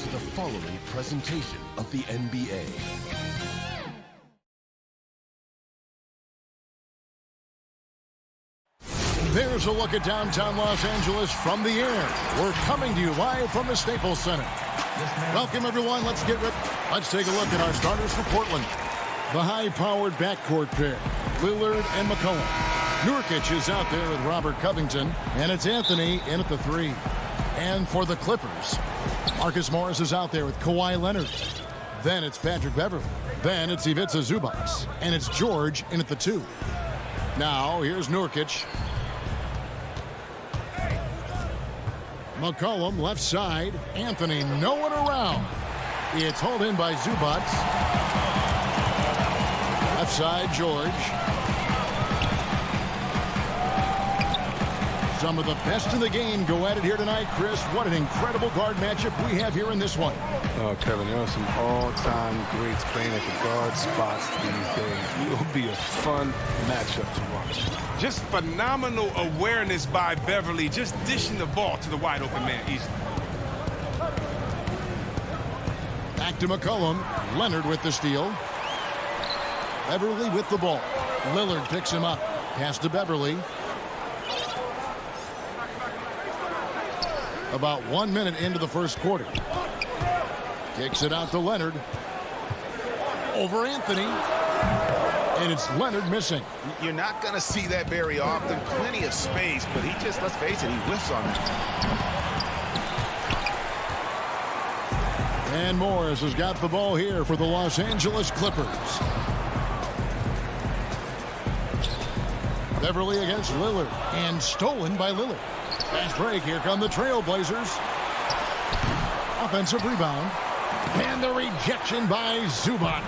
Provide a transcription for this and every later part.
to the following presentation of the NBA. There's a look at downtown Los Angeles from the air. We're coming to you live from the Staples Center. Welcome, everyone. Let's take a look at our starters for Portland. The high-powered backcourt pair, Lillard and McCollum. Nurkic is out there with Robert Covington, and it's Anthony in at the 3. And for the Clippers, Marcus Morris is out there with Kawhi Leonard. Then it's Patrick Beverley. Then it's Ivica Zubac. And it's George in at the 2. Now, here's Nurkic. McCollum, left side. Anthony, no one around. It's hauled in by Zubac. Left side, George. Some of the best in the game go at it here tonight, Chris. What an incredible guard matchup we have here in this one. Oh, Kevin, there are some all-time greats playing at the guard spots these days. It will be a fun matchup to watch. Just phenomenal awareness by Beverley, just dishing the ball to the wide-open man easily. Back to McCollum. Leonard with the steal. Beverley with the ball. Lillard picks him up. Pass to Beverley. About 1 minute into the first quarter. Kicks it out to Leonard. Over Anthony. And it's Leonard missing. You're not going to see that very often. Plenty of space, but he just, let's face it, he whiffs on it. And Morris has got the ball here for the Los Angeles Clippers. Beverley against Lillard. And stolen by Lillard. Fast break. Here come the Trailblazers. Offensive rebound. And the rejection by Zubac.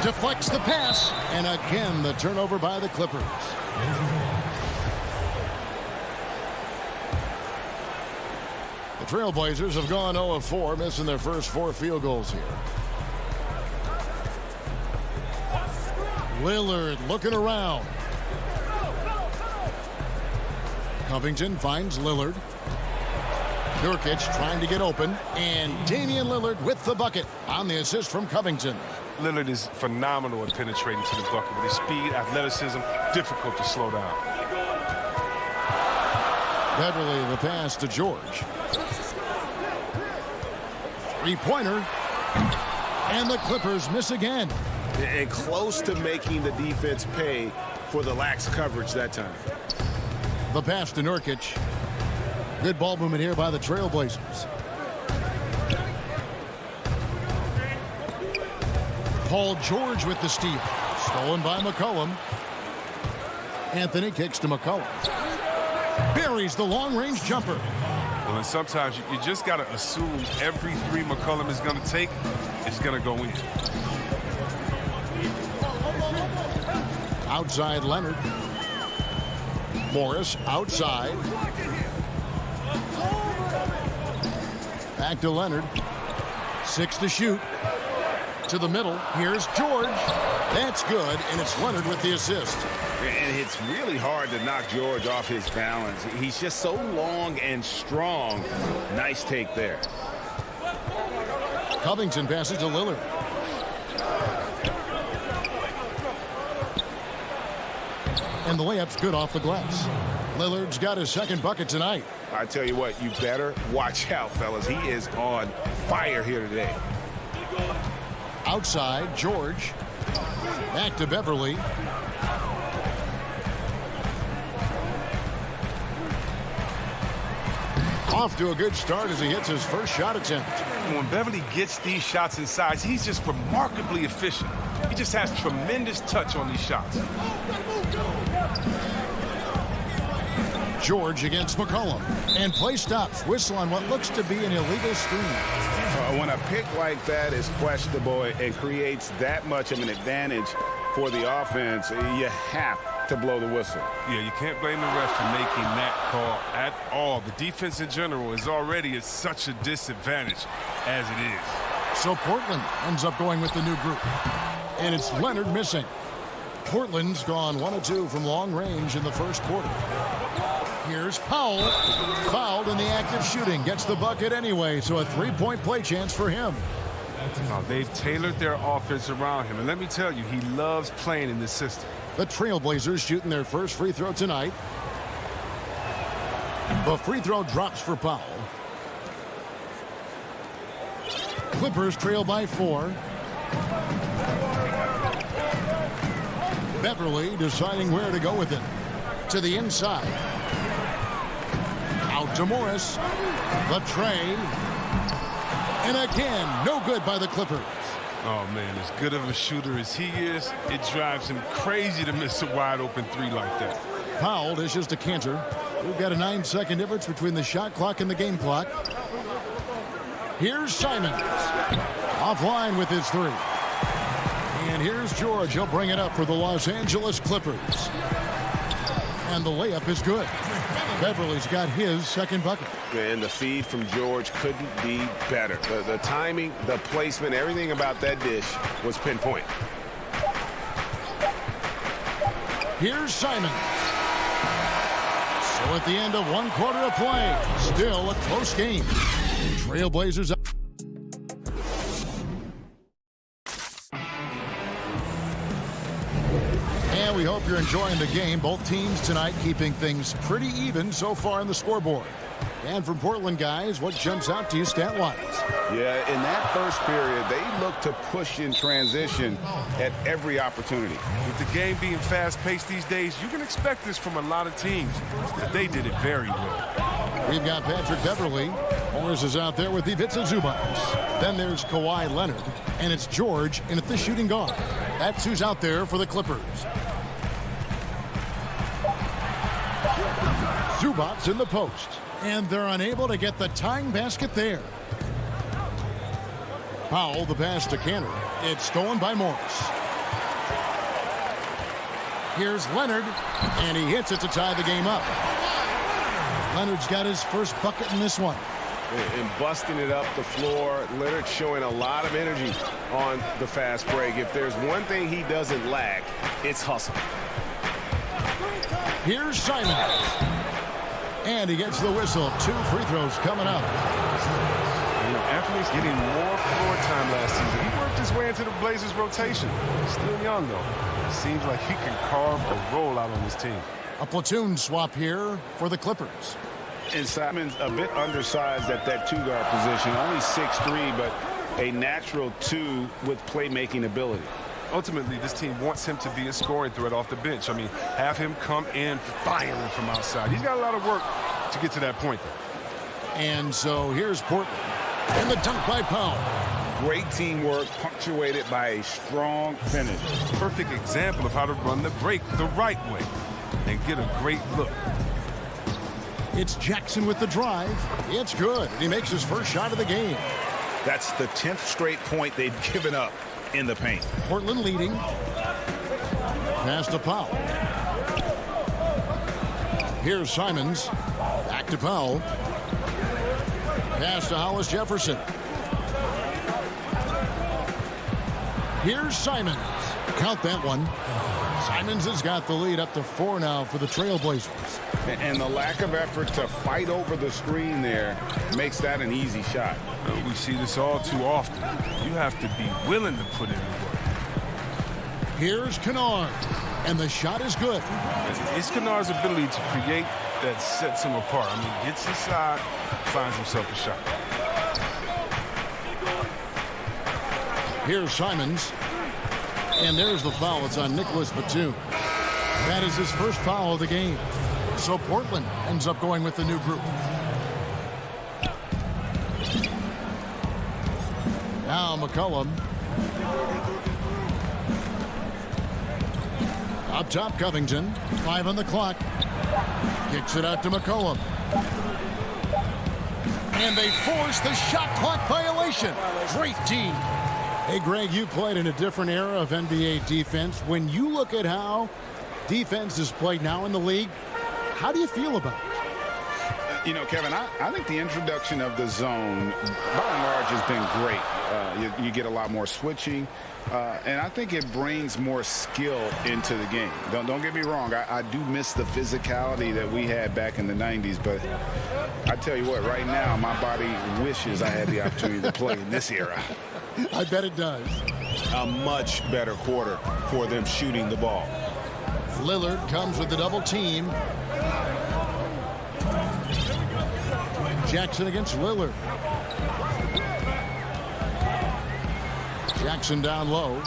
Deflects the pass. And again, the turnover by the Clippers. The Trailblazers have gone 0 of 4, missing their first 4 field goals here. Lillard looking around. Covington finds Lillard. Nurkic trying to get open. And Damian Lillard with the bucket on the assist from Covington. Lillard is phenomenal at penetrating to the bucket with his speed, athleticism, difficult to slow down. Beverley, the pass to George. Three-pointer. And the Clippers miss again. And close to making the defense pay for the lax coverage that time. The pass to Nurkic. Good ball movement here by the Trailblazers. Paul George with the steal. Stolen by McCollum. Anthony kicks to McCollum. Buries the long-range jumper. Well, and sometimes you just got to assume every 3 McCollum is going to take is going to go in. Outside Leonard. Morris outside. Back to Leonard. 6 to shoot. To the middle. Here's George. That's good, and it's Leonard with the assist. And it's really hard to knock George off his balance. He's just so long and strong. Nice take there. Covington passes to Lillard. And the layup's good off the glass. Lillard's got his second bucket tonight. I tell you what, you better watch out, fellas. He is on fire here today. Outside, George. Back to Beverley. Off to a good start as he hits his first shot attempt. When Beverley gets these shots inside, he's just remarkably efficient. He just has tremendous touch on these shots. George against McCollum. And play stops. Whistle on what looks to be an illegal screen. When a pick like that is questionable and creates that much of an advantage for the offense, you have to blow the whistle. Yeah, you can't blame the ref for making that call at all. The defense in general is already at such a disadvantage as it is. So Portland ends up going with the new group. And it's Leonard missing. Portland's gone 1 of 2 from long range in the first quarter. Here's Powell. Fouled in the act of shooting. Gets the bucket anyway, so a three-point play chance for him. They've tailored their offense around him. And let me tell you, he loves playing in this system. The Trailblazers shooting their first free throw tonight. The free throw drops for Powell. Clippers trail by 4. Beverly deciding where to go with it. To the inside. Out to Morris. The tray. And again, no good by the Clippers. Oh, man, as good of a shooter as he is, it drives him crazy to miss a wide-open three like that. Powell dishes to Cantor. We've got a 9-second difference between the shot clock and the game clock. Here's Simons. Offline with his three. And here's George. He'll bring it up for the Los Angeles Clippers. And the layup is good. Beverly's got his second bucket. And the feed from George couldn't be better. The timing, the placement, everything about that dish was pinpoint. Here's Simons. So at the end of 1 quarter of play, still a close game. Trailblazers up. And we hope you're enjoying the game. Both teams tonight keeping things pretty even so far on the scoreboard. And from Portland, guys, what jumps out to you stat-wise? Yeah, in that first period, they looked to push in transition at every opportunity. With the game being fast-paced these days, you can expect this from a lot of teams, but they did it very well. We've got Patrick Beverly. Morris is out there with Ivica Zubac. Then there's Kawhi Leonard, and it's George in at the shooting guard. That's who's out there for the Clippers. Zubac's in the post, and they're unable to get the tying basket there. Powell, the pass to Cantor. It's stolen by Morris. Here's Leonard, and he hits it to tie the game up. Leonard's got his first bucket in this one. And busting it up the floor. Leonard showing a lot of energy on the fast break. If there's one thing he doesn't lack, it's hustle. Here's Simons. And he gets the whistle. 2 free throws coming up. You know, Anthony's getting more floor time last season. He worked his way into the Blazers rotation. Still young, though. Seems like he can carve a role out on his team. A platoon swap here for the Clippers. And Simons a bit undersized at that 2-guard position. Only 6'3", but a natural 2 with playmaking ability. Ultimately, this team wants him to be a scoring threat off the bench. I mean, have him come in firing from outside. He's got a lot of work to get to that point, though. And so here's Portland. And the dunk by Powell. Great teamwork punctuated by a strong finish. Perfect example of how to run the break the right way and get a great look. It's Jackson with the drive. It's good. And he makes his first shot of the game. That's the 10th straight point they've given up in the paint. Portland leading. Pass to Powell. Here's Simons. Back to Powell. Pass to Hollis Jefferson. Here's Simons. Count that one. Simons has got the lead up to 4 now for the Trailblazers. And the lack of effort to fight over the screen there makes that an easy shot. We see this all too often. You have to be willing to put in the work. Here's Kennard. And the shot is good. It's Kennard's ability to create that sets him apart. I mean, gets inside, finds himself a shot. Here's Simons. And there's the foul. It's on Nicholas Batum. That is his first foul of the game. So Portland ends up going with the new group. Now McCollum. Up top, Covington. 5 on the clock. Kicks it out to McCollum. And they force the shot clock violation. Great D. Hey, Greg, you played in a different era of NBA defense. When you look at how defense is played now in the league, how do you feel about it? You know, Kevin, I think the introduction of the zone, by and large, has been great. You get a lot more switching, and I think it brings more skill into the game. Don't get me wrong. I do miss the physicality that we had back in the 90s, but I tell you what, right now, my body wishes I had the opportunity to play in this era. I bet it does. A much better quarter for them shooting the ball. Lillard comes with the double team. Jackson against Lillard. Jackson down low.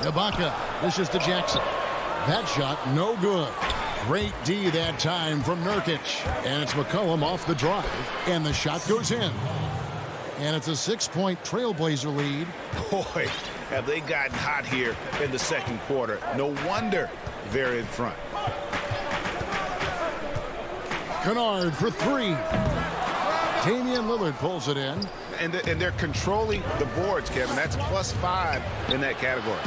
Ibaka. This is to Jackson. That shot, no good. Great D that time from Nurkic. And it's McCollum off the drive. And the shot goes in. And it's a 6-point Trailblazer lead. Boy, have they gotten hot here in the second quarter. No wonder they're in front. Kennard for three. Damian Lillard pulls it in. And they're controlling the boards, Kevin. That's +5 in that category.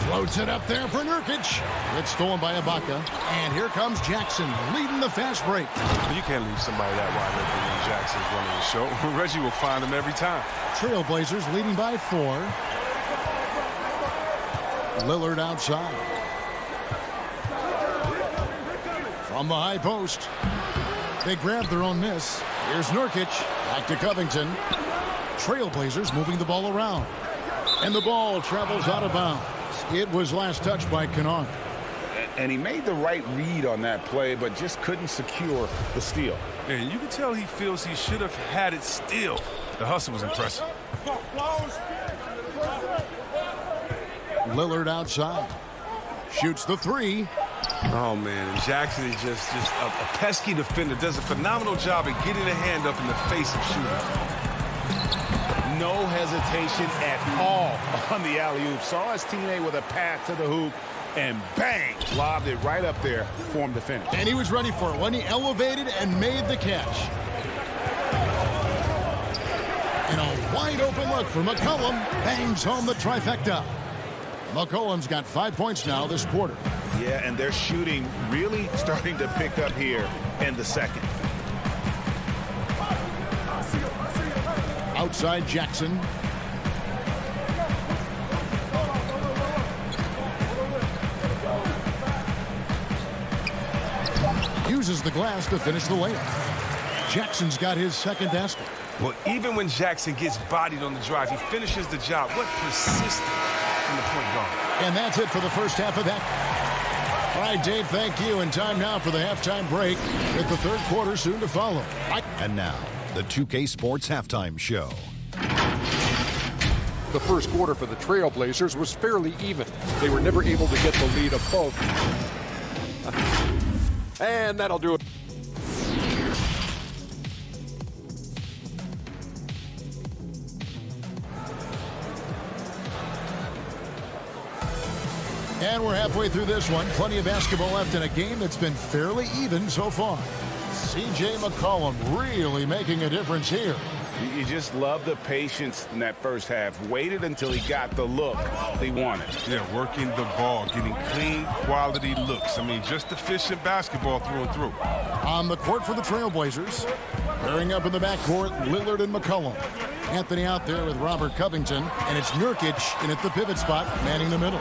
Floats it up there for Nurkic. It's stolen by Ibaka. And here comes Jackson leading the fast break. You can't leave somebody that wide open when Jackson's running the show. Reggie will find him every time. Trailblazers leading by 4. Lillard outside. From the high post. They grab their own miss. Here's Nurkic. Back to Covington. Trailblazers moving the ball around. And the ball travels out of bounds. It was last touched by Kennard. And he made the right read on that play, but just couldn't secure the steal. And you can tell he feels he should have had it still. The hustle was impressive. Lillard outside. Shoots the 3. Oh, man. Jackson is just a pesky defender. Does a phenomenal job at getting a hand up in the face of shooting. No hesitation at all on the alley-oop. Saw his teammate with a pass to the hoop, and bang, lobbed it right up there for him to finish. And he was ready for it when he elevated and made the catch. And a wide-open look for McCollum. Bangs home the trifecta. McCollum's got 5 points now this quarter. Yeah, and their shooting really starting to pick up here in the second. Outside Jackson. Uses the glass to finish the layup. Jackson's got his second basket. Well, even when Jackson gets bodied on the drive, he finishes the job. What persistence from the point guard. And that's it for the first half of that. All right, Dave, thank you. And time now for the halftime break with the third quarter soon to follow. And now, the 2K Sports Halftime Show. The first quarter for the Trailblazers was fairly even. They were never able to get the lead above. And that'll do it. And we're halfway through this one. Plenty of basketball left in a game that's been fairly even so far. C.J. McCollum really making a difference here. You just love the patience in that first half. Waited until he got the look he wanted. Yeah, working the ball, getting clean, quality looks. I mean, just efficient basketball through and through. On the court for the Trailblazers. Pairing up in the backcourt, Lillard and McCollum. Anthony out there with Robert Covington. And it's Nurkic in at the pivot spot, manning the middle.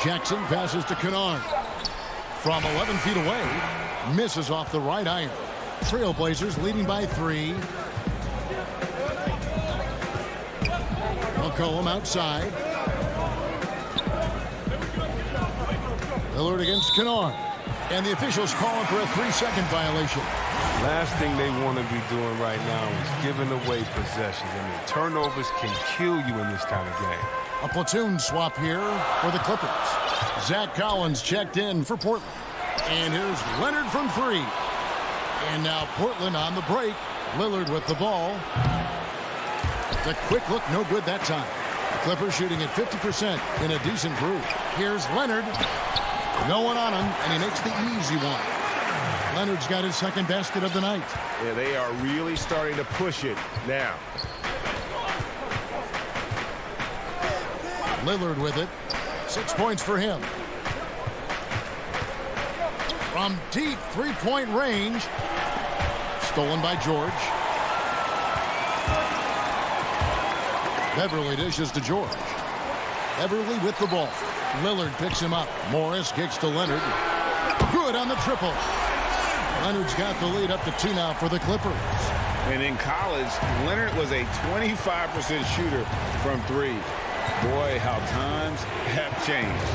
Jackson passes to Kennard. From 11 feet away, misses off the right iron. Trailblazers leading by 3. McCollum outside. Lillard against Kennard. And the officials calling for a 3-second violation. Last thing they want to be doing right now is giving away possessions. I mean, turnovers can kill you in this kind of game. A platoon swap here for the Clippers. Zach Collins checked in for Portland. And here's Leonard from 3. And now Portland on the break. Lillard with the ball. The quick look, no good that time. The Clippers shooting at 50% in a decent group. Here's Leonard. No one on him, and he makes the easy one. Leonard's got his second basket of the night. Yeah, they are really starting to push it now. Lillard with it. 6 points for him. From deep three-point range. Stolen by George. Beverly dishes to George. Beverly with the ball. Lillard picks him up. Morris kicks to Leonard. Good on the triple. Leonard's got the lead up to 2 now for the Clippers. And in college, Leonard was a 25% shooter from 3. Boy, how times have changed.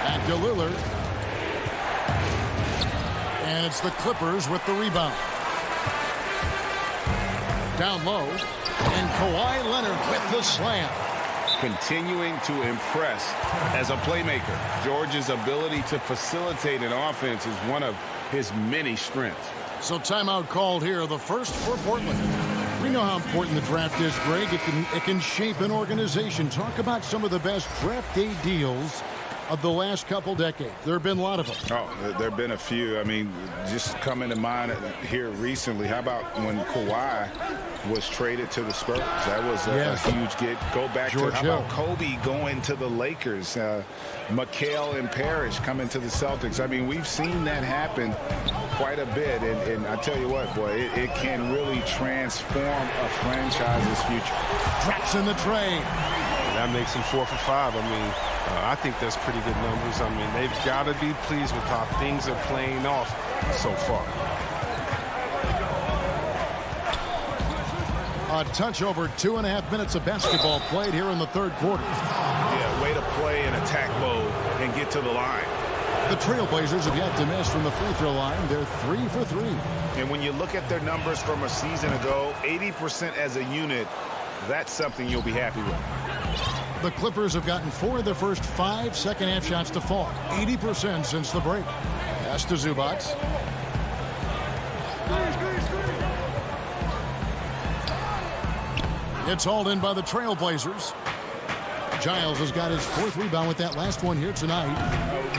Back to Lillard. And it's the Clippers with the rebound. Down low. And Kawhi Leonard with the slam. Continuing to impress as a playmaker. George's ability to facilitate an offense is one of his many strengths. So timeout called here, the first for Portland. We know how important the draft is, Greg. It can shape an organization. Talk about some of the best draft day deals of the last couple decades. There have been a lot of them. Oh, there have been a few. I mean, just coming to mind here recently. How about when Kawhi was traded to the Spurs? That was a huge get. Go back George to how Hill. about Kobe going to the Lakers? McHale and Parrish coming to the Celtics. I mean, we've seen that happen quite a bit. And I tell you what, boy, it can really transform a franchise's future. Drops in the trade. That makes him 4 for 5. I mean, I think that's pretty good numbers. I mean, they've got to be pleased with how things are playing off so far. A touch over 2.5 minutes of basketball played here in the third quarter. Yeah, way to play in attack mode and get to the line. The Trailblazers have yet to miss from the free throw line. They're 3 for 3. And when you look at their numbers from a season ago, 80% as a unit, that's something you'll be happy with. The Clippers have gotten 4 of their first 5 second-half shots to fall. 80% since the break. Pass to Zubac. It's hauled in by the Trailblazers. Giles has got his 4th rebound with that last one here tonight.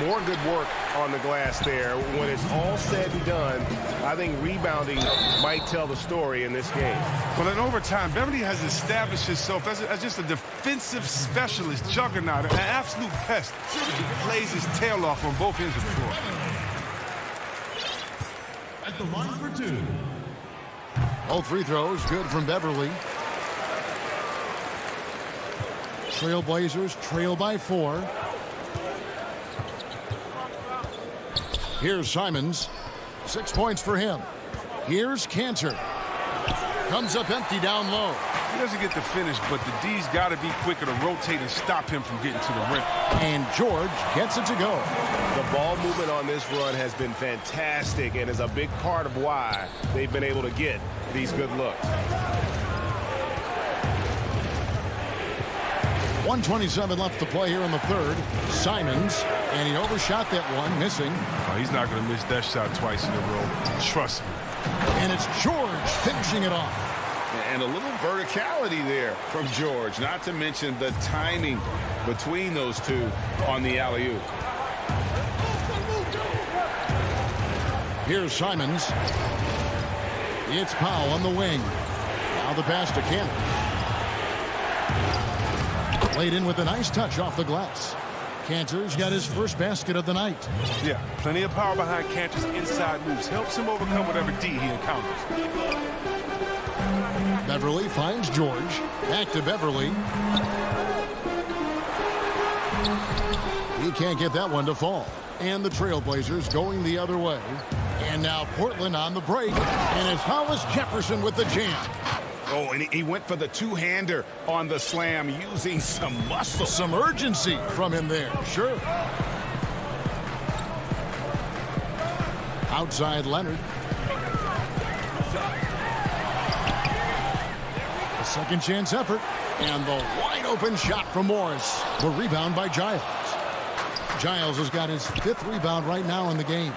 More good work on the glass there. When it's all said and done, I think rebounding might tell the story in this game. Well, in overtime, Beverly has established himself as just a defensive specialist, juggernaut, an absolute pest. He plays his tail off on both ends of the floor. At the line for 2. Both free throws good from Beverly. Trailblazers trail by 4. Here's Simons. 6 points for him. Here's Cantor. Comes up empty down low. He doesn't get the finish, but the D's got to be quicker to rotate and stop him from getting to the rim. And George gets it to go. The ball movement on this run has been fantastic and is a big part of why they've been able to get these good looks. 1:27 left to play here in the third. Simons, and he overshot that one, missing. Oh, he's not going to miss that shot twice in a row. Trust me. And it's George finishing it off. And a little verticality there from George, not to mention the timing between those two on the alley-oop. Here's Simons. It's Powell on the wing. Now the pass to Cantor. Played in with a nice touch off the glass. Cantor's got his first basket of the night. Yeah, plenty of power behind Cantor's inside moves. Helps him overcome whatever D he encounters. Beverly finds George. Back to Beverly. He can't get that one to fall. And the Trailblazers going the other way. And now Portland on the break. And it's Hollis Jefferson with the jam. Oh, and he went for the two-hander on the slam using some muscle. Some urgency from him there, sure. Outside Leonard. A second chance effort. And the wide open shot from Morris. The rebound by Giles. Giles has got his 5th rebound right now in the game.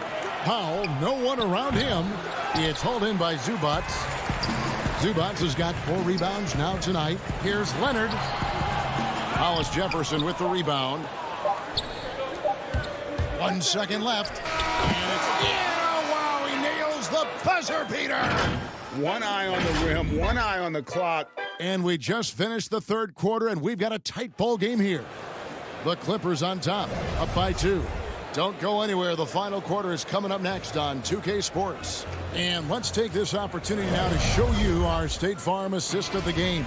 Powell, no one around him. It's hauled in by Zubac. Zubac has got 4 rebounds now tonight. Here's Leonard. Hollis Jefferson with the rebound. 1 second left. And it's, wow, he nails the buzzer beater. One eye on the rim, one eye on the clock. And we just finished the third quarter, and we've got a tight ball game here. The Clippers on top, up by 2. Don't go anywhere. The final quarter is coming up next on 2K Sports. And let's take this opportunity now to show you our State Farm assist of the game.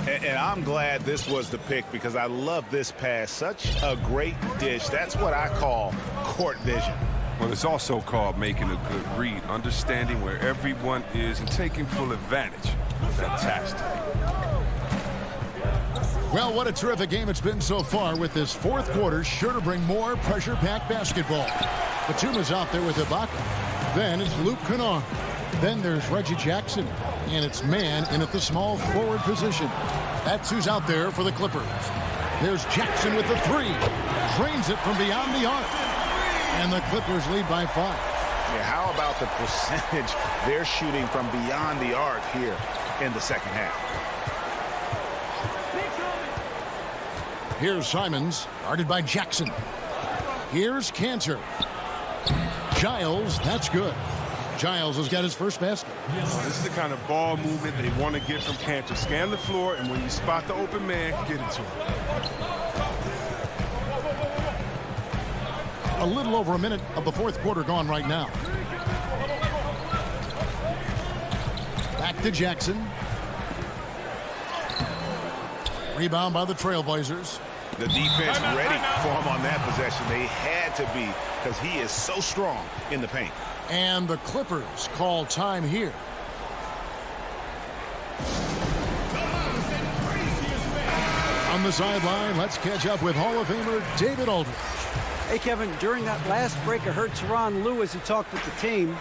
And I'm glad this was the pick because I love this pass. Such a great dish. That's what I call court vision. Well, it's also called making a good read, understanding where everyone is and taking full advantage. Fantastic. Well, what a terrific game it's been so far with this fourth quarter. Sure to bring more pressure-packed basketball. Batuma's out there with Ibaka. Then it's Luke Kennard. Then there's Reggie Jackson. And it's man in at the small forward position. That's who's out there for the Clippers. There's Jackson with the three. Drains it from beyond the arc. And the Clippers lead by 5. Yeah, how about the percentage they're shooting from beyond the arc here in the second half? Here's Simons, guarded by Jackson. Here's Cantor. Giles, that's good. Giles has got his first basket. This is the kind of ball movement they want to get from Cantor. Scan the floor, and when you spot the open man, get it to him. A little over a minute of the fourth quarter gone right now. Back to Jackson. Rebound by the Trailblazers. The defense ready for him on that possession. They had to be because he is so strong in the paint. And the Clippers call time here. On the sideline, let's catch up with Hall of Famer David Aldridge. Hey, Kevin, during that last break, I heard Teron Lewis, he talked with the team.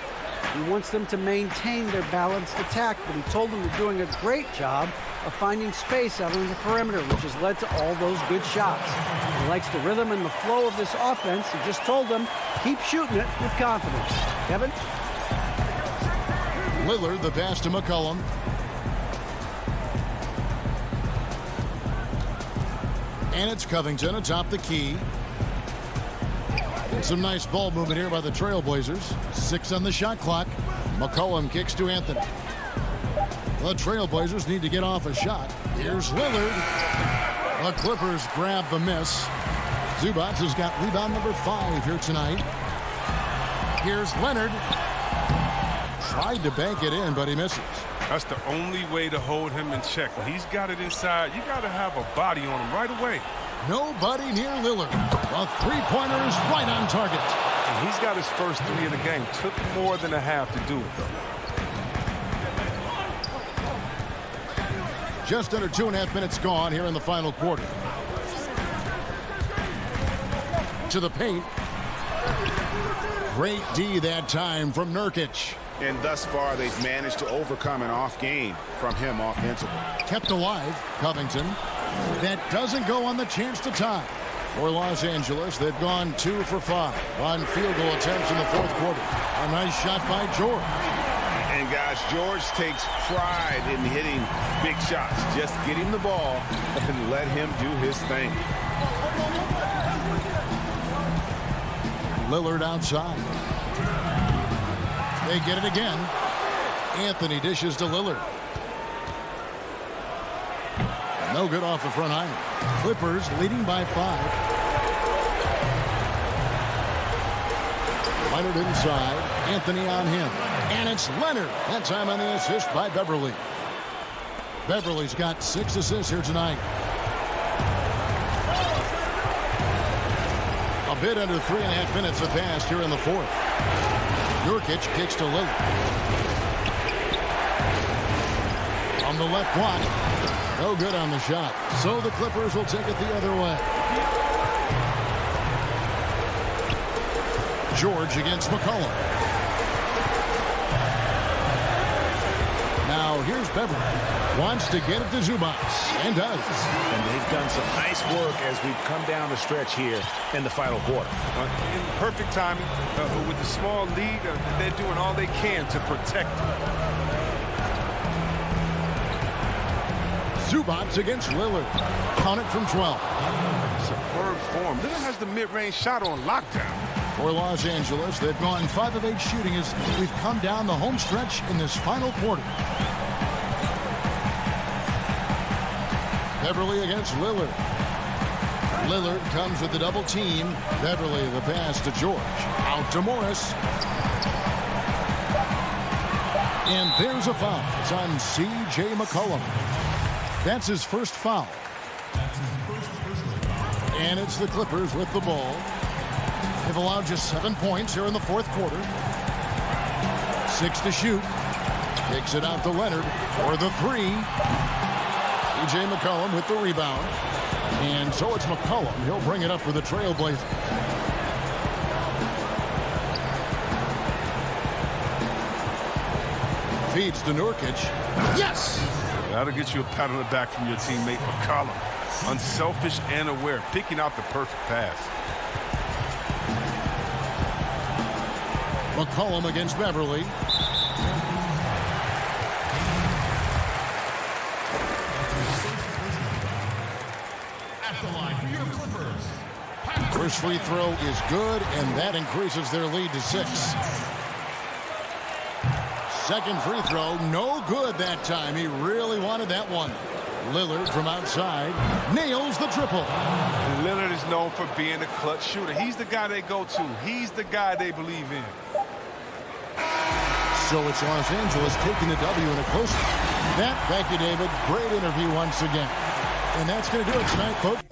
He wants them to maintain their balanced attack, but he told them they're doing a great job of finding space out on the perimeter, which has led to all those good shots. He likes the rhythm and the flow of this offense. He just told them, keep shooting it with confidence. Kevin? Lillard, the pass to McCollum. And it's Covington atop the key. Some nice ball movement here by the Trailblazers. 6 on the shot clock. McCollum kicks to Anthony. The Trailblazers need to get off a shot. Here's Lillard. The Clippers grab the miss. Zubac has got rebound number 5 here tonight. Here's Leonard. Tried to bank it in, but he misses. That's the only way to hold him in check. When he's got it inside, you got to have a body on him right away. Nobody near Lillard. The three-pointer is right on target. And he's got his first 3 of the game. Took more than a half to do it, though. Just under 2.5 minutes gone here in the final quarter. To the paint. Great D that time from Nurkic. And thus far, they've managed to overcome an off game from him offensively. Kept alive, Covington. That doesn't go on the chance to tie. For Los Angeles, they've gone 2 for 5 on field goal attempts in the fourth quarter. A nice shot by George. And guys, George takes pride in hitting big shots. Just get him the ball and let him do his thing. Lillard outside. They get it again. Anthony dishes to Lillard. No good off the front iron. Clippers leading by 5. Leonard inside. Anthony on him. And it's Leonard. That time on the assist by Beverly. Beverly's got 6 assists here tonight. A bit under 3.5 minutes have passed here in the fourth. Nurkic kicks to Lillard. On the left block. No good on the shot. So the Clippers will take it the other way. George against McCollum. Now here's Beverly. Wants to get it to Zubac. And does. And they've done some nice work as we've come down the stretch here in the final quarter. In perfect timing. With the small lead, they're doing all they can to protect it. Zubac against Lillard. Count it from 12. Superb form. Lillard has the mid-range shot on lockdown. For Los Angeles, they've gone 5 of 8 shooting as we've come down the home stretch in this final quarter. Beverly against Lillard. Lillard comes with the double team. Beverly the pass to George. Out to Morris. And there's a foul. It's on C.J. McCollum. That's his first foul. And it's the Clippers with the ball. They've allowed just 7 points here in the fourth quarter. 6 to shoot. Kicks it out to Leonard for the three. C.J. McCollum with the rebound. And so it's McCollum. He'll bring it up for the Trailblazers. Feeds to Nurkic. Yes! That'll get you a pat on the back from your teammate McCollum. Unselfish and aware, picking out the perfect pass. McCollum against Beverly. At the line for your Clippers. First free throw is good, and that increases their lead to 6. Second free throw, no good that time. He really wanted that one. Lillard from outside nails the triple. Lillard is known for being a clutch shooter. He's the guy they go to. He's the guy they believe in. So it's Los Angeles taking the W in a close. Thank you, David. Great interview once again. And that's going to do it tonight, folks.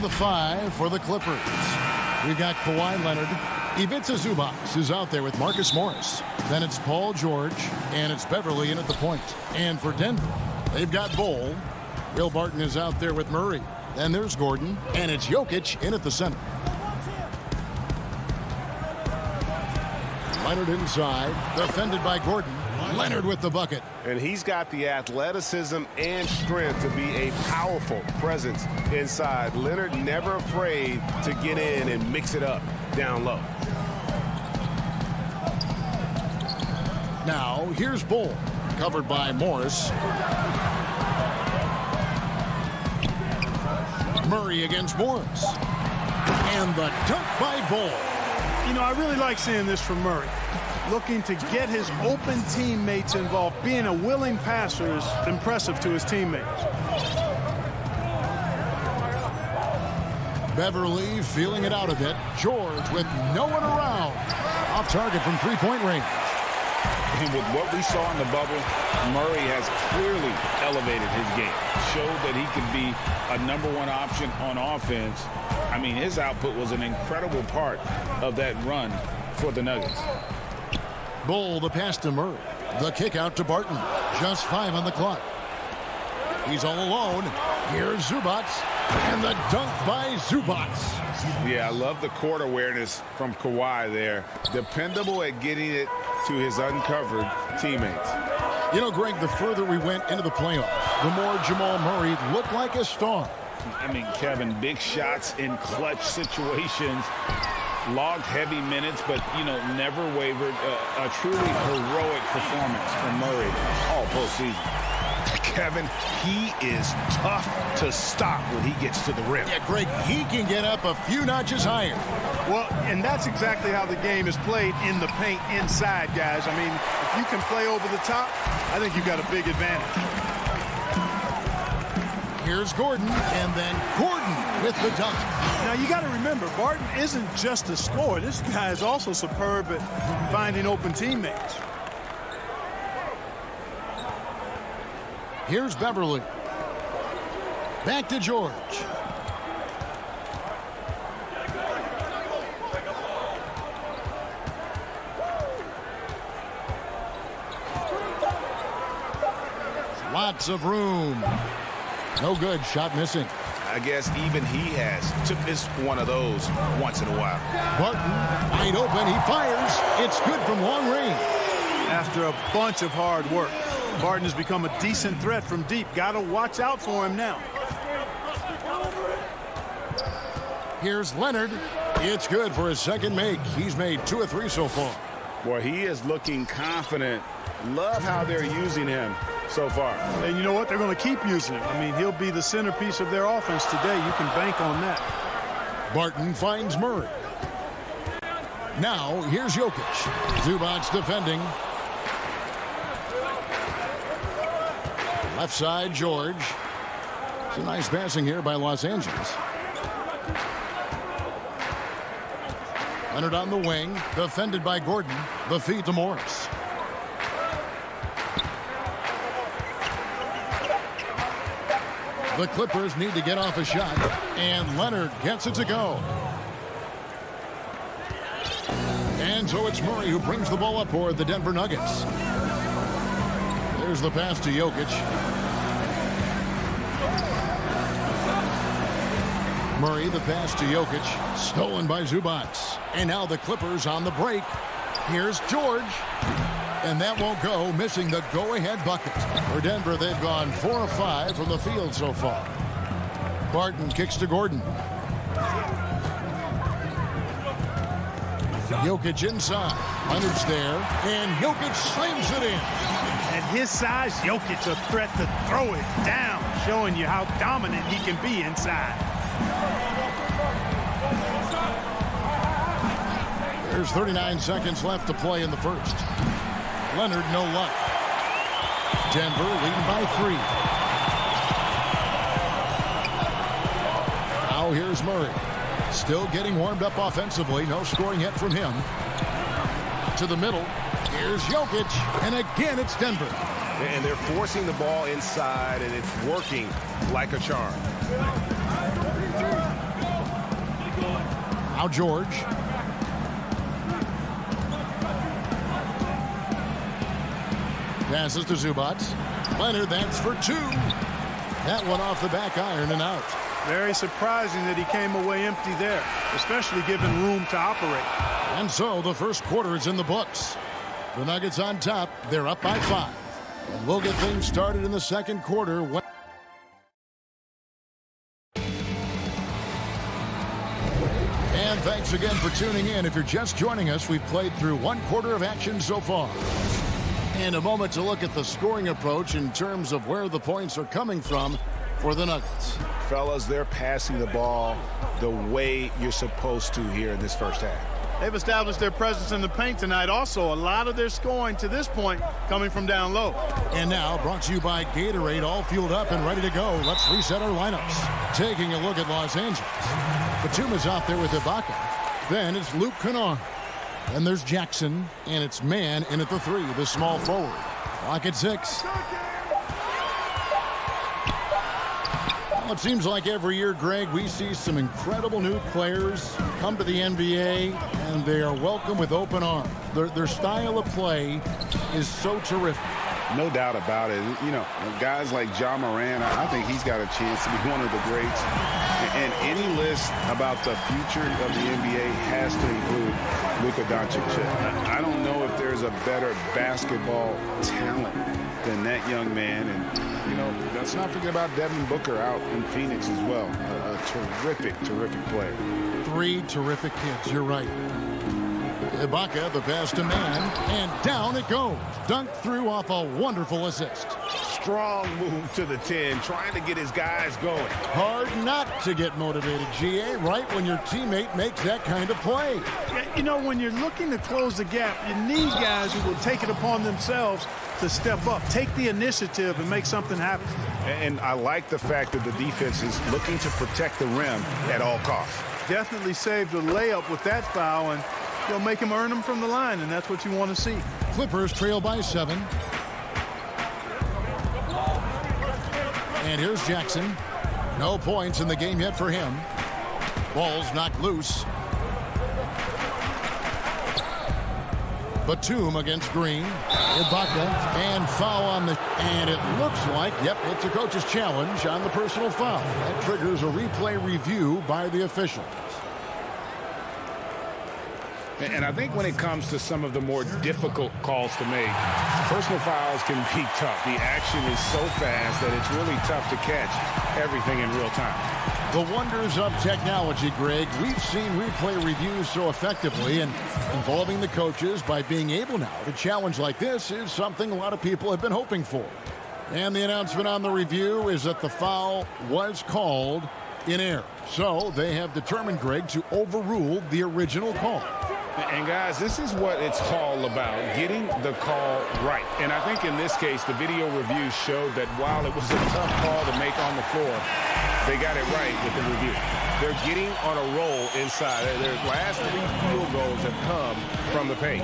The 5 for the Clippers. We've got Kawhi Leonard. Ivica Zubac is out there with Marcus Morris. Then it's Paul George, and it's Beverly in at the point. And for Denver, they've got Bol. Will Barton is out there with Murray. Then there's Gordon, and it's Jokic in at the center. Leonard inside, defended by Gordon. Leonard with the bucket. And he's got the athleticism and strength to be a powerful presence inside. Leonard never afraid to get in and mix it up down low. Now, here's Bol, covered by Morris. Murray against Morris. And the dunk by Bol. You know, I really like seeing this from Murray. Looking to get his open teammates involved. Being a willing passer is impressive to his teammates. Beverly feeling it out a bit. George with no one around. Off target from three-point range. And with what we saw in the bubble, Murray has clearly elevated his game. Showed that he could be a #1 option on offense. I mean, his output was an incredible part of that run for the Nuggets. Bol, the pass to Murray. The kick out to Barton. Just 5 on the clock. He's all alone. Here's Zubac. And the dunk by Zubac. Yeah, I love the court awareness from Kawhi there. Dependable at getting it to his uncovered teammates. You know, Greg, the further we went into the playoffs, the more Jamal Murray looked like a star. I mean, Kevin, big shots in clutch situations. Logged heavy minutes, but, you know, never wavered. A truly heroic performance from Murray all postseason. Kevin, he is tough to stop when he gets to the rim. Yeah, Greg, he can get up a few notches higher. Well, and that's exactly how the game is played in the paint inside, guys. I mean, if you can play over the top, I think you've got a big advantage. Here's Gordon, and then Gordon with the dunk. Now, you got to remember, Barton isn't just a scorer. This guy is also superb at finding open teammates. Here's Beverly. Back to George. Lots of room. No good. Shot missing. I guess even he has to miss one of those once in a while. Barton wide open. He fires. It's good from long range. After a bunch of hard work, Barton has become a decent threat from deep. Got to watch out for him now. Here's Leonard. It's good for his second make. He's made 2 of 3 so far. Boy, he is looking confident. Love how they're using him so far. And you know what? They're going to keep using him. I mean, he'll be the centerpiece of their offense today. You can bank on that. Barton finds Murray. Now, here's Jokic. Zubac's defending. Left side, George. It's a nice passing here by Los Angeles. Leonard on the wing, defended by Gordon. The feed to Morris. The Clippers need to get off a shot, and Leonard gets it to go. And so it's Murray who brings the ball up for the Denver Nuggets. There's the pass to Jokic. Murray, the pass to Jokic, stolen by Zubac. And now the Clippers on the break. Here's George. And that won't go, missing the go-ahead bucket. For Denver, they've gone 4 of 5 from the field so far. Barton kicks to Gordon. Jokic inside. Leonard's there, and Jokic slams it in. At his size, Jokic a threat to throw it down, showing you how dominant he can be inside. There's 39 seconds left to play in the first. Leonard, no luck. Denver leading by 3. Now here's Murray. Still getting warmed up offensively. No scoring yet from him. To the middle. Here's Jokic. And again, it's Denver. And they're forcing the ball inside, and it's working like a charm. Now George. Passes to Zubac. Leonard, that's for 2. That one off the back iron and out. Very surprising that he came away empty there, especially given room to operate. And so the first quarter is in the books. The Nuggets on top. They're up by 5. And we'll get things started in the second quarter. And thanks again for tuning in. If you're just joining us, we've played through 1 quarter of action so far. And a moment to look at the scoring approach in terms of where the points are coming from for the Nuggets. Fellas, they're passing the ball the way you're supposed to here in this first half. They've established their presence in the paint tonight. Also, a lot of their scoring to this point coming from down low. And now, brought to you by Gatorade, all fueled up and ready to go. Let's reset our lineups. Taking a look at Los Angeles. Batuma's out there with Ibaka. Then it's Luke Kennard. Then there's Jackson, and it's Mann in at the 3, the small forward. Clock at 6. Well, it seems like every year, Greg, we see some incredible new players come to the NBA, and they are welcome with open arms. Their style of play is so terrific. No doubt about it. You know, guys like Ja Morant, I think he's got a chance to be one of the greats. And any list about the future of the NBA has to include Luka Doncic. I don't know if there's a better basketball talent than that young man. And, you know, let's not forget about Devin Booker out in Phoenix as well. A terrific, terrific player. 3 terrific kids. You're right. Ibaka, the pass to Mann, and down it goes. Dunked through off a wonderful assist. strong move to the 10, trying to get his guys going. Hard not to get motivated, GA, right when your teammate makes that kind of play. Yeah, you know, when you're looking to close the gap, you need guys who will take it upon themselves to step up, take the initiative, and make something happen. And I like the fact that the defense is looking to protect the rim at all costs. Definitely saved a layup with that foul, and you'll make him earn them from the line, and that's what you want to see. Clippers trail by 7. And here's Jackson. No points in the game yet for him. Ball's knocked loose. Batum against Green. Ibaka, and foul on the... And it looks like, yep, it's a coach's challenge on the personal foul. That triggers a replay review by the officials. And I think when it comes to some of the more difficult calls to make, personal fouls can be tough. The action is so fast that it's really tough to catch everything in real time. The wonders of technology, Greg. We've seen replay reviews so effectively, and involving the coaches by being able now to challenge like this is something a lot of people have been hoping for. And the announcement on the review is that the foul was called in error. So they have determined, Greg, to overrule the original call. And guys, this is what it's all about, getting the call right. And I think in this case, the video review showed that while it was a tough call to make on the floor, they got it right with the review. They're getting on a roll inside. Their last 3 field goals have come from the paint.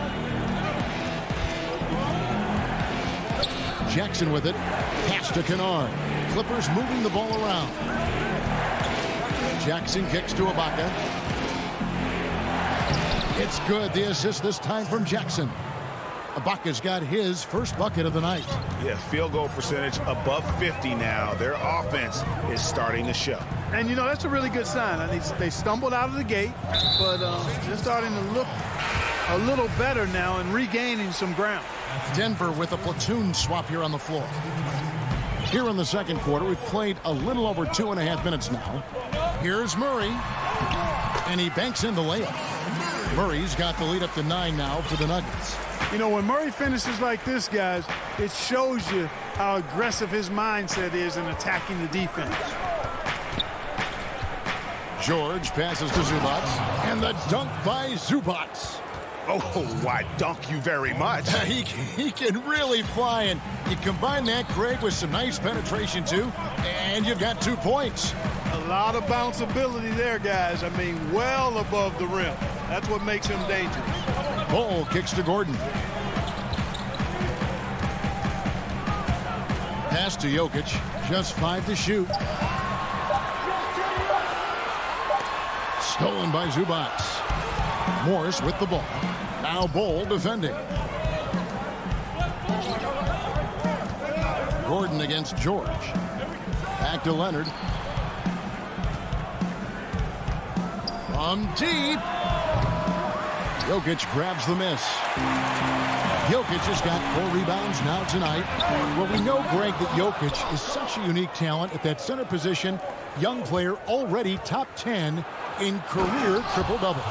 Jackson with it. Pass to Kennard. Clippers moving the ball around. Jackson kicks to Ibaka. It's good. The assist this time from Jackson. Ibaka's got his first bucket of the night. Yeah, field goal percentage above 50 now. Their offense is starting to show. And, you know, that's a really good sign. I mean, they stumbled out of the gate, but they're starting to look a little better now and regaining some ground. Denver with a platoon swap here on the floor. Here in the second quarter, we've played a little over 2.5 minutes now. Here's Murray, and he banks in the layup. Murray's got the lead up to 9 now for the Nuggets. You know, when Murray finishes like this, guys, it shows you how aggressive his mindset is in attacking the defense. George passes to Zubats, and the dunk by Zubats. Oh, why, dunk you very much. He can really fly, and you combine that, Greg, with some nice penetration, too, and you've got 2 points. A lot of bounceability there, guys. I mean, well above the rim. That's what makes him dangerous. Ball kicks to Gordon. Pass to Jokic. Just 5 to shoot. Stolen by Zubats. Morris with the ball. Now Bol defending. Gordon against George. Back to Leonard. From deep. Jokic grabs the miss. Jokic has got 4 rebounds now tonight. Well, we know, Greg, that Jokic is such a unique talent at that center position. Young player, already top 10 in career triple-doubles.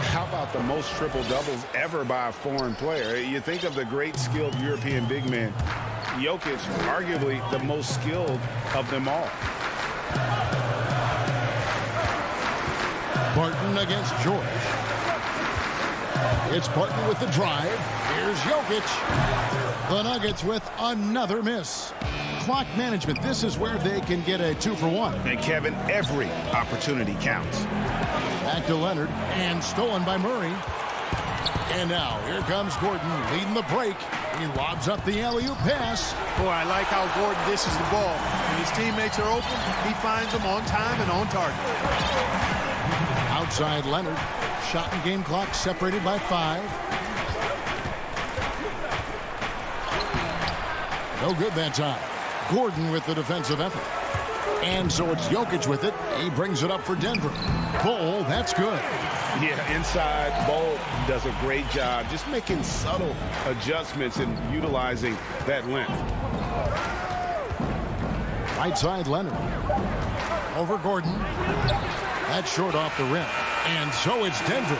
How about the most triple-doubles ever by a foreign player? You think of the great skilled European big men. Jokic, arguably the most skilled of them all. Barton against George. It's Barton with the drive. Here's Jokic. The Nuggets with another miss. Clock management. This is where they can get a 2-for-1. And Kevin, every opportunity counts. Back to Leonard, and stolen by Murray. And now here comes Gordon leading the break. He lobs up the alley-oop pass. Boy, I like how Gordon dishes the ball. When his teammates are open, he finds them on time and on target. Outside Leonard. Shot and game clock separated by 5. No good that time. Gordon with the defensive effort. And so it's Jokic with it. He brings it up for Denver. Bol, that's good. Yeah, inside, Bol does a great job just making subtle adjustments and utilizing that length. Right side, Leonard. Over Gordon. That's short off the rim. And so it's Denver.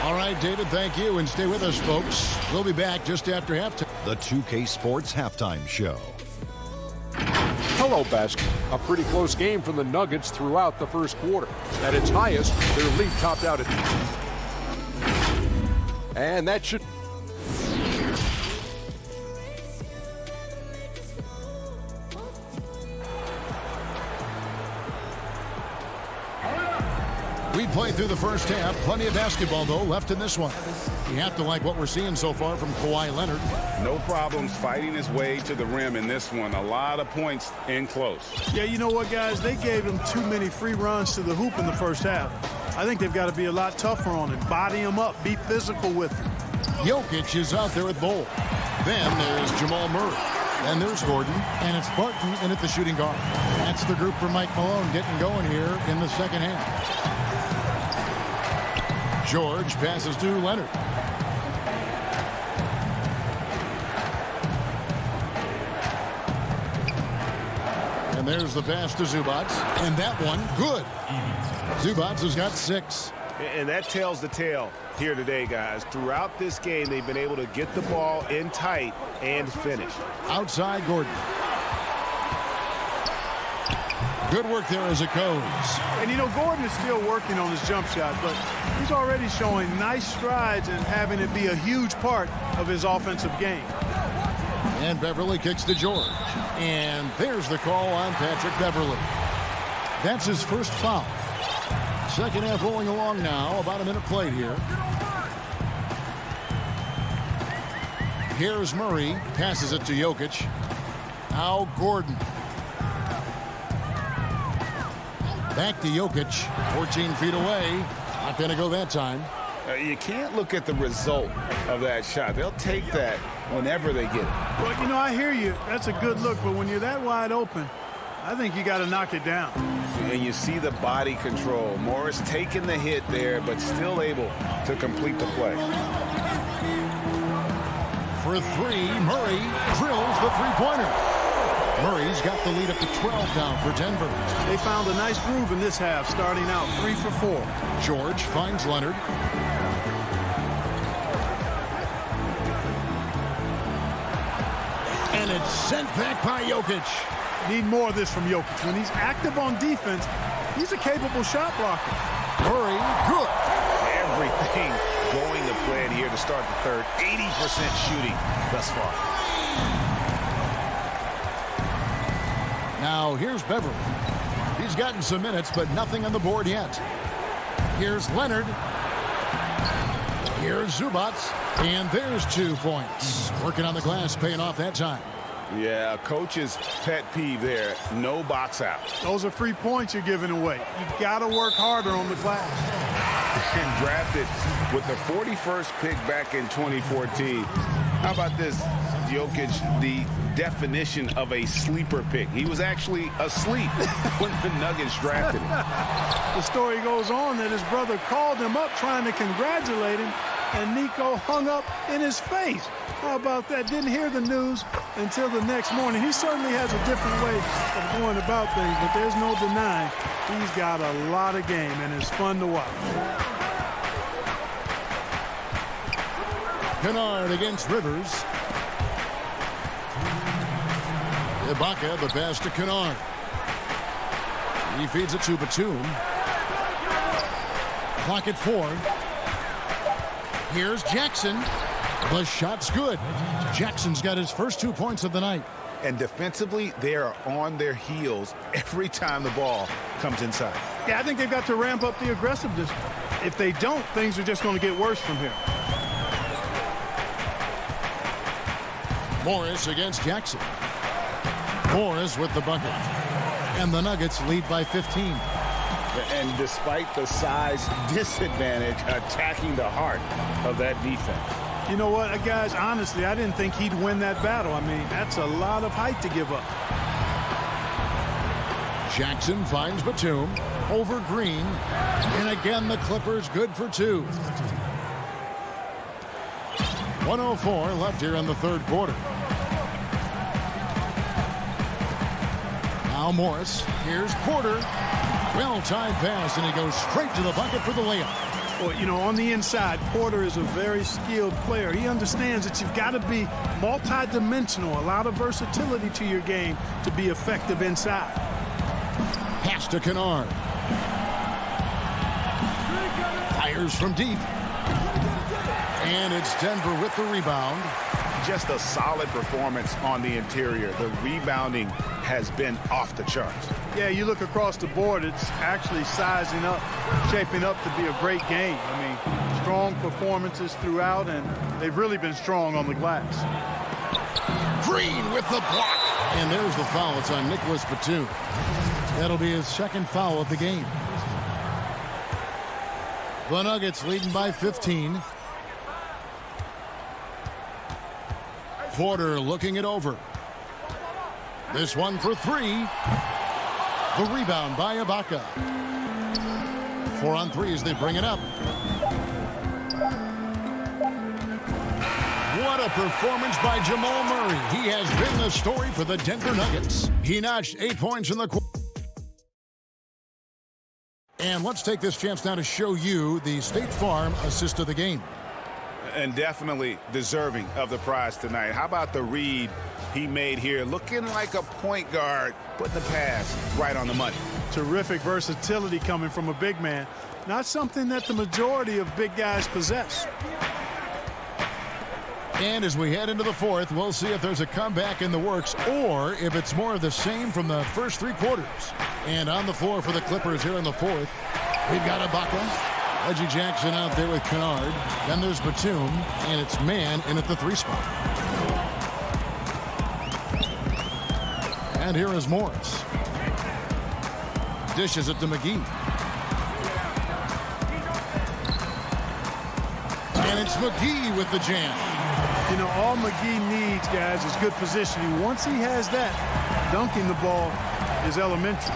All right, David, thank you. And stay with us, folks. We'll be back just after halftime. the 2K Sports Halftime Show. Hello, Basket. A pretty close game from the Nuggets throughout the first quarter. At its highest, their lead topped out at... And that should... We played through the first half. Plenty of basketball, though, left in this one. You have to like what we're seeing so far from Kawhi Leonard. No problems fighting his way to the rim in this one. A lot of points in close. Yeah, you know what, guys? They gave him too many free runs to the hoop in the first half. I think they've got to be a lot tougher on him. Body him up. Be physical with him. Jokic is out there with Bol. Then there's Jamal Murray. And there's Gordon. And it's Barton in at the shooting guard. That's the group for Mike Malone getting going here in the second half. George passes to Leonard. And there's the pass to Zubac. And that one, good. Zubac has got 6. And that tells the tale here today, guys. Throughout this game, they've been able to get the ball in tight and finish. Outside Gordon. Good work there as it goes. And, you know, Gordon is still working on his jump shot, but he's already showing nice strides and having it be a huge part of his offensive game. And Beverly kicks to George. And there's the call on Patrick Beverly. That's his first foul. Second half rolling along now. About a minute played here. Here's Murray. Passes it to Jokic. Now Gordon. Back to Jokic. 14 feet away. Not going to go that time. You can't look at the result of that shot. They'll take that whenever they get it. Well, you know, I hear you. That's a good look. But when you're that wide open, I think you got to knock it down. And you see the body control. Morris taking the hit there, but still able to complete the play. For 3, Murray drills the three-pointer. Murray's got the lead up to 12 now for Denver. They found a nice groove in this half, starting out 3 for 4. George finds Leonard. And it's sent back by Jokic. Need more of this from Jokic. When he's active on defense, he's a capable shot blocker. Murray, good. Everything going to plan here to start the third. 80% shooting thus far. Now here's Beverly. He's gotten some minutes, but nothing on the board yet. Here's Leonard. Here's Zubac. And there's 2 points. Working on the glass, paying off that time. Yeah, coach's pet peeve there. No box out. Those are free points you're giving away. You've got to work harder on the glass. And drafted with the 41st pick back in 2014. How about this, Jokic, the definition of a sleeper pick. He was actually asleep when the Nuggets drafted him. The story goes on that his brother called him up trying to congratulate him, and Nico hung up in his face. How about that? Didn't hear the news until the next morning. He certainly has a different way of going about things, but there's no denying he's got a lot of game, and it's fun to watch. Kennard against Rivers. Ibaka, the pass to Kennard. He feeds it to Batum. Clock at 4. Here's Jackson. The shot's good. Jackson's got his first 2 points of the night. And defensively, they are on their heels every time the ball comes inside. Yeah, I think they've got to ramp up the aggressiveness. If they don't, things are just going to get worse from here. Morris against Jackson. Morris with the bucket. And the Nuggets lead by 15. And despite the size disadvantage, attacking the heart of that defense. You know what, guys, honestly, I didn't think he'd win that battle. I mean, that's a lot of height to give up. Jackson finds Batum over Green. And again, the Clippers good for 2. 1:04 left here in the third quarter. Now Morris. Here's Porter. Well-timed pass, and he goes straight to the bucket for the layup. Or, you know, on the inside, Porter is a very skilled player. He understands that you've got to be multi-dimensional, a lot of versatility to your game to be effective inside. Pass to Kennard. Fires from deep. And it's Denver with the rebound. Just a solid performance on the interior. The rebounding has been off the charts. Yeah, you look across the board, it's actually sizing up, shaping up to be a great game. I mean, strong performances throughout, and they've really been strong on the glass. Green with the block. And there's the foul. It's on Nicholas Batum. That'll be his second foul of the game. The Nuggets leading by 15. Porter looking it over. This one for three. The rebound by Ibaka. 4 on 3 as they bring it up. What a performance by Jamal Murray. He has been the story for the Denver Nuggets. He notched 8 points in the quarter. And let's take this chance now to show you the State Farm assist of the game. And definitely deserving of the prize tonight. How about the read he made here? Looking like a point guard, putting the pass right on the money. Terrific versatility coming from a big man. Not something that the majority of big guys possess. And as we head into the fourth, we'll see if there's a comeback in the works or if it's more of the same from the first 3 quarters. And on the floor for the Clippers here in the fourth, we've got Ibaka. Reggie Jackson out there with Kennard. Then there's Batum, and it's Man in at the 3 spot. And here is Morris. Dishes it to McGee. And it's McGee with the jam. You know, all McGee needs, guys, is good positioning. Once he has that, dunking the ball is elementary.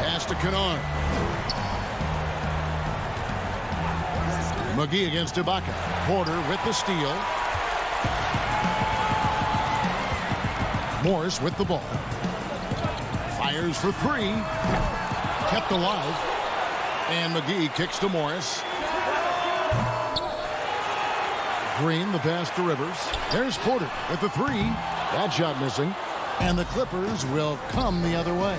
Pass to Kennard. McGee against Ibaka. Porter with the steal. Morris with the ball. Fires for 3. Kept alive. And McGee kicks to Morris. Green, the pass to Rivers. There's Porter with the 3. That shot missing. And the Clippers will come the other way.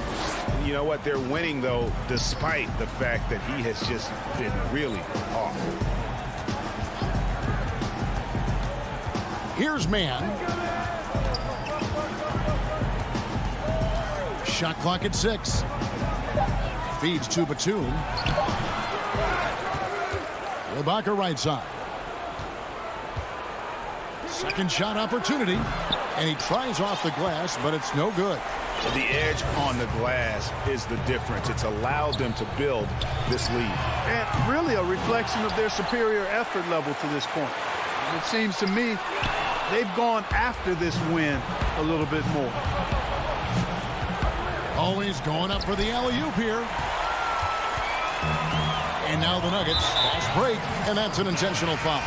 You know what? They're winning, though, despite the fact that he has just been really off. Here's Man. Shot clock at 6. Feeds to Batum. Ibaka right side. Second shot opportunity. And he tries off the glass, but it's no good. The edge on the glass is the difference. It's allowed them to build this lead. And really a reflection of their superior effort level to this point. It seems to me they've gone after this win a little bit more. Always going up for the alley-oop here. And now the Nuggets. Fast break, and that's an intentional foul.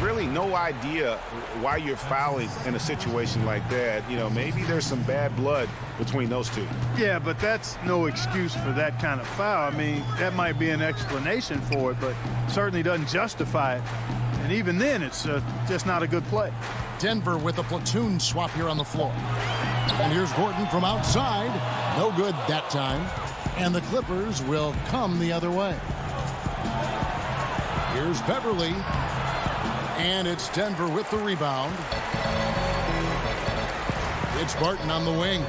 Really no idea why you're fouling in a situation like that. You know, maybe there's some bad blood between those two. Yeah, but that's no excuse for that kind of foul. I mean, that might be an explanation for it, but certainly doesn't justify it. And even then, it's just not a good play. Denver with a platoon swap here on the floor. And here's Gordon from outside. No good that time. And the Clippers will come the other way. Here's Beverly. And it's Denver with the rebound. It's Barton on the wing.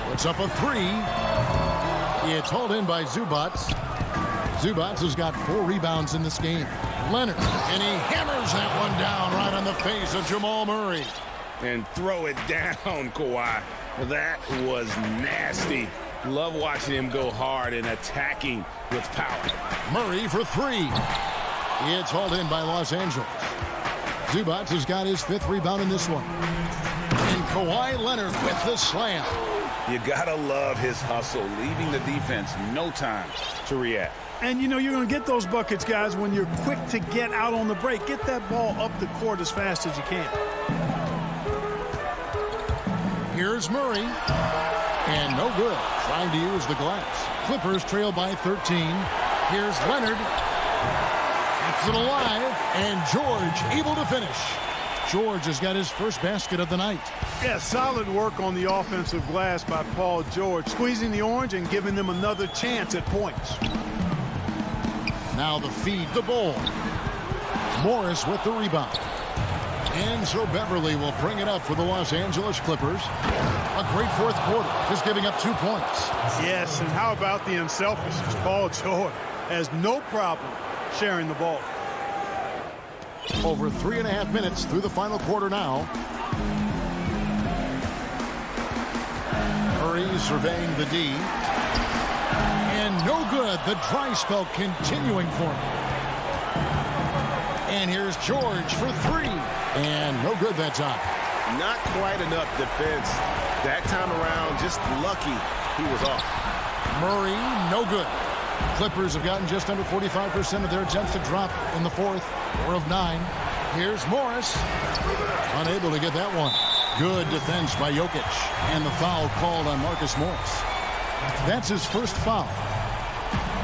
Puts up a 3. It's hauled in by Zubac. Zubac has got 4 rebounds in this game. Leonard, and he hammers that one down right on the face of Jamal Murray. And throw it down, Kawhi. That was nasty. Love watching him go hard and attacking with power. Murray for 3. It's hauled in by Los Angeles. Zubac has got his 5th rebound in this one. And Kawhi Leonard with the slam. You gotta love his hustle, leaving the defense no time to react. And, you know, you're going to get those buckets, guys, when you're quick to get out on the break. Get that ball up the court as fast as you can. Here's Murray. And no good. Trying to use the glass. Clippers trail by 13. Here's Leonard. keeps it alive, and George able to finish. George has got his first basket of the night. Yeah, solid work on the offensive glass by Paul George, squeezing the orange and giving them another chance at points. Now the feed, the ball. Morris with the rebound. And so Beverly will bring it up for the Los Angeles Clippers. A great fourth quarter, just giving up 2 points. Yes, and how about the unselfishness? Paul George has no problem sharing the ball. Over 3.5 minutes through the final quarter now. Curry surveying the D. And no good. The dry spell continuing for him. And here's George for 3. And no good that time. Not quite enough defense. That time around, just lucky he was off. Murray, no good. Clippers have gotten just under 45% of their attempts to drop in the fourth. 4 of 9. Here's Morris. Unable to get that one. Good defense by Jokic. And the foul called on Marcus Morris. That's his first foul.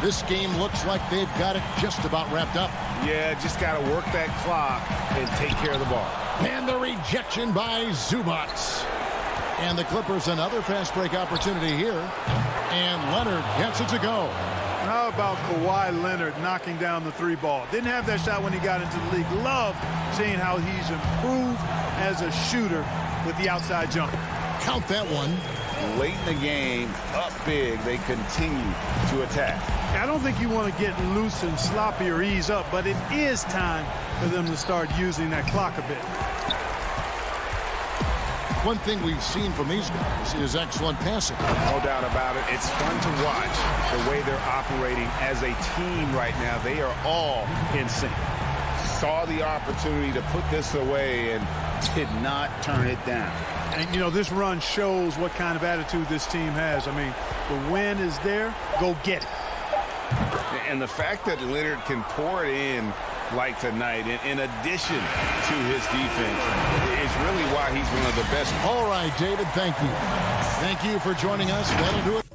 This game looks like they've got it just about wrapped up. Yeah, just got to work that clock and take care of the ball. And the rejection by Zubac. And the Clippers another fast break opportunity here. And Leonard gets it to go. How about Kawhi Leonard knocking down the 3 ball? Didn't have that shot when he got into the league. Love seeing how he's improved as a shooter with the outside jump. Count that one. Late in the game, up big, they continue to attack. I don't think you want to get loose and sloppy or ease up, but it is time for them to start using that clock a bit. One thing we've seen from these guys is excellent passing. No doubt about it. It's fun to watch the way they're operating as a team right now. They are all in sync. Saw the opportunity to put this away and did not turn it down. And, you know, this run shows what kind of attitude this team has. I mean, the win is there. Go get it. And the fact that Leonard can pour it in like tonight, in addition to his defense, is really why he's one of the best. All right, David, thank you. Thank you for joining us. That'll do it.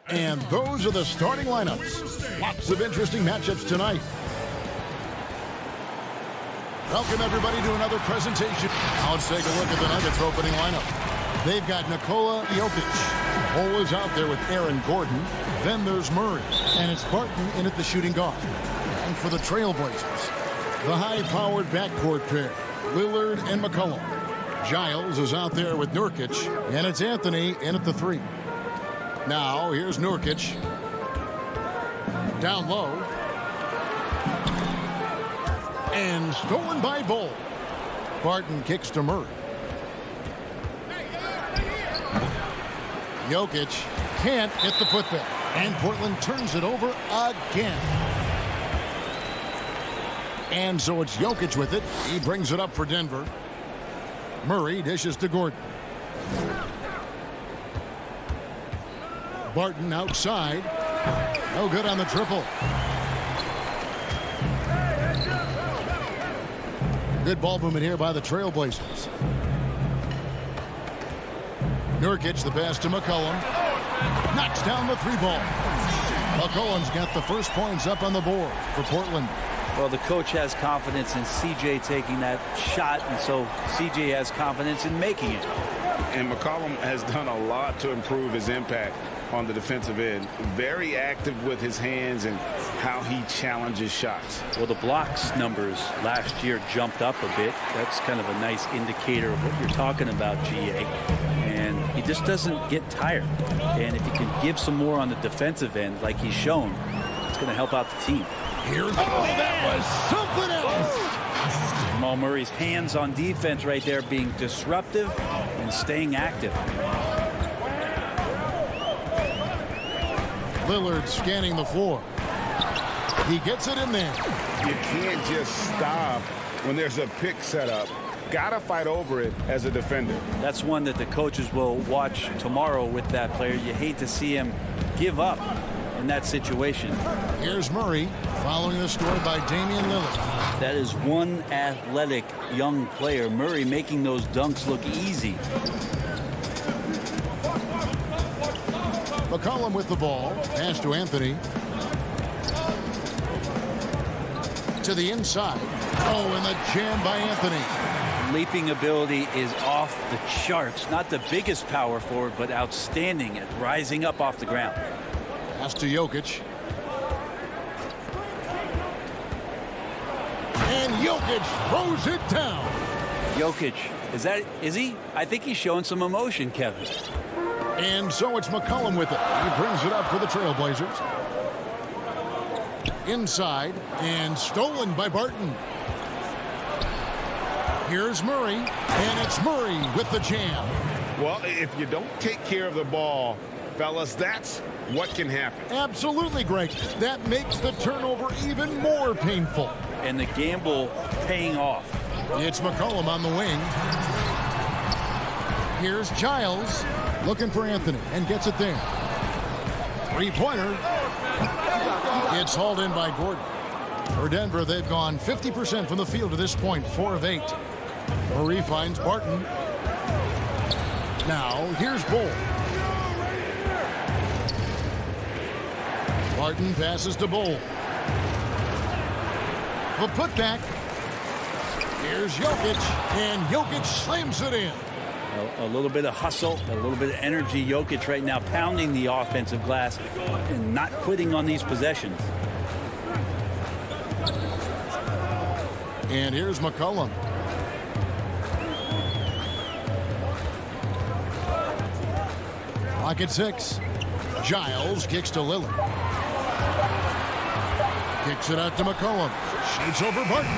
And those are the starting lineups. Lots of interesting matchups tonight. Welcome, everybody, to another presentation. Now let's take a look at the Nuggets opening lineup. They've got Nikola Jokic. Cole is out there with Aaron Gordon. Then there's Murray. And it's Barton in at the shooting guard. And for the Trailblazers, the high-powered backcourt pair, Lillard and McCollum. Giles is out there with Nurkic. And it's Anthony in at the 3. Now, here's Nurkic. Down low. And stolen by Bull. Barton kicks to Murray. Jokic can't hit the putback. And Portland turns it over again. And so it's Jokic with it. He brings it up for Denver. Murray dishes to Gordon. Barton outside. No good on the triple. Good ball movement here by the Trailblazers. Nurkic, the pass to McCollum. Knocks down the 3-ball. McCollum's got the first points up on the board for Portland. Well, the coach has confidence in CJ taking that shot, and so CJ has confidence in making it. And McCollum has done a lot to improve his impact on the defensive end. Very active with his hands and how he challenges shots. Well, the blocks numbers last year jumped up a bit. That's kind of a nice indicator of what you're talking about, GA. And he just doesn't get tired. And if he can give some more on the defensive end like he's shown, it's going to help out the team. Here's that was something else. Jamal Murray's hands on defense right there, being disruptive and staying active. Lillard scanning the floor. He gets it in there. You can't just stop when there's a pick set up. Gotta fight over it as a defender. That's one that the coaches will watch tomorrow with that player. You hate to see him give up in that situation. Here's Murray following the score by Damian Lillard. That is one athletic young player. Murray making those dunks look easy. McCollum with the ball. Pass to Anthony. To the inside. Oh, and the jam by Anthony. Leaping ability is off the charts. Not the biggest power forward, but outstanding at rising up off the ground. Pass to Jokic. And Jokic throws it down. Jokic, is he? I think he's showing some emotion, Kevin. And so it's McCollum with it. He brings it up for the Trailblazers. Inside and stolen by Barton. Here's Murray, and it's Murray with the jam. Well, if you don't take care of the ball, fellas, that's what can happen. Absolutely, Greg. That makes the turnover even more painful. And the gamble paying off. It's McCollum on the wing. Here's Giles looking for Anthony and gets it there. Three-pointer. It's hauled in by Gordon. For Denver, they've gone 50% from the field to this point, 4 of 8. Murray finds Barton. Now, here's Bull. Barton passes to Bull. The putback. Here's Jokic, and Jokic slams it in. A little bit of hustle, a little bit of energy. Jokic right now pounding the offensive glass and not quitting on these possessions. And here's McCollum. Clock at 6. Giles kicks to Lillard. Kicks it out to McCollum. Shoots over Barton.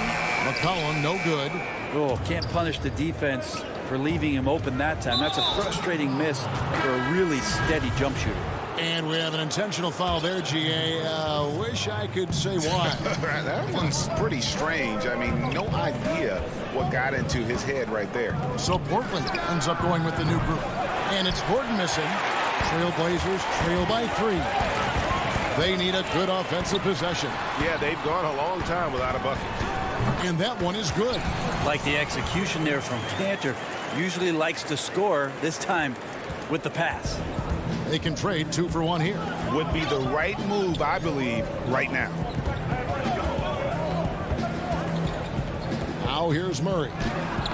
McCollum, no good. Oh, can't punish the defense for leaving him open that time. That's a frustrating miss for a really steady jump shooter. And we have an intentional foul there, GA. Wish I could say why. That one's pretty strange. I mean, no idea what got into his head right there. So Portland ends up going with the new group. And it's Gordon missing. Trailblazers trail by 3. They need a good offensive possession. Yeah, they've gone a long time without a bucket. And that one is good. Like the execution there from Cantor. Usually likes to score, this time with the pass. They can trade 2 for 1 here. Would be the right move, I believe, right now. Now here's Murray.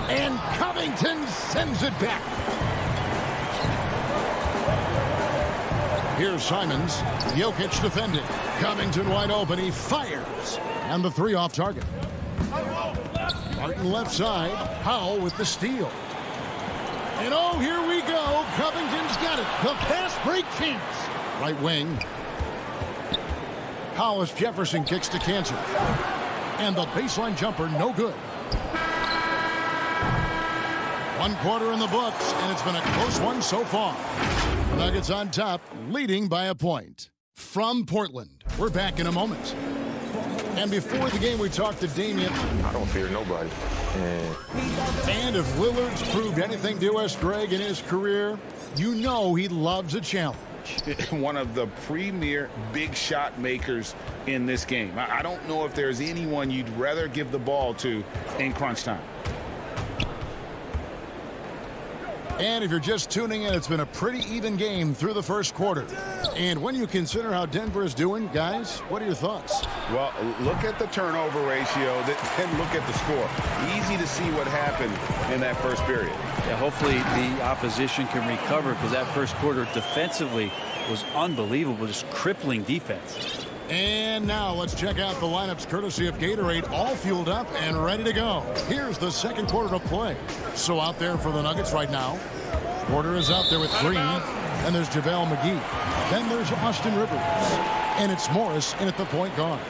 And Covington sends it back. Here's Simons. Jokic defending. Covington wide open. He fires. And the 3 off target. Martin left side. Powell with the steal. And oh, here we go. Covington's got it. The fast break chance. Right wing. Hollis Jefferson kicks to Cantor. And the baseline jumper, no good. 1 quarter in the books, and it's been a close one so far. Nuggets on top, leading by a point. From Portland, we're back in a moment. And before the game, we talked to Damian. I don't fear nobody. And if Lillard's proved anything to us, Greg, in his career, you know he loves a challenge. One of the premier big shot makers in this game. I don't know if there's anyone you'd rather give the ball to in crunch time. And if you're just tuning in, it's been a pretty even game through the first quarter. And when you consider how Denver is doing, guys, what are your thoughts? Well, look at the turnover ratio, then look at the score. Easy to see what happened in that first period. Yeah, hopefully the opposition can recover, because that first quarter defensively was unbelievable, just crippling defense. And now let's check out the lineups courtesy of Gatorade, all fueled up and ready to go. Here's the second quarter to play. So out there for the Nuggets right now, Porter is out there with Green, and there's JaVale McGee. Then there's Austin Rivers, and it's Morris in at the point guard.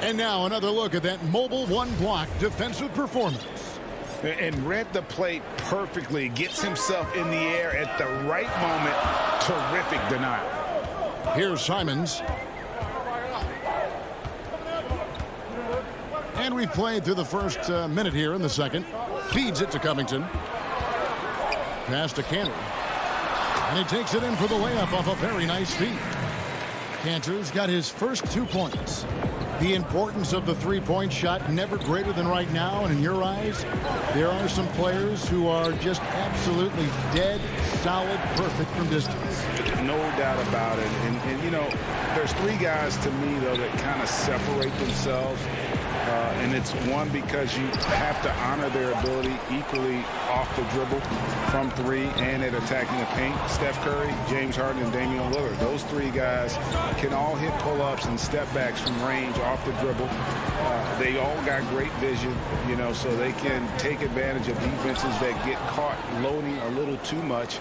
And now another look at that mobile one-block defensive performance. And read the plate perfectly. Gets himself in the air at the right moment. Terrific denial. Here's Simons. And we've played through the first minute here in the second. Feeds it to Covington. Pass to Cantor. And he takes it in for the layup off a very nice feed. Cantor's got his first 2 points. The importance of the three-point shot never greater than right now. And in your eyes, there are some players who are just absolutely dead, solid, perfect from distance. No doubt about it. And you know, there's 3 guys to me, though, that kind of separate themselves. And it's one, because you have to honor their ability equally off the dribble, from 3, and at attacking the paint. Steph Curry, James Harden, and Damian Lillard. Those 3 guys can all hit pull-ups and step backs from range off the dribble. They all got great vision, you know, so they can take advantage of defenses that get caught loading a little too much.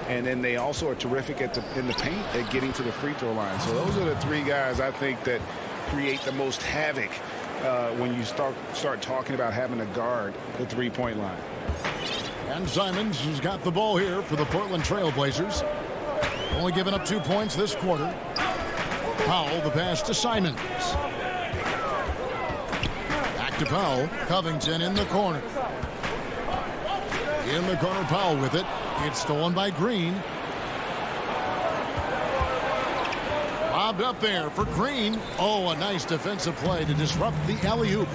And then they also are terrific in the paint at getting to the free throw line. So those are the 3 guys I think that create the most havoc when you start talking about having to guard the three-point line. And Simons has got the ball here for the Portland Trail Blazers. Only giving up 2 points this quarter. Powell, the pass to Simons. Back to Powell. Covington in the corner. In the corner, Powell with it. It's stolen by Green. Lobbed up there for Green. Oh, a nice defensive play to disrupt the alley-oop.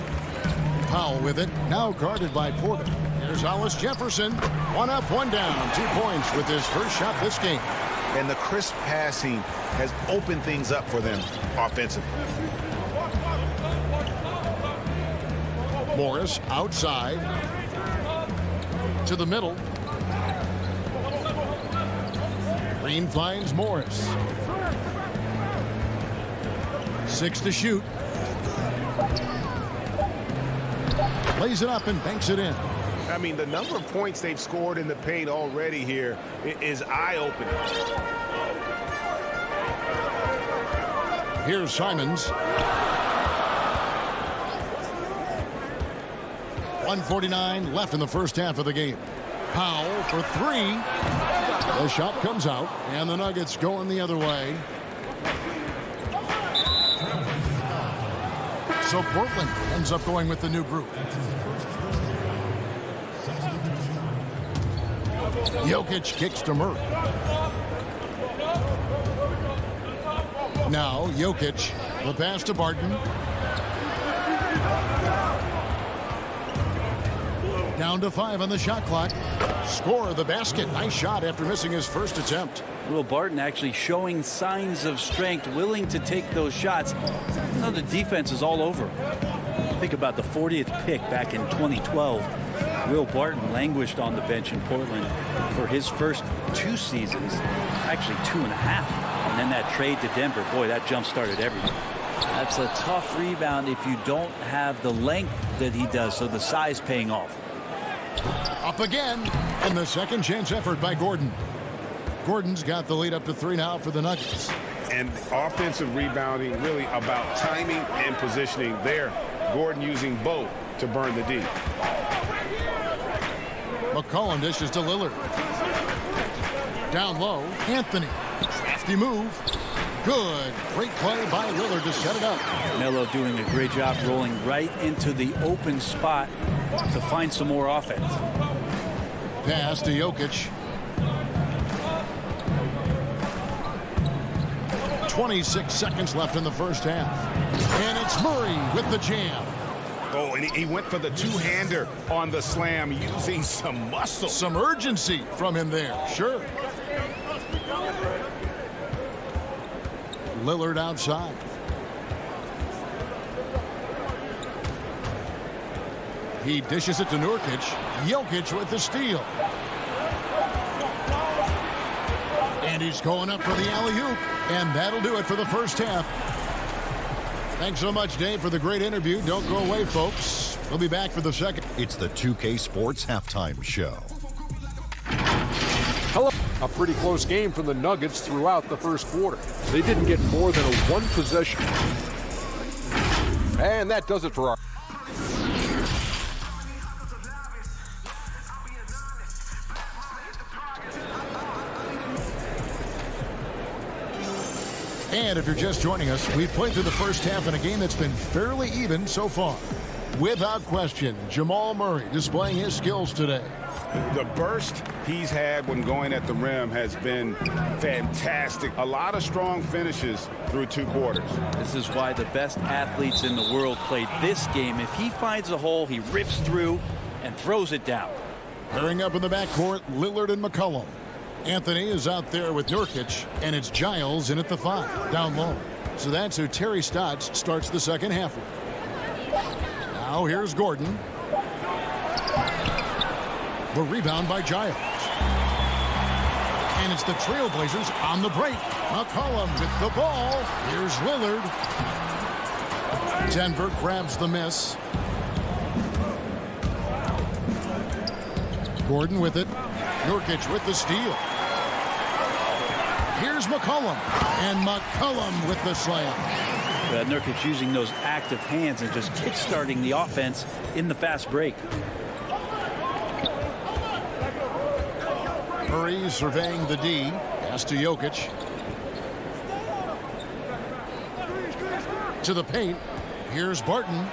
Powell with it. Now guarded by Porter. Here's Hollis Jefferson. 1 up, 1 down. 2 points with his first shot this game. And the crisp passing has opened things up for them offensively. Morris outside. To the middle. Green finds Morris. 6 to shoot. Lays it up and banks it in. I mean, the number of points they've scored in the paint already here is eye-opening. Here's Simons. 1:49 left in the first half of the game. Powell for 3. The shot comes out, and the Nuggets going the other way. So Portland ends up going with the new group. Jokic kicks to Murray. Now Jokic, the pass to Barton. Down to 5 on the shot clock. Score the basket. Nice shot after missing his first attempt. Will Barton actually showing signs of strength, willing to take those shots. Now the defense is all over. Think about the 40th pick back in 2012. Will Barton languished on the bench in Portland for his first 2 seasons, actually 2.5. And then that trade to Denver, boy, that jump-started everything. That's a tough rebound if you don't have the length that he does, so the size paying off. Up again, and the second chance effort by Gordon. Gordon's got the lead up to 3 now for the Nuggets. And offensive rebounding really about timing and positioning there. Gordon using both to burn the D. McCollum dishes to Lillard. Down low, Anthony. Crafty move. Good. Great play by Lillard to set it up. Melo doing a great job rolling right into the open spot to find some more offense. Pass to Jokic. 26 seconds left in the first half. And it's Murray with the jam. Oh, and he went for the two-hander on the slam using some muscle. Some urgency from him there, sure. Lillard outside. He dishes it to Nurkic. Jokic with the steal. And he's going up for the alley-oop. And that'll do it for the first half. Thanks so much, Dave, for the great interview. Don't go away, folks. We'll be back for the second. It's the 2K Sports Halftime Show. Hello. A pretty close game from the Nuggets throughout the first quarter. They didn't get more than a 1 possession. And that does it for our... And if you're just joining us, we've played through the first half in a game that's been fairly even so far. Without question, Jamal Murray displaying his skills today. The burst he's had when going at the rim has been fantastic. A lot of strong finishes through 2 quarters. This is why the best athletes in the world played this game. If he finds a hole, he rips through and throws it down. Pairing up in the backcourt, Lillard and McCollum. Anthony is out there with Nurkic, and it's Giles in at the 5, down low. So that's who Terry Stotts starts the second half with. Now here's Gordon. The rebound by Giles. And it's the Trailblazers on the break. McCollum with the ball. Here's Lillard. Denver grabs the miss. Gordon with it. Nurkic with the steal. Here's McCollum. And McCollum with the slam. Nurkic using those active hands and just kick-starting the offense in the fast break. Murray surveying the D. Pass to Jokic. To the paint. Here's Barton.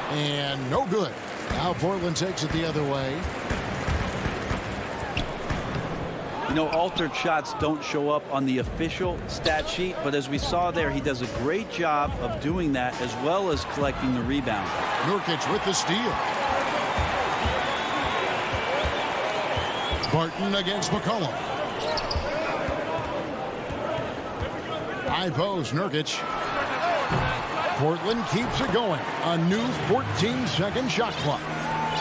And no good. Now Portland takes it the other way. You know, altered shots don't show up on the official stat sheet, but as we saw there, he does a great job of doing that as well as collecting the rebound. Nurkic with the steal. Barton against McCollum. High post, Nurkic. Portland keeps it going. A new 14-second shot clock.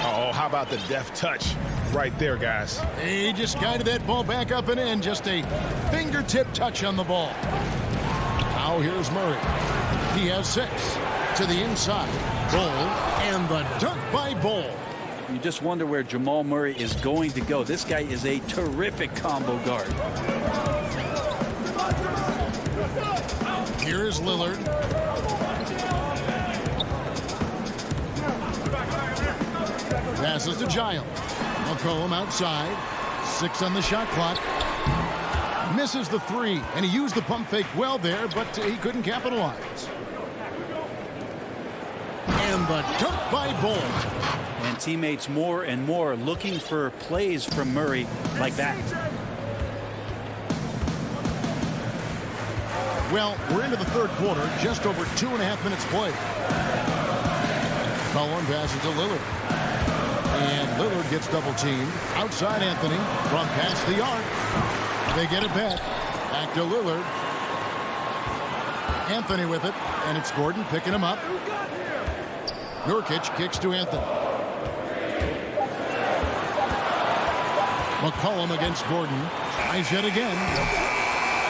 Oh, how about the deft touch right there, guys? He just guided that ball back up and in. Just a fingertip touch on the ball. Now here's Murray. He has 6 to the inside. Bull and the dunk by Bull. You just wonder where Jamal Murray is going to go. This guy is a terrific combo guard. Here is Lillard. Passes to Giles. McCollum outside. 6 on the shot clock. Misses the 3, and he used the pump fake well there, but he couldn't capitalize. And the dunk by Bull. And teammates more and more looking for plays from Murray like that. Well, we're into the third quarter, just over 2.5 minutes played. Cullen passes to Lillard. And Lillard gets double-teamed. Outside Anthony from past the arc. They get it back. Back to Lillard. Anthony with it, and it's Gordon picking him up. Nurkic kicks to Anthony. McCollum against Gordon. Tries yet again.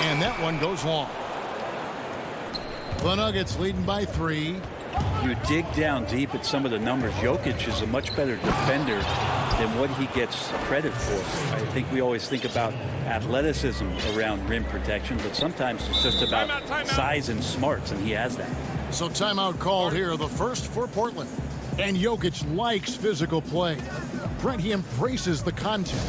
And that one goes long. The Nuggets leading by 3. You dig down deep at some of the numbers. Jokic is a much better defender than what he gets credit for. I think we always think about athleticism around rim protection, but sometimes it's just about size and smarts, and he has that. So timeout called here, the first for Portland. And Jokic likes physical play. Brent, he embraces the contact.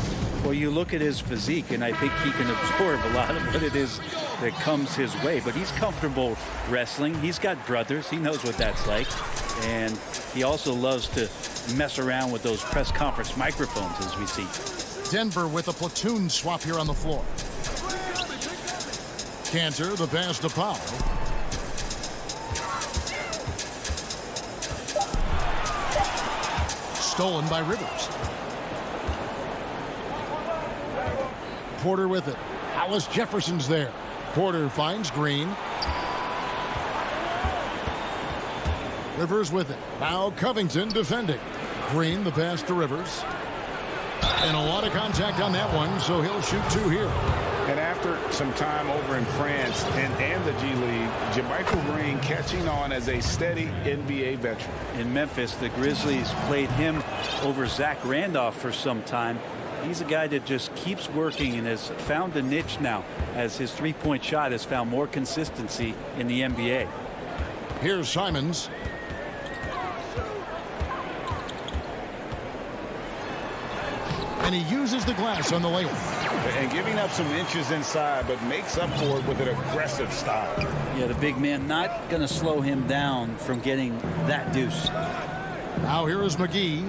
Well, you look at his physique, and I think he can absorb a lot of what it is that comes his way. But he's comfortable wrestling. He's got brothers. He knows what that's like. And he also loves to mess around with those press conference microphones, as we see. Denver with a platoon swap here on the floor. Cantor, the pass to Powell. Stolen by Rivers. Porter with it. Alice Jefferson's there. Porter finds Green. Rivers with it. Now Covington defending. Green, the pass to Rivers. And a lot of contact on that one, so he'll shoot 2 here. And after some time over in France and the G League, JaMychal Green catching on as a steady NBA veteran. In Memphis, the Grizzlies played him over Zach Randolph for some time. He's a guy that just keeps working and has found a niche now as his three-point shot has found more consistency in the NBA. Here's Simons. And he uses the glass on the layup. And giving up some inches inside, but makes up for it with an aggressive style. Yeah, the big man not going to slow him down from getting that deuce. Now here is McGee.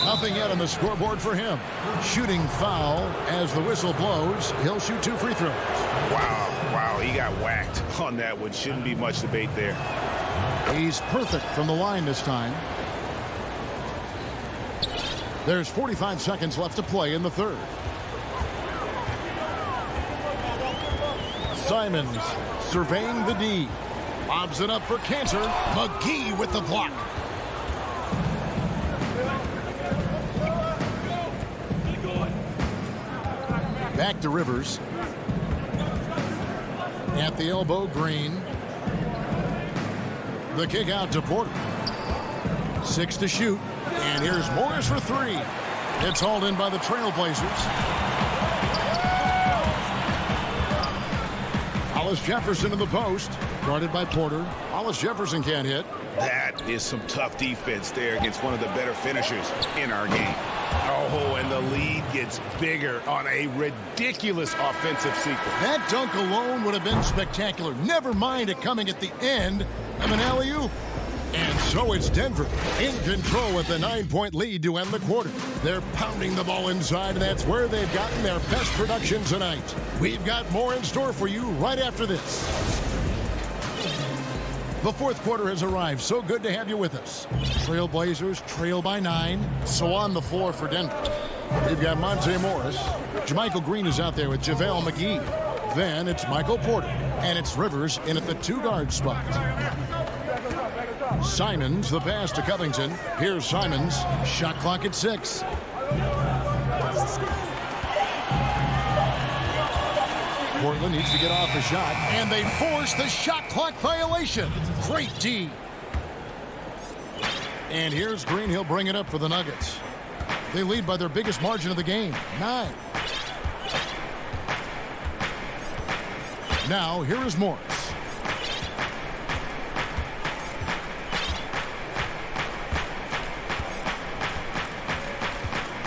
Nothing yet on the scoreboard for him. Shooting foul as the whistle blows. He'll shoot 2 free throws. Wow, he got whacked on that one. Shouldn't be much debate there. He's perfect from the line this time. There's 45 seconds left to play in the third. Simons surveying the D. Lobs it up for Cantor. McGee with the block. Back to Rivers. At the elbow, Green. The kick out to Porter. 6 to shoot. And here's Morris for 3. It's hauled in by the Trailblazers. Hollis Jefferson in the post. Guarded by Porter. Hollis Jefferson can't hit. That is some tough defense there against one of the better finishers in our game. Oh, and the lead gets bigger on a ridiculous offensive sequence. That dunk alone would have been spectacular. Never mind it coming at the end of an alley-oop. And so it's Denver in control with the 9-point lead to end the quarter. They're pounding the ball inside, and that's where they've gotten their best production tonight. We've got more in store for you right after this. The fourth quarter has arrived. So good to have you with us. Trailblazers trail by 9. So on the floor for Denver, we've got Monte Morris. JaMychal Green is out there with JaVale McGee. Then it's Michael Porter. And it's Rivers in at the 2-guard spot. Simons, the pass to Covington. Here's Simons. Shot clock at 6. Portland needs to get off the shot, and they force the shot clock violation. Great D. And here's Green. He'll bring it up for the Nuggets. They lead by their biggest margin of the game, 9. Now, here is Morris.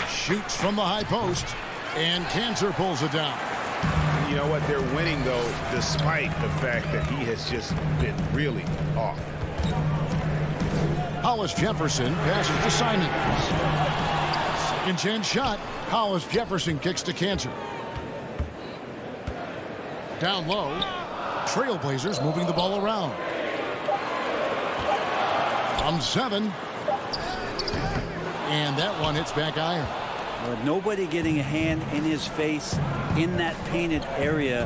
Shoots from the high post, and Cantor pulls it down. You know what? They're winning, though, despite the fact that he has just been really off. Hollis Jefferson passes to Simons. Second chance shot. Hollis Jefferson kicks to Cantor. Down low. Trailblazers moving the ball around. From 7. And that one hits back iron. Nobody getting a hand in his face in that painted area.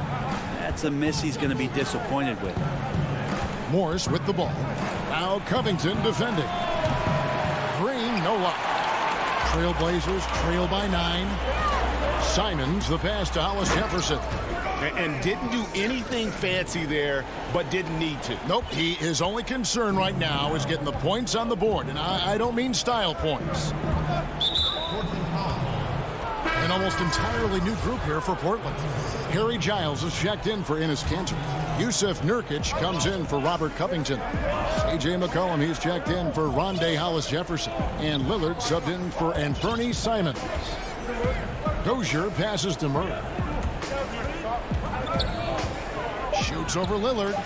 That's a miss he's going to be disappointed with. Morris with the ball. Now Covington defending. Green, no luck. Trailblazers trail by 9. Simons, the pass to Hollis Jefferson. And didn't do anything fancy there, but didn't need to. Nope, his only concern right now is getting the points on the board. And I don't mean style points. An almost entirely new group here for Portland. Harry Giles is checked in for Enes Kanter. Yusuf Nurkic comes in for Robert Covington. C.J. McCollum, he's checked in for Rondé Hollis Jefferson. And Lillard subbed in for Anthony Simons. Dozier passes to Murray. Shoots over Lillard.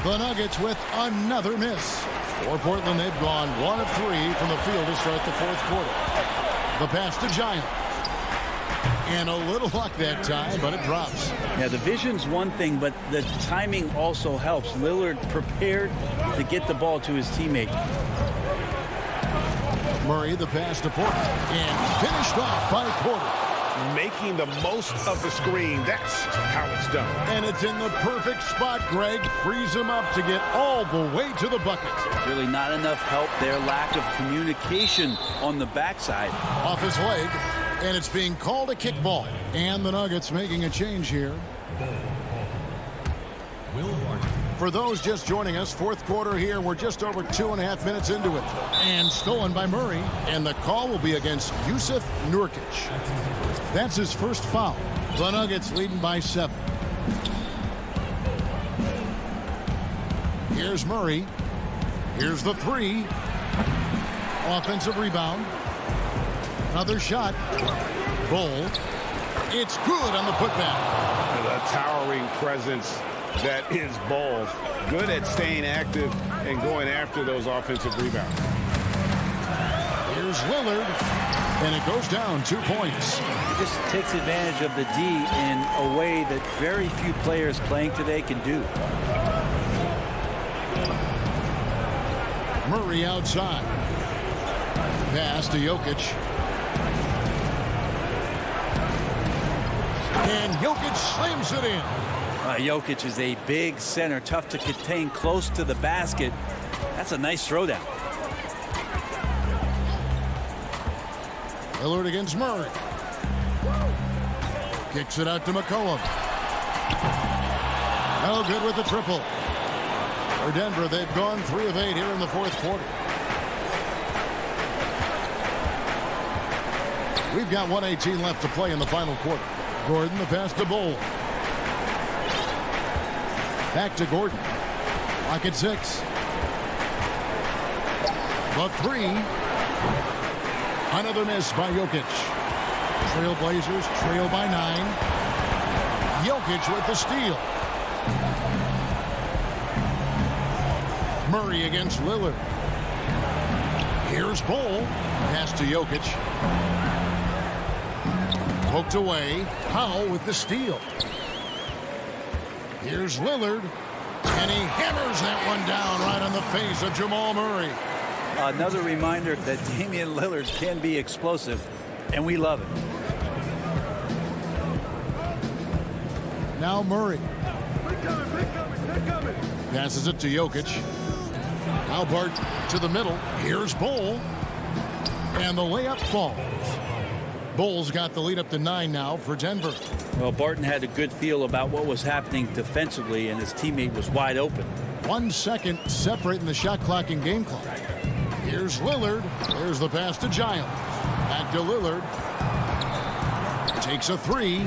The Nuggets with another miss. For Portland, they've gone 1 of 3 from the field to start the fourth quarter. The pass to Giles. And a little luck that time, but it drops. Yeah, the vision's one thing, but the timing also helps. Lillard prepared to get the ball to his teammate. Murray, the pass to Porter. And finished off by Porter. Making the most of the screen. That's how it's done. And it's in the perfect spot, Greg. Frees him up to get all the way to the bucket. Really not enough help there. Lack of communication on the backside. Off his leg. And it's being called a kickball. And the Nuggets making a change here. For those just joining us, fourth quarter here. We're just over 2.5 minutes into it. And stolen by Murray. And the call will be against Yusuf Nurkic. That's his first foul. The Nuggets leading by 7. Here's Murray. Here's the three. Offensive rebound. Another shot. Bull. It's good on the putback. The towering presence that is Bull. Good at staying active and going after those offensive rebounds. Here's Lillard. And it goes down 2 points. He just takes advantage of the D in a way that very few players playing today can do. Murray outside. Pass to Jokic. And Jokic slams it in. Jokic is a big center, tough to contain close to the basket. That's a nice throwdown. Lillard against Murray. Kicks it out to McCollum. No good with the triple. For Denver, they've gone 3 of 8 here in the fourth quarter. We've got 1:18 left to play in the final quarter. Gordon, the pass to Bull. Back to Gordon. Lock at 6. The 3. Another miss by Jokic. Trailblazers trail by 9. Jokic with the steal. Murray against Lillard. Here's Bull. Pass to Jokic. Poked away. Powell with the steal. Here's Lillard. And he hammers that one down right on the face of Jamal Murray. Another reminder that Damian Lillard can be explosive, and we love it. Now Murray. Passes it to Jokic. Albert to the middle. Here's Bull. And the layup falls. Bulls got the lead up to 9 now for Denver. Well, Barton had a good feel about what was happening defensively, and his teammate was wide open. 1 second separating the shot clock and game clock. Here's Lillard. There's the pass to Giles. Back to Lillard. Takes a 3.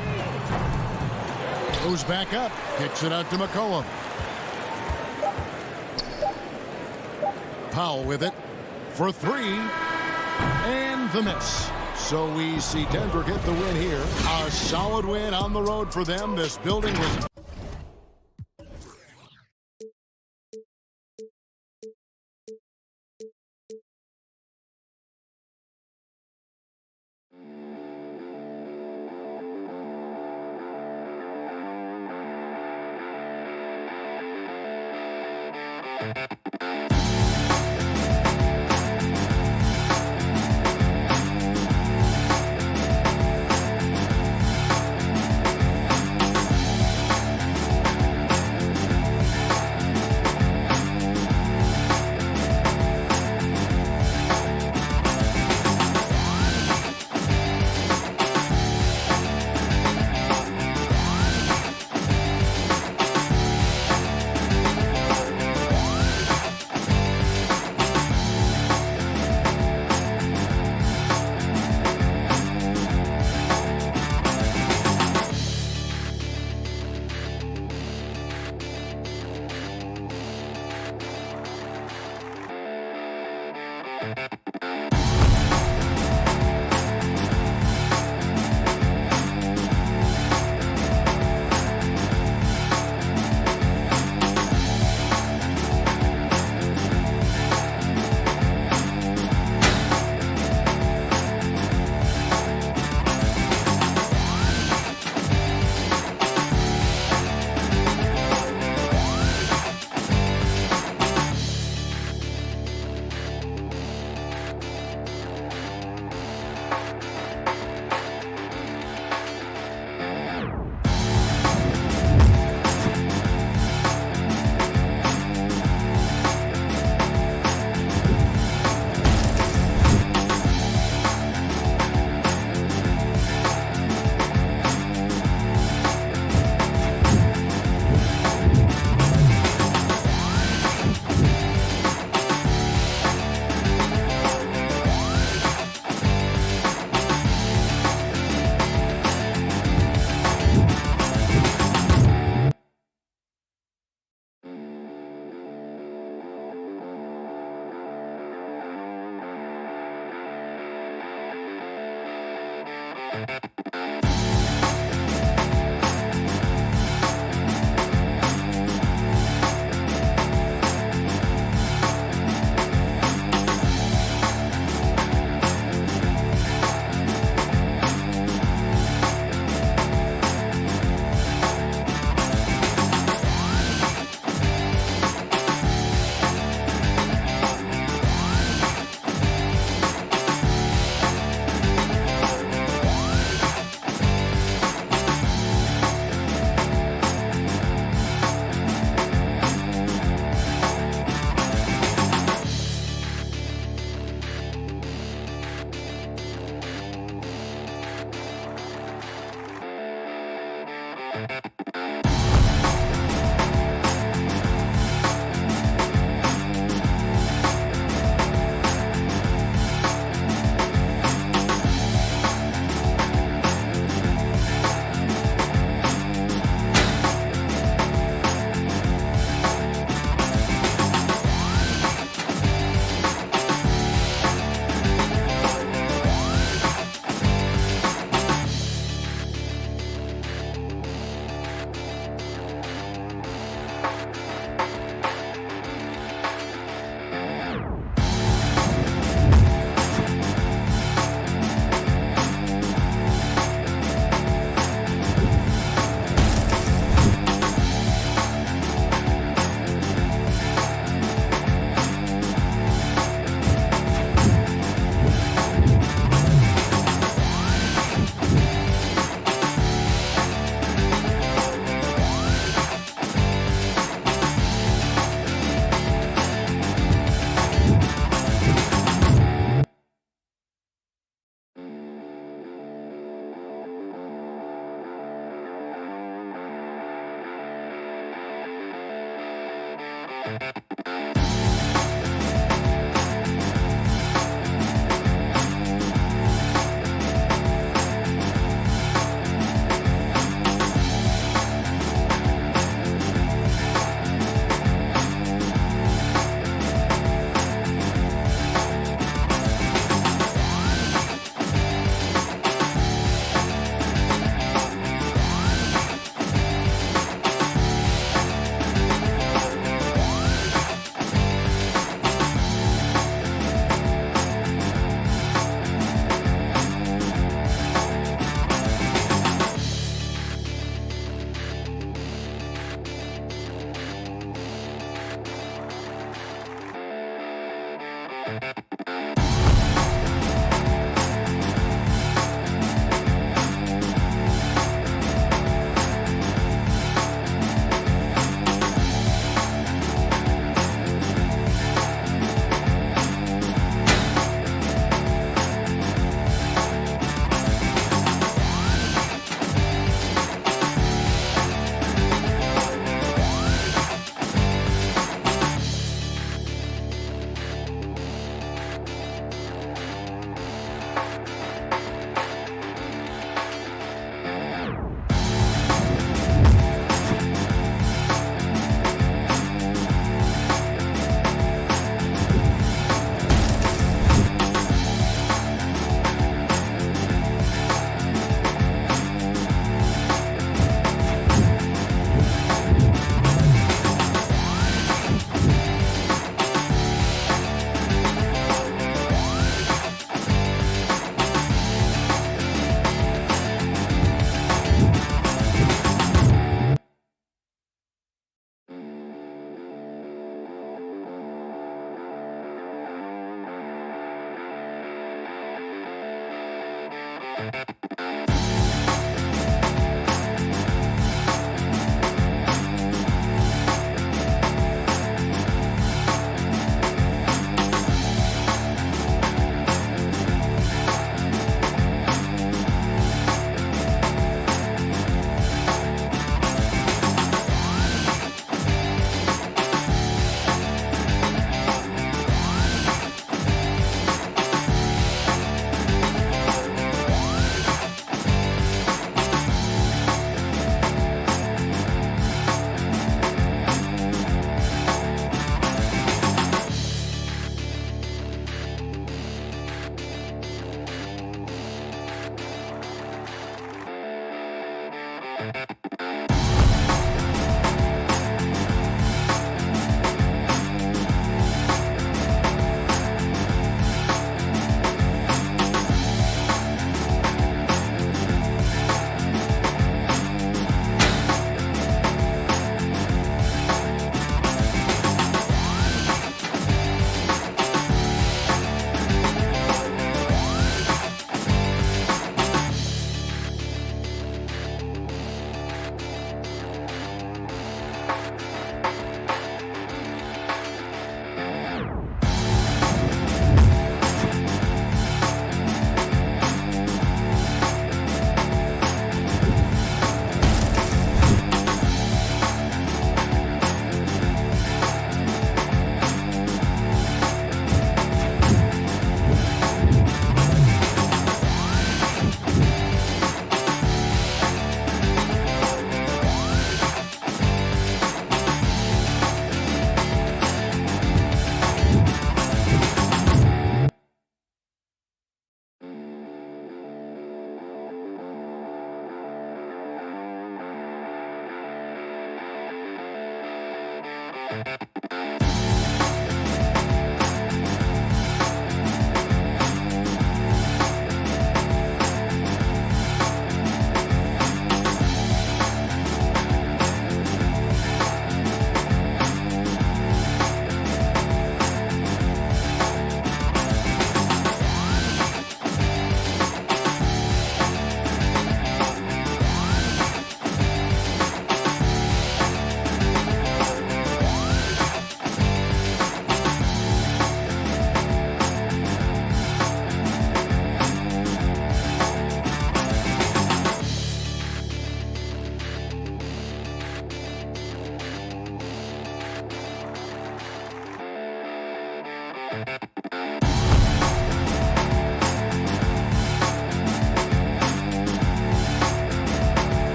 Goes back up. Kicks it out to McCollum. Powell with it for 3. And the miss. So we see Denver get the win here. A solid win on the road for them. This building was...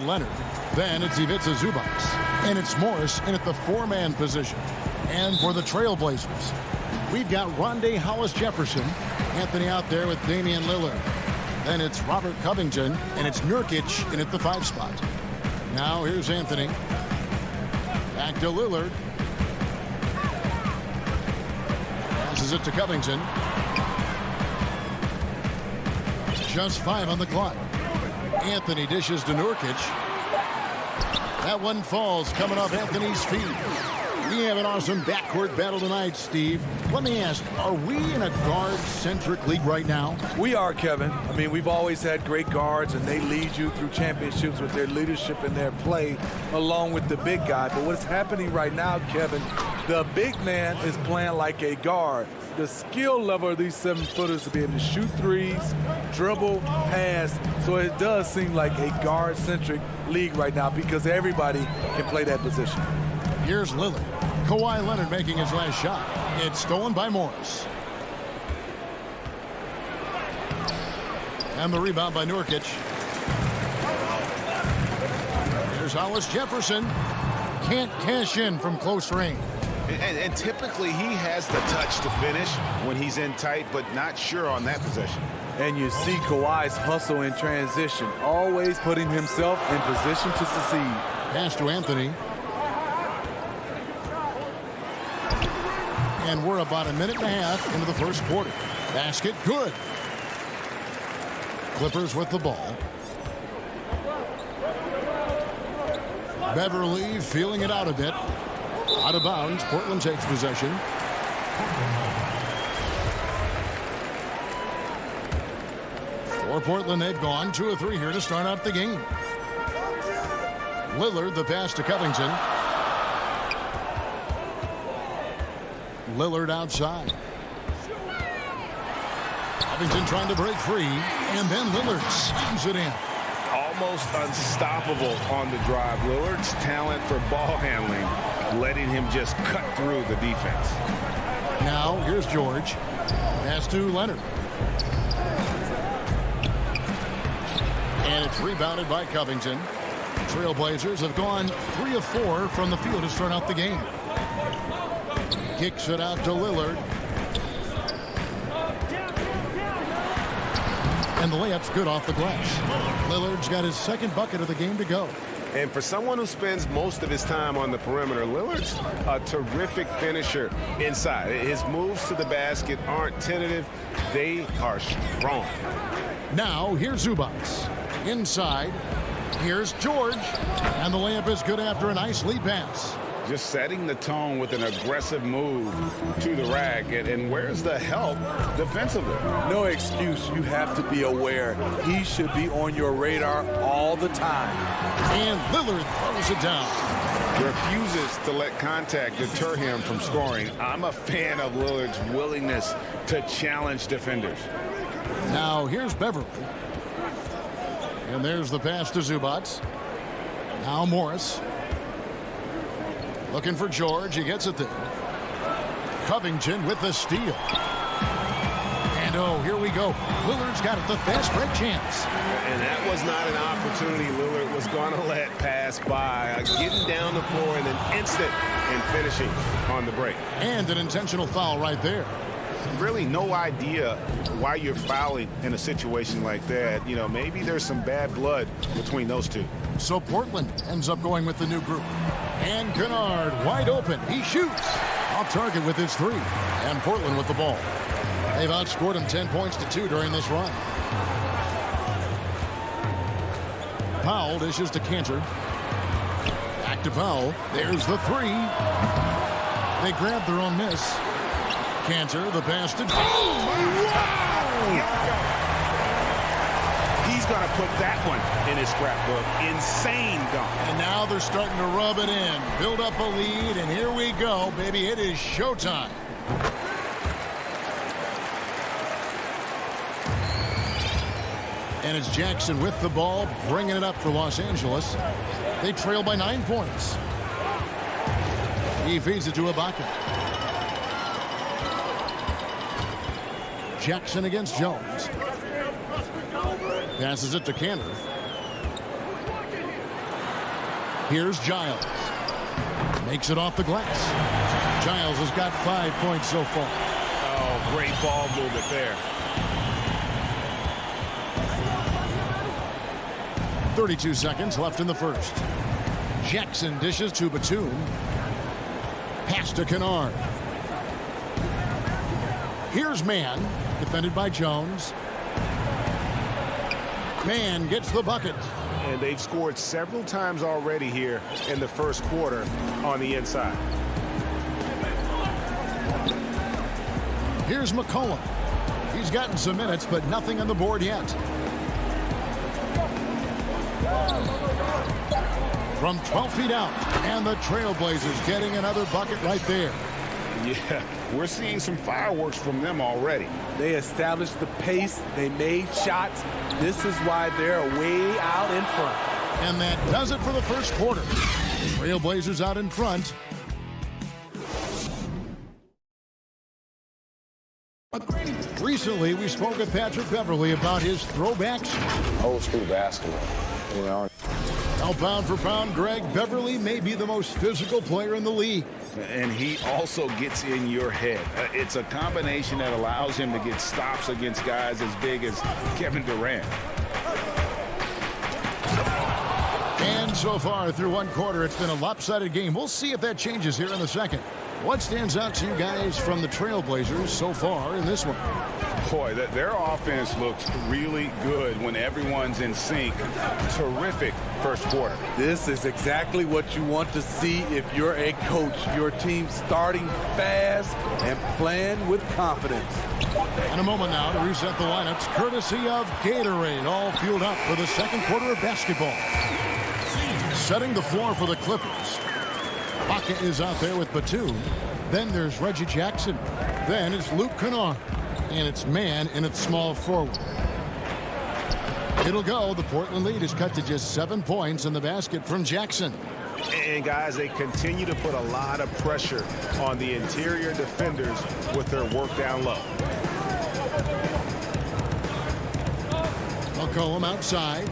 Leonard. Then it's Ivica Zubac. And it's Morris in at the four-man position. And for the Trailblazers, we've got Rondé Hollis-Jefferson. Anthony out there with Damian Lillard. Then it's Robert Covington, and it's Nurkic in at the 5 spot. Now here's Anthony. Back to Lillard. Passes it to Covington. Just 5 on the clock. Anthony dishes to Nurkic. That one falls coming off Anthony's feet. We have an awesome backcourt battle tonight, Steve. Let me ask, are we in a guard-centric league right now? We are, Kevin. I mean, we've always had great guards, and they lead you through championships with their leadership and their play, along with the big guy. But what's happening right now, Kevin, the big man is playing like a guard. The skill level of these 7-footers to be able to shoot threes, dribble, pass. So it does seem like a guard-centric league right now because everybody can play that position. Here's Lillard. Kawhi Leonard making his last shot. It's stolen by Morris. And the rebound by Nurkic. Here's Hollis-Jefferson. Can't cash in from close range. And typically he has the touch to finish when he's in tight, but not sure on that possession. And you see Kawhi's hustle in transition, always putting himself in position to succeed. Pass to Anthony. And we're about a minute and a half into the first quarter. Basket good. Clippers with the ball. Beverly feeling it out a bit. Out of bounds. Portland takes possession. For Portland, they've gone 2 of 3 here to start out the game. Lillard, the pass to Covington. Lillard outside. Covington trying to break free, and then Lillard slams it in. Almost unstoppable on the drive. Lillard's talent for ball handling, letting him just cut through the defense. Now, here's George. Pass to Leonard. And it's rebounded by Covington. Trailblazers have gone 3 of 4 from the field to start out the game. Kicks it out to Lillard. And the layup's good off the glass. Lillard's got his second bucket of the game to go. And for someone who spends most of his time on the perimeter, Lillard's a terrific finisher inside. His moves to the basket aren't tentative. They are strong. Now, here's Zubac. Inside. Here's George. And the layup is good after a nice lead pass. just setting the tone with an aggressive move to the rack. And where's the help defensively? No excuse. You have to be aware. He should be on your radar all the time. And Lillard throws it down. Refuses to let contact deter him from scoring. I'm a fan of Lillard's willingness to challenge defenders. Now here's Beverly. And there's the pass to Zubac. Now Morris. Looking for George. He gets it there. Covington with the steal. And oh, here we go. Lillard's got it, the fast break chance. And that was not an opportunity Lillard was going to let pass by. Getting down the floor in an instant and finishing on the break. And an intentional foul right there. Really no idea why you're fouling in a situation like that. You know, maybe there's some bad blood between those two. So Portland ends up going with the new group. And Kennard wide open. He shoots. Off target with his three. And Portland with the ball. They've outscored him 10 points to 2 during this run. Powell dishes to Cantor. Back to Powell. There's the three. They grab their own miss. Cantor, the pass to... He's going to put that one in his scrapbook. Insane dunk. And now they're starting to rub it in. Build up a lead, and here we go, baby. It is showtime. And it's Jackson with the ball, bringing it up for Los Angeles. They trail by 9 points. He feeds it to Ibaka. Jackson against Jones. Passes it to Cantor. Here's Giles. Makes it off the glass. Giles has got 5 points so far. Oh, great ball movement there. 32 seconds left in the first. Jackson dishes to Batum. Pass to Kennard. Here's Mann, defended by Jones. Mann gets the bucket. And they've scored several times already here in the first quarter on the inside. Here's McCollum. He's gotten some minutes, but nothing on the board yet. From 12 feet out, and the Trailblazers getting another bucket right there. Yeah, we're seeing some fireworks from them already. They established the pace. They made shots. This is why they're way out in front. And that does it for the first quarter. Trailblazers out in front. Recently, we spoke with Patrick Beverly about his throwbacks. Old school basketball, you know. Now, pound for pound, Greg, Beverly may be the most physical player in the league. And he also gets in your head. It's a combination that allows him to get stops against guys as big as Kevin Durant. And so far through one quarter, it's been a lopsided game. We'll see if that changes here in the second. What stands out to you guys from the Trailblazers so far in this one? Boy, their offense looks really good when everyone's in sync. Terrific first quarter. This is exactly what you want to see if you're a coach. Your team starting fast and playing with confidence. In a moment now to reset the lineups, courtesy of Gatorade, all fueled up for the second quarter of basketball. Setting the floor for the Clippers. Ibaka is out there with Batum. Then there's Reggie Jackson. Then it's Luke Kennard. And it's Mann in its small forward. It'll go. The Portland lead is cut to just 7 points in the basket from Jackson. And guys, they continue to put a lot of pressure on the interior defenders with their work down low. McCollum outside.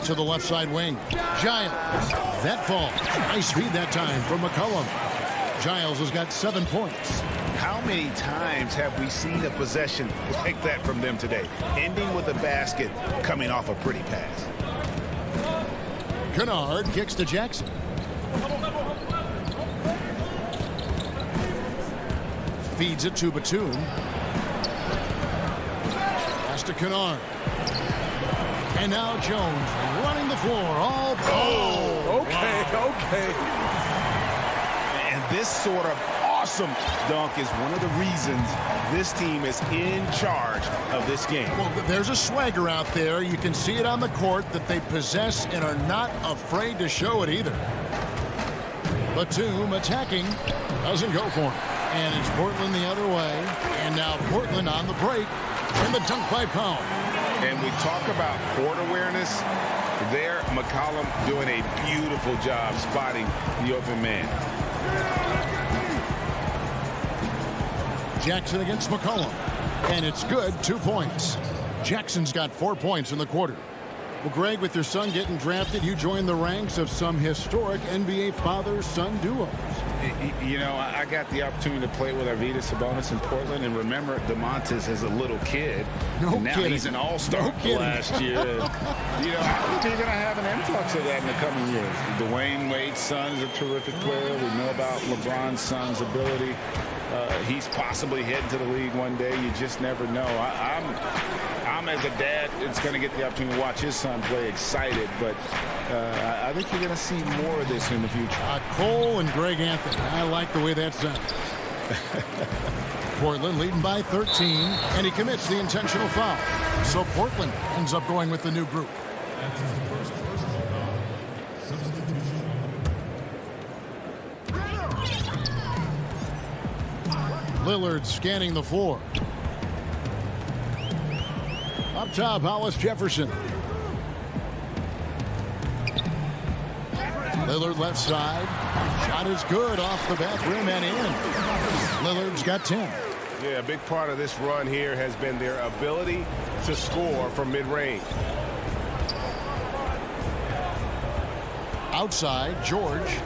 To the left side wing. Giles. That fall. Nice feed that time from McCollum. Giles has got 7 points. How many times have we seen a possession like that from them today? Ending with a basket, coming off a pretty pass. Kennard kicks to Jackson. Feeds it to Batum. Pass to Kennard. And now Jones running the floor. Okay. And this sort of awesome dunk is one of the reasons this team is in charge of this game. Well, there's a swagger out there. You can see it on the court that they possess and are not afraid to show it either. Batum attacking. Doesn't go for it. And it's Portland the other way. And now Portland on the break. And the dunk by Powell. And we talk about court awareness. There, McCollum doing a beautiful job spotting the open man. Jackson against McCollum. And it's good. 2 points. Jackson's got 4 points in the quarter. Well, Greg, with your son getting drafted, you joined the ranks of some historic NBA father-son duos. You know, I got the opportunity to play with Arvydas Sabonis in Portland, and remember DeMontis as a little kid. No now kidding. He's an all-star last year. You know, I think you're going to have an influx of that in the coming years. Dwayne Wade's son is a terrific player. We know about LeBron's son's ability. He's possibly heading to the league one day. You just never know. I'm as a dad, it's going to get the opportunity to watch his son play excited, but I think you're going to see more of this in the future. Cole and Greg Anthony. I like the way that sounds. Portland leading by 13, and he commits the intentional foul. So Portland ends up going with the new group. Lillard scanning the floor. Up top, Hollis Jefferson. Lillard left side. Shot is good off the back rim and in. Lillard's got 10. Yeah, a big part of this run here has been their ability to score from mid-range. Outside, George.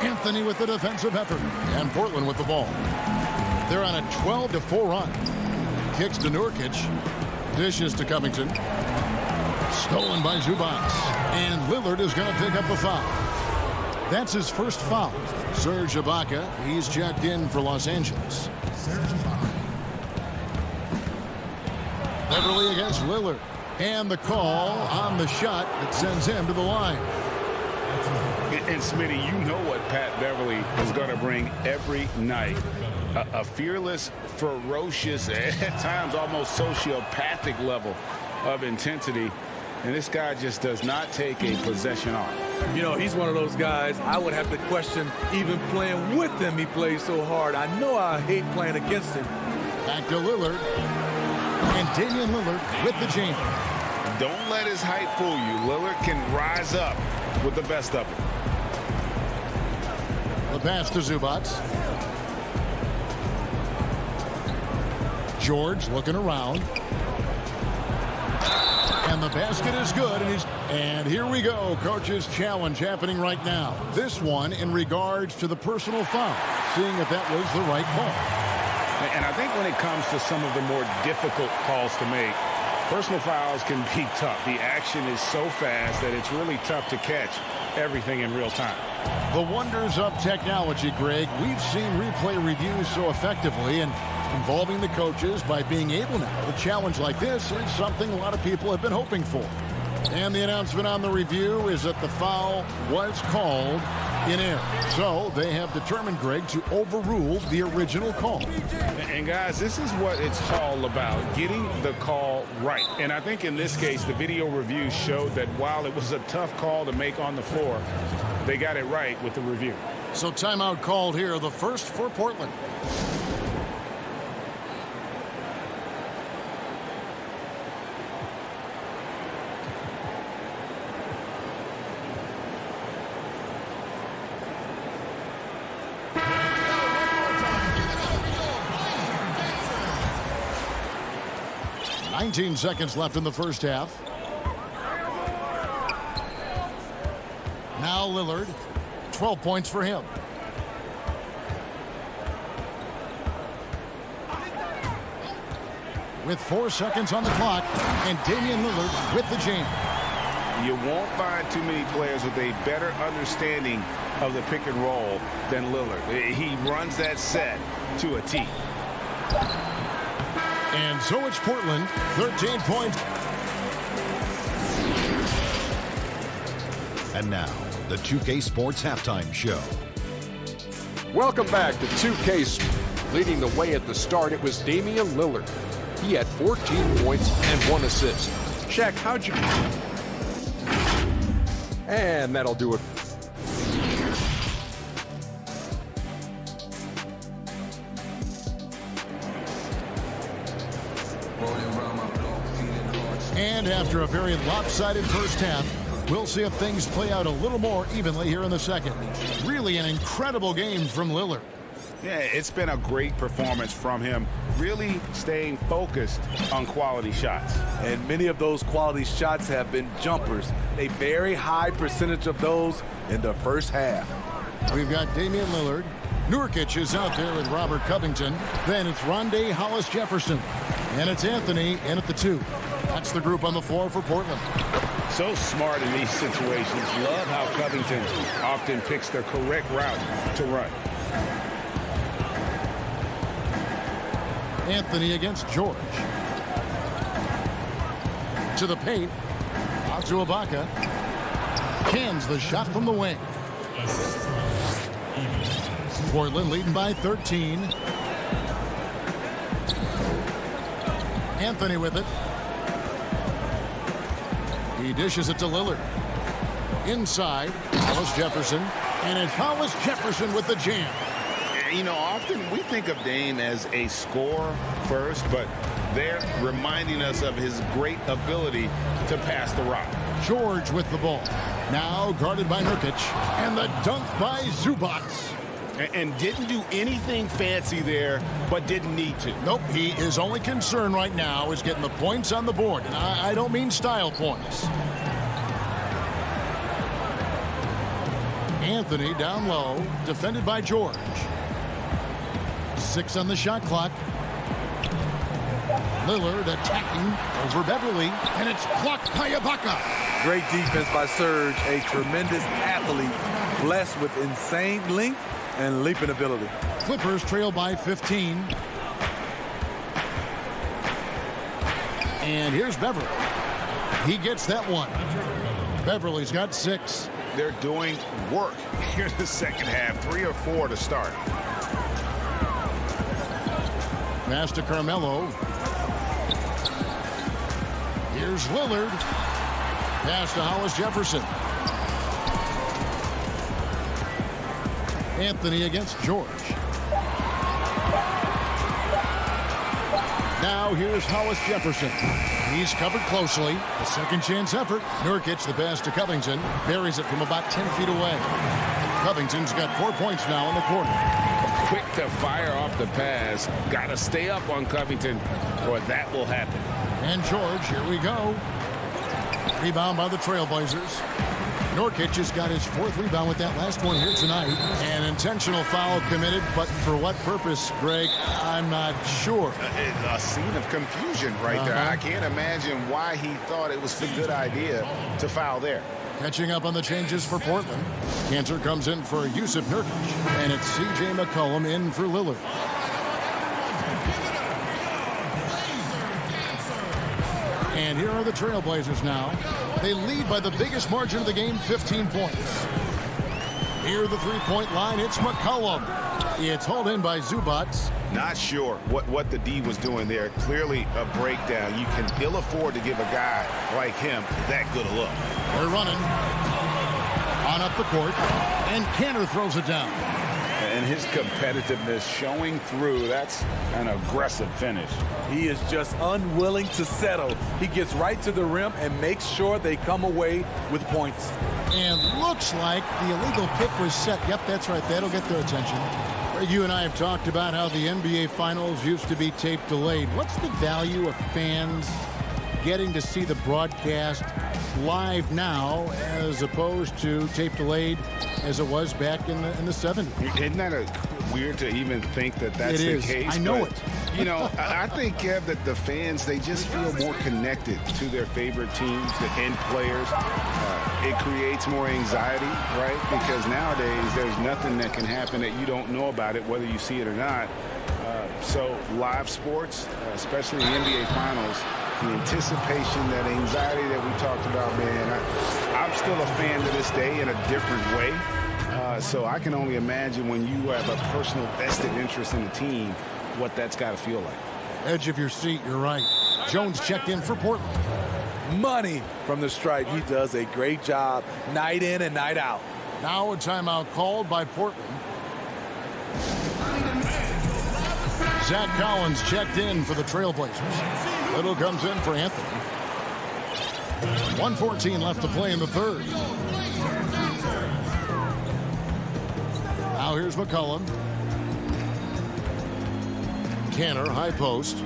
Anthony with the defensive effort. And Portland with the ball. They're on a 12-4 run. Kicks to Nurkic. Dishes to Covington. Stolen by Zubac. And Lillard is going to pick up the foul. That's his first foul. Serge Ibaka, he's checked in for Los Angeles. Beverly against Lillard. And the call on the shot that sends him to the line. And Smitty, you know what Pat Beverly is going to bring every night. A fearless, ferocious, at times almost sociopathic level of intensity. And this guy just does not take a possession off. You know, he's one of those guys I would have to question even playing with him. He plays so hard. I know I hate playing against him. Back to Lillard. And Damian Lillard with the jam. Don't let his height fool you. Lillard can rise up with the best of it. The pass to Zubac. George looking around. And the basket is good. And here we go. Coach's challenge happening right now. This one in regards to the personal foul. Seeing if that was the right call. And I think when it comes to some of the more difficult calls to make, personal fouls can be tough. The action is so fast that it's really tough to catch everything in real time. The wonders of technology, Greg. We've seen replay reviews so effectively, and involving the coaches by being able now to challenge like this is something a lot of people have been hoping for. And the announcement on the review is that the foul was called in error. So they have determined, Greg, to overrule the original call. And guys, this is what it's all about, getting the call right. And I think in this case, the video review showed that while it was a tough call to make on the floor, they got it right with the review. So timeout called here, the first for Portland. $19 seconds left in the first half. Now Lillard, 12 points for him. With 4 seconds on the clock, and Damian Lillard with the jam. You won't find too many players with a better understanding of the pick and roll than Lillard. He runs that set to a T. And so it's Portland, 13 points. And now, the 2K Sports Halftime Show. Welcome back to 2K. Leading the way at the start, it was Damian Lillard. He had 14 points and 1 assist. Shaq, how'd you... And that'll do it. And after a very lopsided first half, we'll see if things play out a little more evenly here in the second. Really an incredible game from Lillard. Yeah, it's been a great performance from him, really staying focused on quality shots. And many of those quality shots have been jumpers. A very high percentage of those in the first half. We've got Damian Lillard. Nurkic is out there with Robert Covington. Then it's Rondé Hollis-Jefferson. And it's Anthony in at the 2. That's the group on the floor for Portland. So smart in these situations. Love how Covington often picks the correct route to run. Anthony against George. To the paint. Out to Ibaka. Cans the shot from the wing. Portland leading by 13. Anthony with it. He dishes it to Lillard. Inside, Hollis-Jefferson. And it's Hollis-Jefferson with the jam. You know, often we think of Dame as a scorer first, but they're reminding us of his great ability to pass the rock. George with the ball. Now guarded by Nurkic. And the dunk by Zubac. And didn't do anything fancy there, but didn't need to. Nope, his only concern right now is getting the points on the board. And I don't mean style points. Anthony down low, defended by George. 6 on the shot clock. Lillard attacking over Beverly, and it's blocked by Ibaka. Great defense by Serge, a tremendous athlete, blessed with insane length and leaping ability. Clippers trail by 15. And here's Beverly. He gets that one. Beverly's got 6. They're doing work here in the second half. 3 or 4 to start. Pass to Carmelo. Here's Lillard. Pass to Hollis-Jefferson. Anthony against George. Now here's Hollis-Jefferson. He's covered closely. A second chance effort. Nurkic the pass to Covington. Buries it from about 10 feet away. Covington's got 4 points now in the quarter. Quick to fire off the pass. Got to stay up on Covington or that will happen. And George, here we go. Rebound by the Trailblazers. Nurkic has got his 4th rebound with that last one here tonight. An intentional foul committed, but for what purpose, Greg, I'm not sure. A scene of confusion right there. I can't imagine why he thought it was a good idea to foul there. Catching up on the changes for Portland. Cantor comes in for Yusuf Nurkic, and it's C.J. McCollum in for Lillard. And here are the Trailblazers now. They lead by the biggest margin of the game, 15 points. Near the three-point line, it's McCollum. It's hauled in by Zubac. Not sure what the D was doing there. Clearly a breakdown. You can ill afford to give a guy like him that good a look. They're running. On up the court. And Cantor throws it down. And his competitiveness showing through. That's an aggressive finish. He is just unwilling to settle. He gets right to the rim and makes sure they come away with points. And looks like the illegal pick was set. Yep, that's right. That'll get their attention. You and I have talked about how the NBA Finals used to be tape delayed. What's the value of fans getting to see the broadcast live now as opposed to tape delayed as it was back in the 70s? Isn't that weird to even think that that's the case? I know it. You know, I think, Kev, that the fans, they just feel more connected to their favorite teams and players. It creates more anxiety, right? Because nowadays there's nothing that can happen that you don't know about it, whether you see it or not. So live sports, especially the NBA Finals, the anticipation, that anxiety that we talked about, man, I'm still a fan to this day in a different way. So I can only imagine when you have a personal vested interest in the team, what that's got to feel like. Edge of your seat, you're right. Jones checked in for Portland. Money from the stripe. He does a great job night in and night out. Now a timeout called by Portland. Zach Collins checked in for the Trailblazers. Little comes in for Anthony. 1:14 left to play in the third. Now here's McCollum. Canner, high post.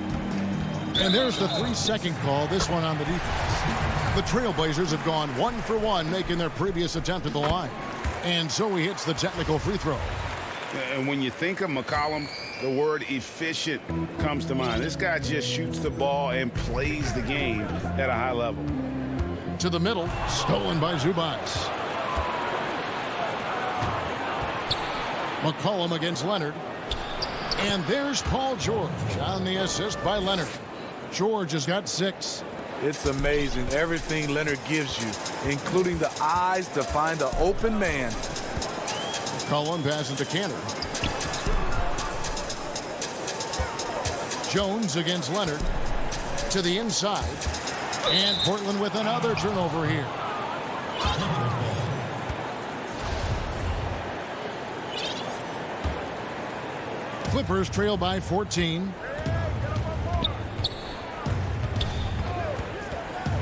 And there's the 3-second call, this one on the defense. The Trailblazers have gone 1 for 1, making their previous attempt at the line. And so he hits the technical free throw. And when you think of McCollum, the word efficient comes to mind. This guy just shoots the ball and plays the game at a high level. To the middle, stolen by Zubac. McCollum against Leonard. And there's Paul George on the assist by Leonard. George has got 6. It's amazing everything Leonard gives you, including the eyes to find the open man. McCollum passes to Canner. Jones against Leonard. To the inside. And Portland with another turnover here. Clippers trail by 14.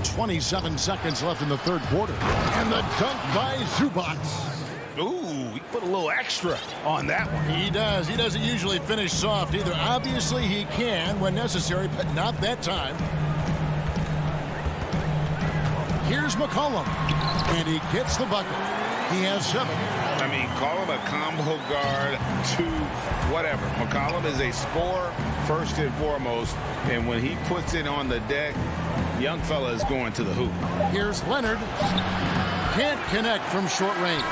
27 seconds left in the third quarter. And the dunk by Zubac. Ooh, he put a little extra on that one. He does. He doesn't usually finish soft either. Obviously, he can when necessary, but not that time. Here's McCollum. And he gets the bucket. He has 7. I mean, call him a combo guard to whatever. McCollum is a scorer first and foremost, and when he puts it on the deck, young fella is going to the hoop. Here's Leonard. Can't connect from short range.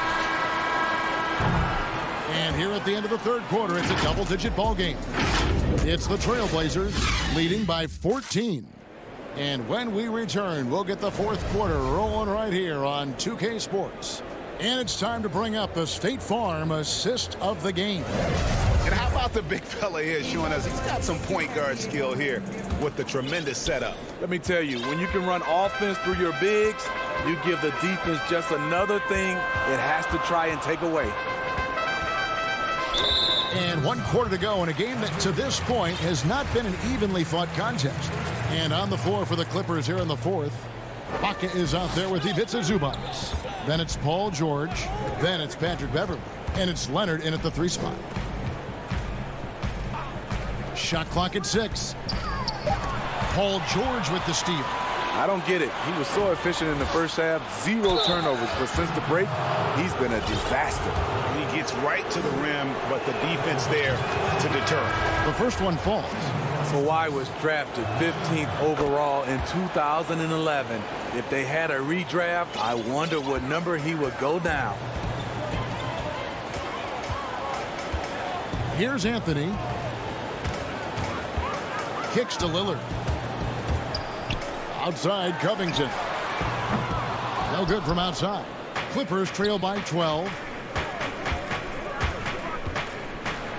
And here at the end of the third quarter, it's a double-digit ball game. It's the Trailblazers leading by 14. And when we return, we'll get the fourth quarter rolling right here on 2K Sports. And it's time to bring up the State Farm assist of the game. And how about the big fella here showing us he's got some point guard skill here with the tremendous setup. Let me tell you, when you can run offense through your bigs, you give the defense just another thing it has to try and take away. And 1 quarter to go in a game that to this point has not been an evenly fought contest. And on the floor for the Clippers here in the fourth, Baca is out there with Ivica Zubac. Then it's Paul George. Then it's Patrick Beverley. And it's Leonard in at the 3 spot. Shot clock at 6. Paul George with the steal. I don't get it. He was so efficient in the first half. 0 turnovers. But since the break, he's been a disaster. He gets right to the rim, but the defense there to deter. The first one falls. Kawhi was drafted 15th overall in 2011. If they had a redraft, I wonder what number he would go down. Here's Anthony. Kicks to Lillard. Outside, Covington. No good from outside. Clippers trail by 12.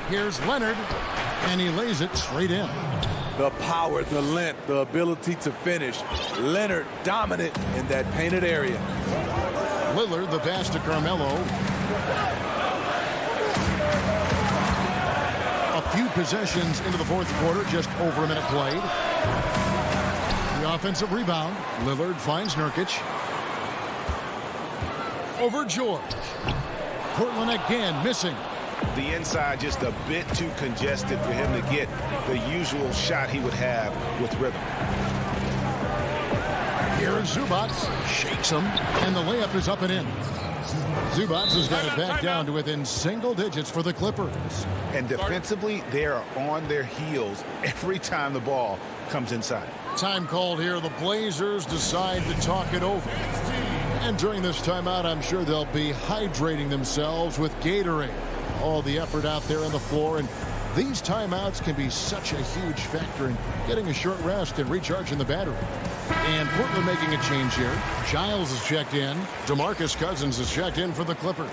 Here's Leonard, and he lays it straight in. The power, the length, the ability to finish. Leonard dominant in that painted area. Lillard, the pass to Carmelo. A few possessions into the fourth quarter, just over a minute played. The offensive rebound. Lillard finds Nurkic. Over George. Portland again missing. The inside just a bit too congested for him to get the usual shot he would have with rhythm. Here is Zubac. Shakes him, and the layup is up and in. Zubac has got it back down to within single digits for the Clippers. And defensively, they are on their heels every time the ball comes inside. Time called here. The Blazers decide to talk it over. And during this timeout, I'm sure they'll be hydrating themselves with Gatorade. All the effort out there on the floor and These timeouts can be such a huge factor in getting a short rest and recharging the battery. And Portland making a change here. Giles is checked in. DeMarcus Cousins is checked in for the Clippers.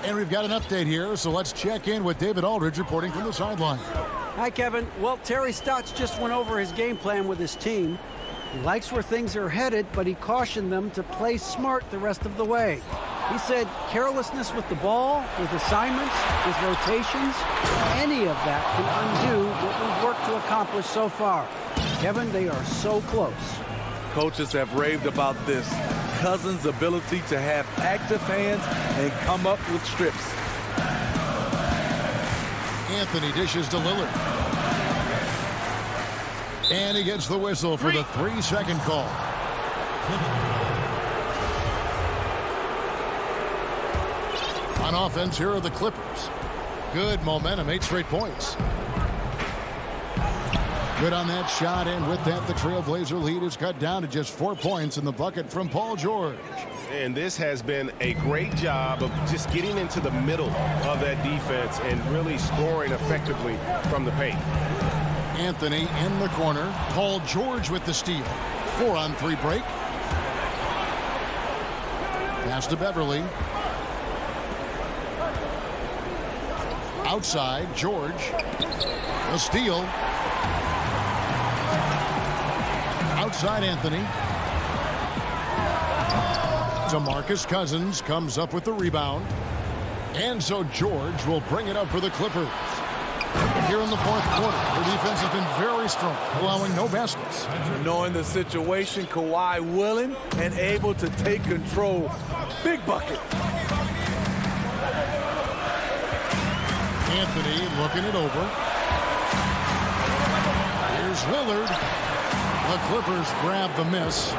And we've got an update here, so let's check in with David Aldridge reporting from the sideline. Hi, Kevin. Well, Terry Stotts just went over his game plan with his team. He likes where things are headed, but he cautioned them to play smart the rest of the way. He said carelessness with the ball, with assignments, with rotations, any of that can undo what we've worked to accomplish so far. Kevin, they are so close. Coaches have raved about this. Cousins' ability to have active hands and come up with strips. Anthony dishes to Lillard. And he gets the whistle for the 3-second call. On offense, here are the Clippers. Good momentum, 8 straight points. Good on that shot, and with that, the Trailblazer lead is cut down to just 4 points in the bucket from Paul George. And this has been a great job of just getting into the middle of that defense and really scoring effectively from the paint. Anthony in the corner. Paul George with the steal. 4-on-3 break. Pass to Beverly. Outside, George. A steal. Outside, Anthony. DeMarcus Cousins comes up with the rebound. And so George will bring it up for the Clippers. Here in the fourth quarter, the defense has been very strong, allowing no baskets. Knowing the situation, Kawhi willing and able to take control. Big bucket. Anthony looking it over. Here's Lillard. The Clippers grab the miss.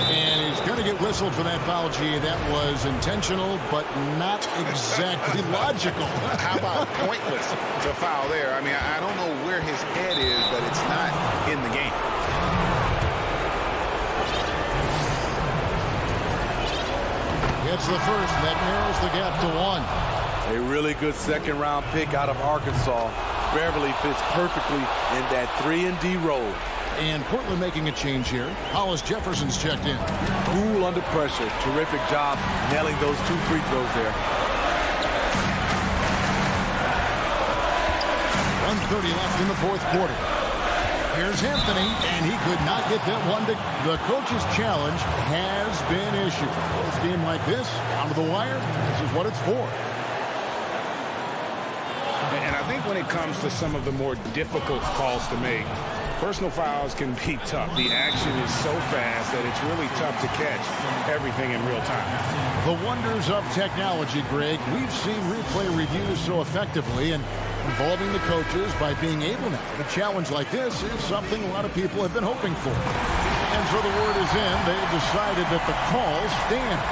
And he's going to get whistled for that foul, G. That was intentional, but not exactly logical. How about pointless to foul there? I mean, I don't know where his head is, but it's not in the game. Gets the first, and that narrows the gap to 1. A really good second-round pick out of Arkansas. Beverly fits perfectly in that 3-and-D role. And Portland making a change here. Hollis Jefferson's checked in. Cool under pressure. Terrific job nailing those 2 free throws there. 1:30 left in the fourth quarter. Here's Anthony, and he could not get that one. The coach's challenge has been issued. This game like this, down to the wire, this is what it's for. And I think when it comes to some of the more difficult calls to make, personal fouls can be tough. The action is so fast that it's really tough to catch everything in real time. The wonders of technology, Greg. We've seen replay reviews so effectively, and involving the coaches by being able now. A challenge like this is something a lot of people have been hoping for. And so the word is in. They've decided that the call stands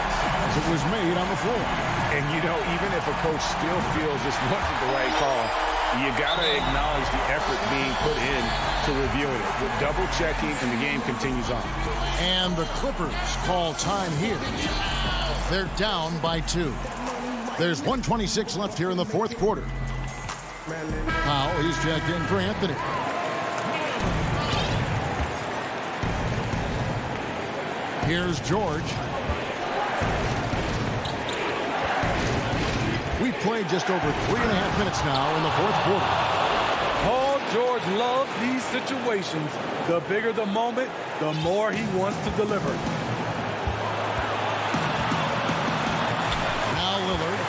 as it was made on the floor. And, you know, even if a coach still feels this wasn't the right call, you got to acknowledge the effort being put in to reviewing it. With double checking, and the game continues on. And the Clippers call time here. They're down by 2. There's 1:26 left here in the fourth quarter. Powell, he's checked in for Anthony. Here's George. We've played just over 3.5 minutes now in the fourth quarter. Paul George loves these situations. The bigger the moment, the more he wants to deliver. Now Lillard.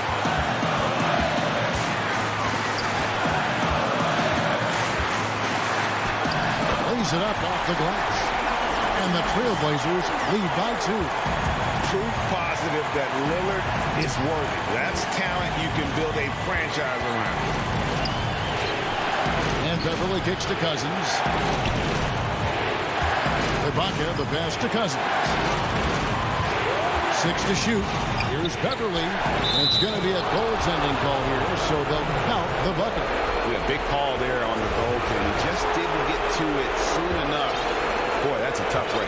Lays it up off the glass. And the Trailblazers lead by 2. Proof positive that Lillard is worthy. That's talent you can build a franchise around. And Beverly kicks to Cousins. Ibaka, the pass to Cousins. 6 to shoot. Here's Beverly. It's going to be a goaltending call here, so they'll count the bucket. Yeah, big call there on the goaltender. He just didn't get to it soon enough. Boy, that's a tough break.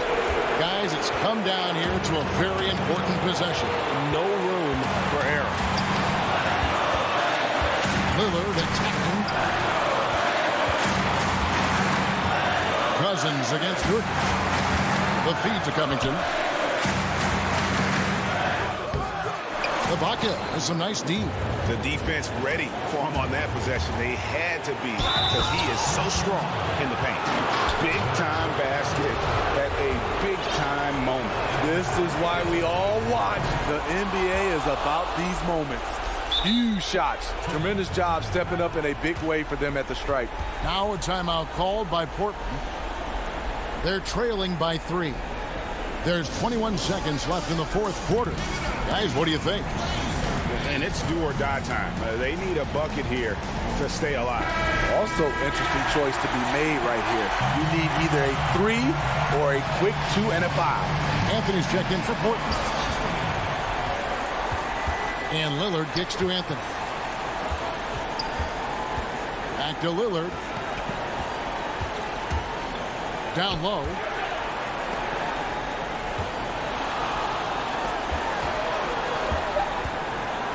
Guys, it's come down here to a very important possession. No room for error. Lillard attacking. Cousins against Nurkic. The feed to Covington. Ibaka has some nice D. The defense ready for him on that possession. They had to be because he is so strong in the paint. Big-time basket at a big-time moment. This is why we all watch. The NBA is about these moments. Huge shots. Tremendous job stepping up in a big way for them at the stripe. Now a timeout called by Portland. They're trailing by 3. There's 21 seconds left in the fourth quarter. Guys, what do you think? And it's do or die time. They need a bucket here to stay alive. Also, interesting choice to be made right here. You need either a 3 or a quick 2 and a 5. Anthony's checked in for Portland. And Lillard kicks to Anthony. Back to Lillard. Down low.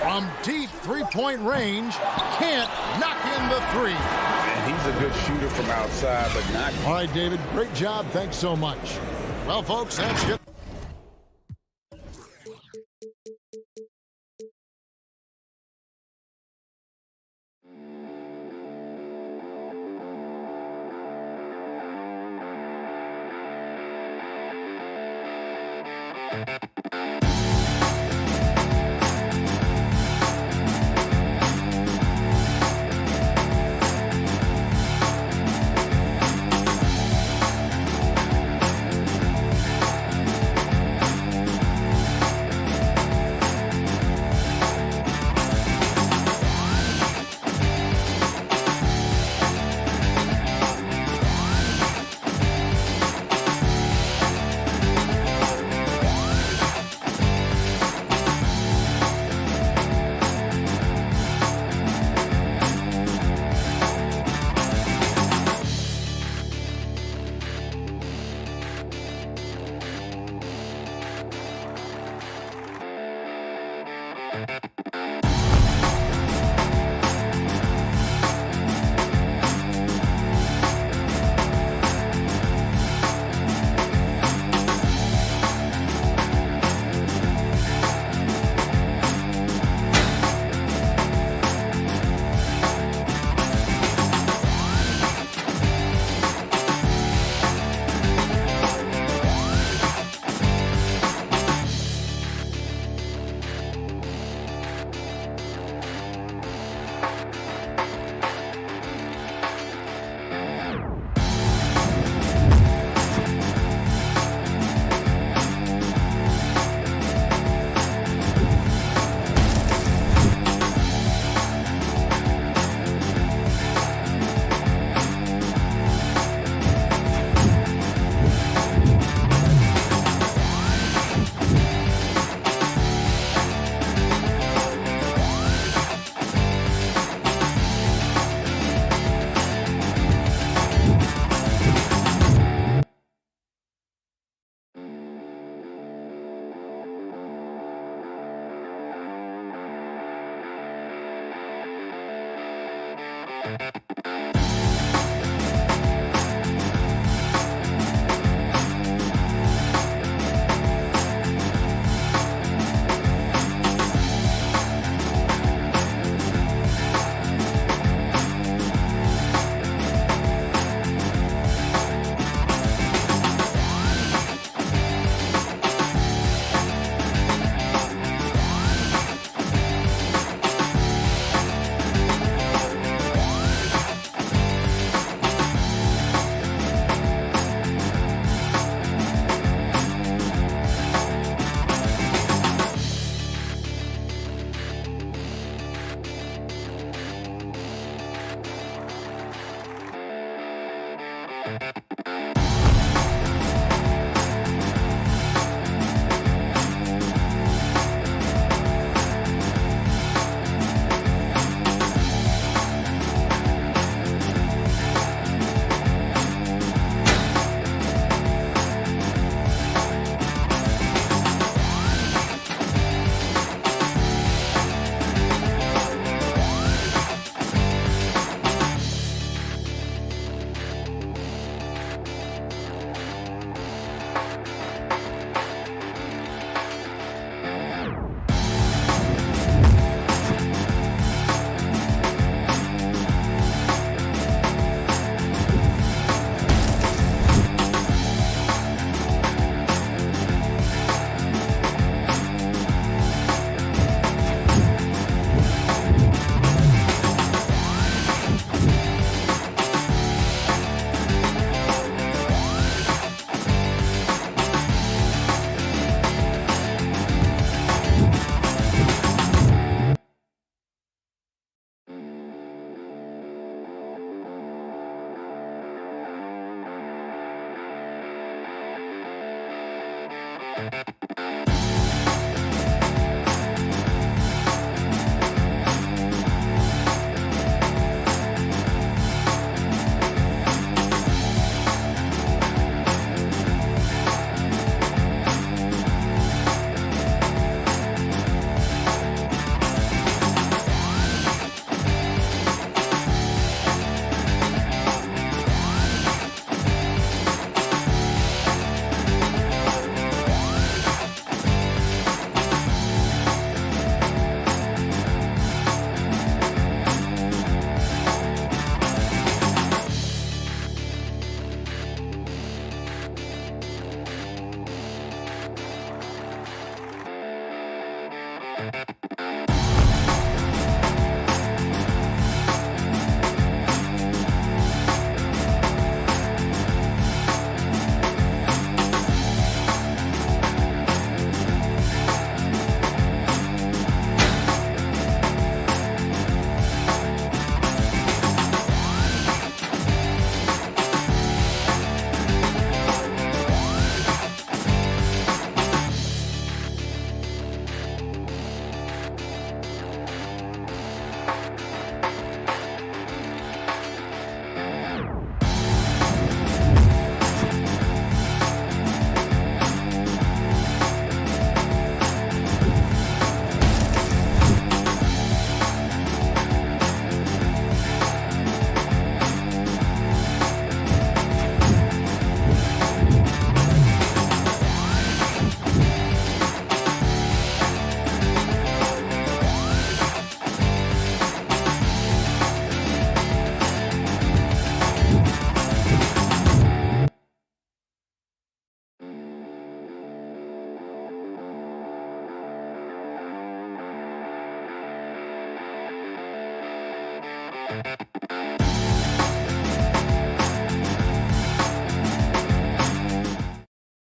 From deep three-point range, can't knock in the 3. And he's a good shooter from outside, but not. All right, David, great job. Thanks so much. Well, folks, that's good.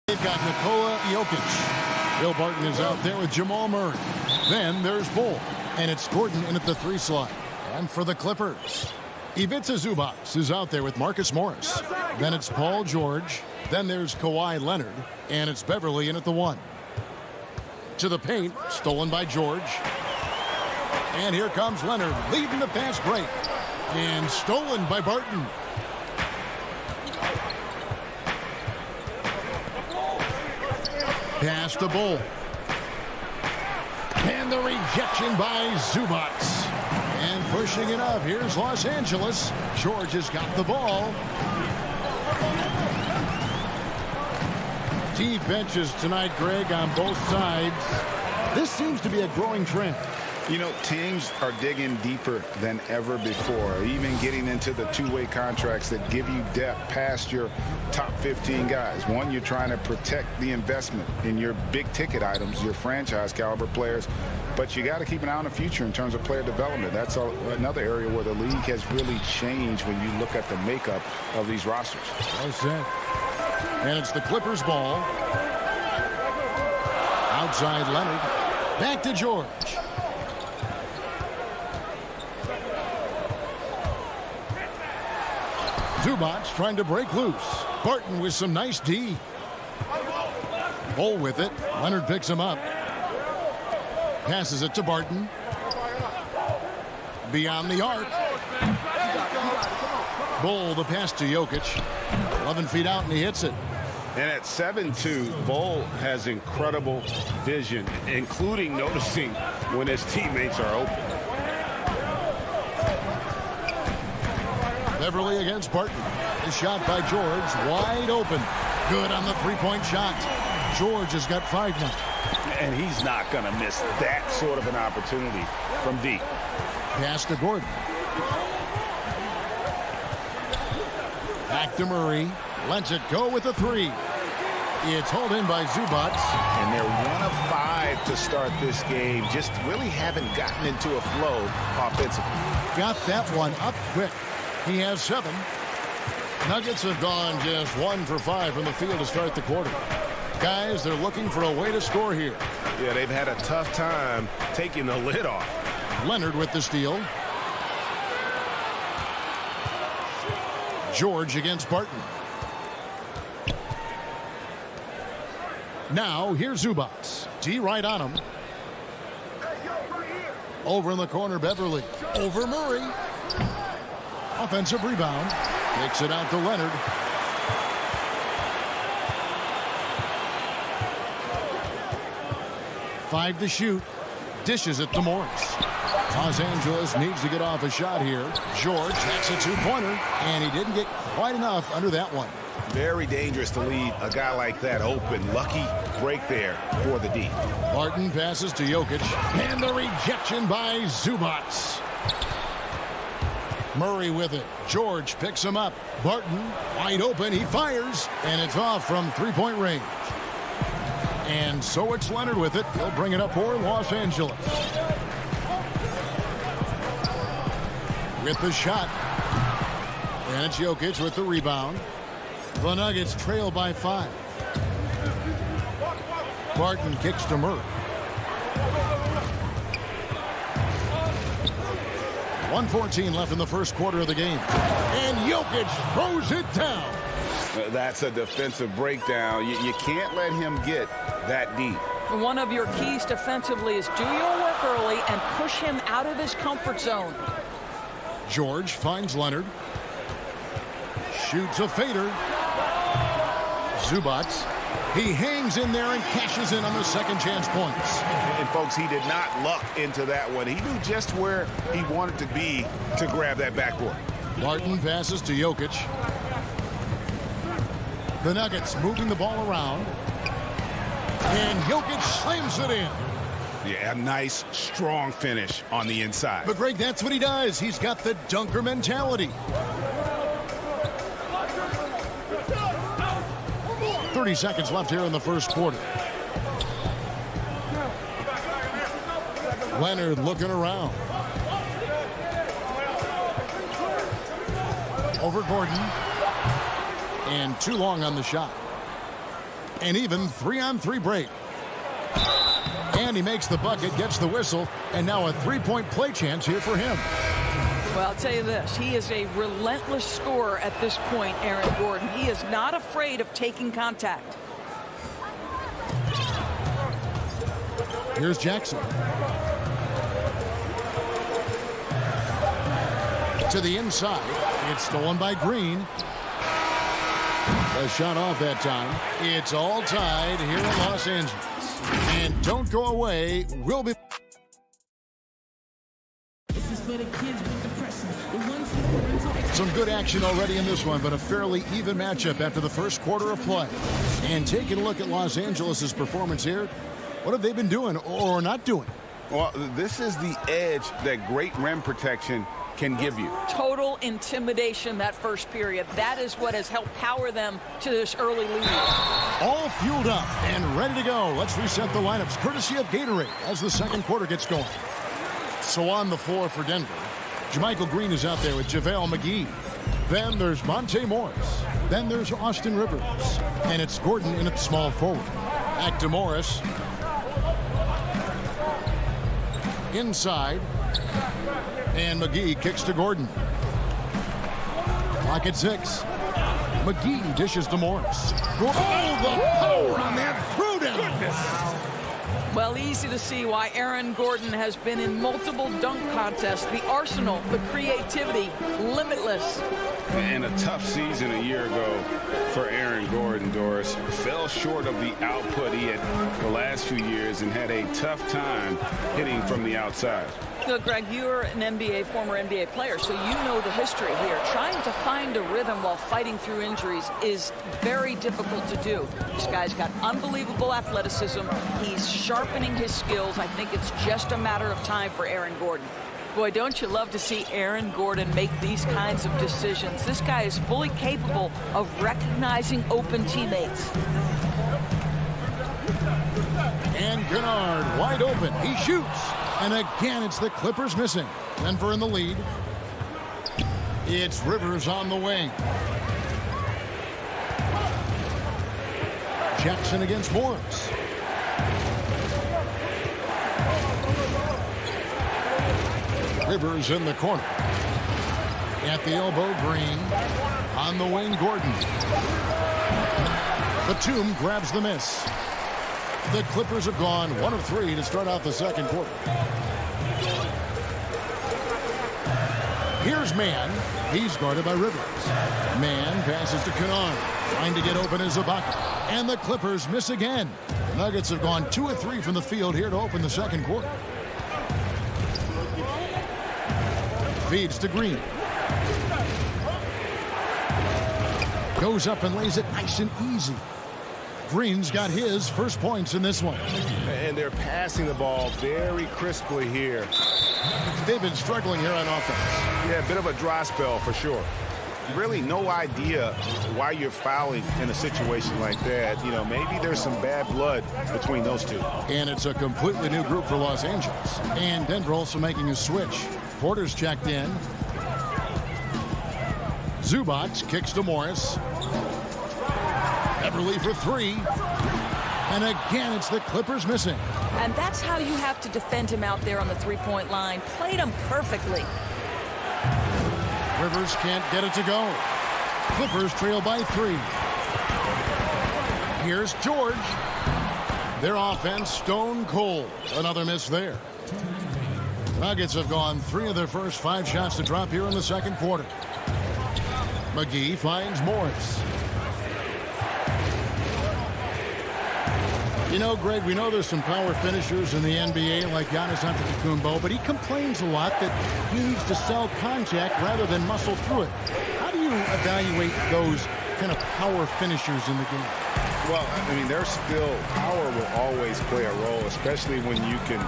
They've got Nikola Jokic. Bill Barton is out there with Jamal Murray. Then there's Bull. And it's Gordon in at the 3 slot. And for the Clippers, Ivica Zubac is out there with Marcus Morris. Then it's Paul George. Then there's Kawhi Leonard. And it's Beverly in at the 1. To the paint, stolen by George. And here comes Leonard leading the fast break. And stolen by Barton. Pass to Bull. And the rejection by Zubac. And pushing it up. Here's Los Angeles. George has got the ball. Deep benches tonight, Greg, on both sides. This seems to be a growing trend. You know, teams are digging deeper than ever before, even getting into the two-way contracts that give you depth past your top 15 guys. One, you're trying to protect the investment in your big-ticket items, your franchise-caliber players, but you got to keep an eye on the future in terms of player development. That's another area where the league has really changed when you look at the makeup of these rosters. Well said. And it's the Clippers' ball. Outside Leonard. Back to George. Zubac trying to break loose. Barton with some nice D. Bull with it. Leonard picks him up. Passes it to Barton. Beyond the arc. Bull the pass to Jokic. 11 feet out and he hits it. And at 7'2", Bull has incredible vision, including noticing when his teammates are open. Beverly against Barton. The shot by George, wide open. Good on the three-point shot. George has got 5 now. And he's not going to miss that sort of an opportunity from deep. Pass to Gordon. Back to Murray. Lets it go with a 3. It's hauled in by Zubac. And they're 1 of 5 to start this game. Just really haven't gotten into a flow offensively. Got that one up quick. He has 7. Nuggets have gone just 1 for 5 from the field to start the quarter. Guys, they're looking for a way to score here. Yeah, they've had a tough time taking the lid off. Leonard with the steal. George against Barton. Now here's Zubats. D right on him. Over in the corner, Beverly. Over Murray. Offensive rebound. Takes it out to Leonard. Five to shoot. Dishes it to Morris. Los Angeles needs to get off a shot here. George, that's a two-pointer, and he didn't get quite enough under that one. Very dangerous to leave a guy like that open. Lucky break there for the D. Barton passes to Jokic, and the rejection by Zubats. Murray with it. George picks him up. Barton wide open. He fires, and it's off from three-point range. And so it's Leonard with it. He'll bring it up for Los Angeles. With the shot. And it's Jokic with the rebound. The Nuggets trail by 5. Barton kicks to Murray. 1:14 left in the first quarter of the game. And Jokic throws it down. That's a defensive breakdown. You can't let him get that deep. One of your keys defensively is do your work early and push him out of his comfort zone. George finds Leonard. Shoots a fader. Zubats. He hangs in there and cashes in on the second chance points. And folks, he did not luck into that one. He knew just where he wanted to be to grab that backboard. Barton passes to Jokic. The Nuggets moving the ball around. And Jokic slams it in. Yeah, a nice, strong finish on the inside. But Greg, that's what he does. He's got the dunker mentality. 30 seconds left here in the first quarter. Leonard looking around. Over Gordon. And too long on the shot. And even 3-on-3 break. And he makes the bucket, gets the whistle, and now a three-point play chance here for him. Well, I'll tell you this. He is a relentless scorer at this point, Aaron Gordon. He is not afraid of taking contact. Here's Jackson. To the inside. It's stolen by Green. The shot off that time. It's all tied here in Los Angeles. And don't go away. We'll be... Some good action already in this one, but a fairly even matchup after the first quarter of play. And taking a look at Los Angeles' performance here, what have they been doing or not doing? Well, this is the edge that great rim protection can give you. Total intimidation that first period. That is what has helped power them to this early lead. All fueled up and ready to go. Let's reset the lineups courtesy of Gatorade as the second quarter gets going. So on the floor for Denver, Jermichael Green is out there with JaVale McGee. Then there's Monte Morris. Then there's Austin Rivers. And it's Gordon in at small forward. Back to Morris. Inside. And McGee kicks to Gordon. Clock at 6. McGee dishes to Morris. Oh, the power on that throwdown. Well, easy to see why Aaron Gordon has been in multiple dunk contests. The arsenal, the creativity, limitless. And a tough season a year ago for Aaron Gordon, Doris. Fell short of the output he had the last few years and had a tough time hitting from the outside. Look, Greg, you're an former NBA player, so you know the history here. Trying to find a rhythm while fighting through injuries is very difficult to do. This guy's got unbelievable athleticism. He's sharpening his skills. I think it's just a matter of time for Aaron Gordon. Boy, don't you love to see Aaron Gordon make these kinds of decisions. This guy is fully capable of recognizing open teammates. And Kennard wide open. He shoots. And again, it's the Clippers missing. Denver in the lead. It's Rivers on the wing. Jackson against Morris. Rivers in the corner. At the elbow, Green. On the wing, Gordon. Batum grabs the miss. The Clippers have gone 1 of 3 to start out the second quarter. Here's Mann. He's guarded by Rivers. Mann passes to Kennard. Trying to get open is Ibaka. And the Clippers miss again. The Nuggets have gone 2 of 3 from the field here to open the second quarter. Feeds to Green. Goes up and lays it nice and easy. Green's got his first points in this one. And they're passing the ball very crisply here. They've been struggling here on offense. Yeah, a bit of a dry spell for sure. Really no idea why you're fouling in a situation like that. You know, maybe there's some bad blood between those two. And it's a completely new group for Los Angeles. And Denver also making a switch. Porter's checked in. Zubac kicks to Morris. Beverly for 3. And again, it's the Clippers missing. And that's how you have to defend him out there on the three-point line. Played him perfectly. Rivers can't get it to go. Clippers trail by 3. Here's George. Their offense stone cold. Another miss there. Nuggets have gone 3 of their first 5 shots to drop here in the second quarter. McGee finds Morris. You know, Greg, we know there's some power finishers in the NBA like Giannis Antetokounmpo, but he complains a lot that he needs to sell contact rather than muscle through it. How do you evaluate those kind of power finishers in the game? Well, I mean, there's still power will always play a role, especially when you can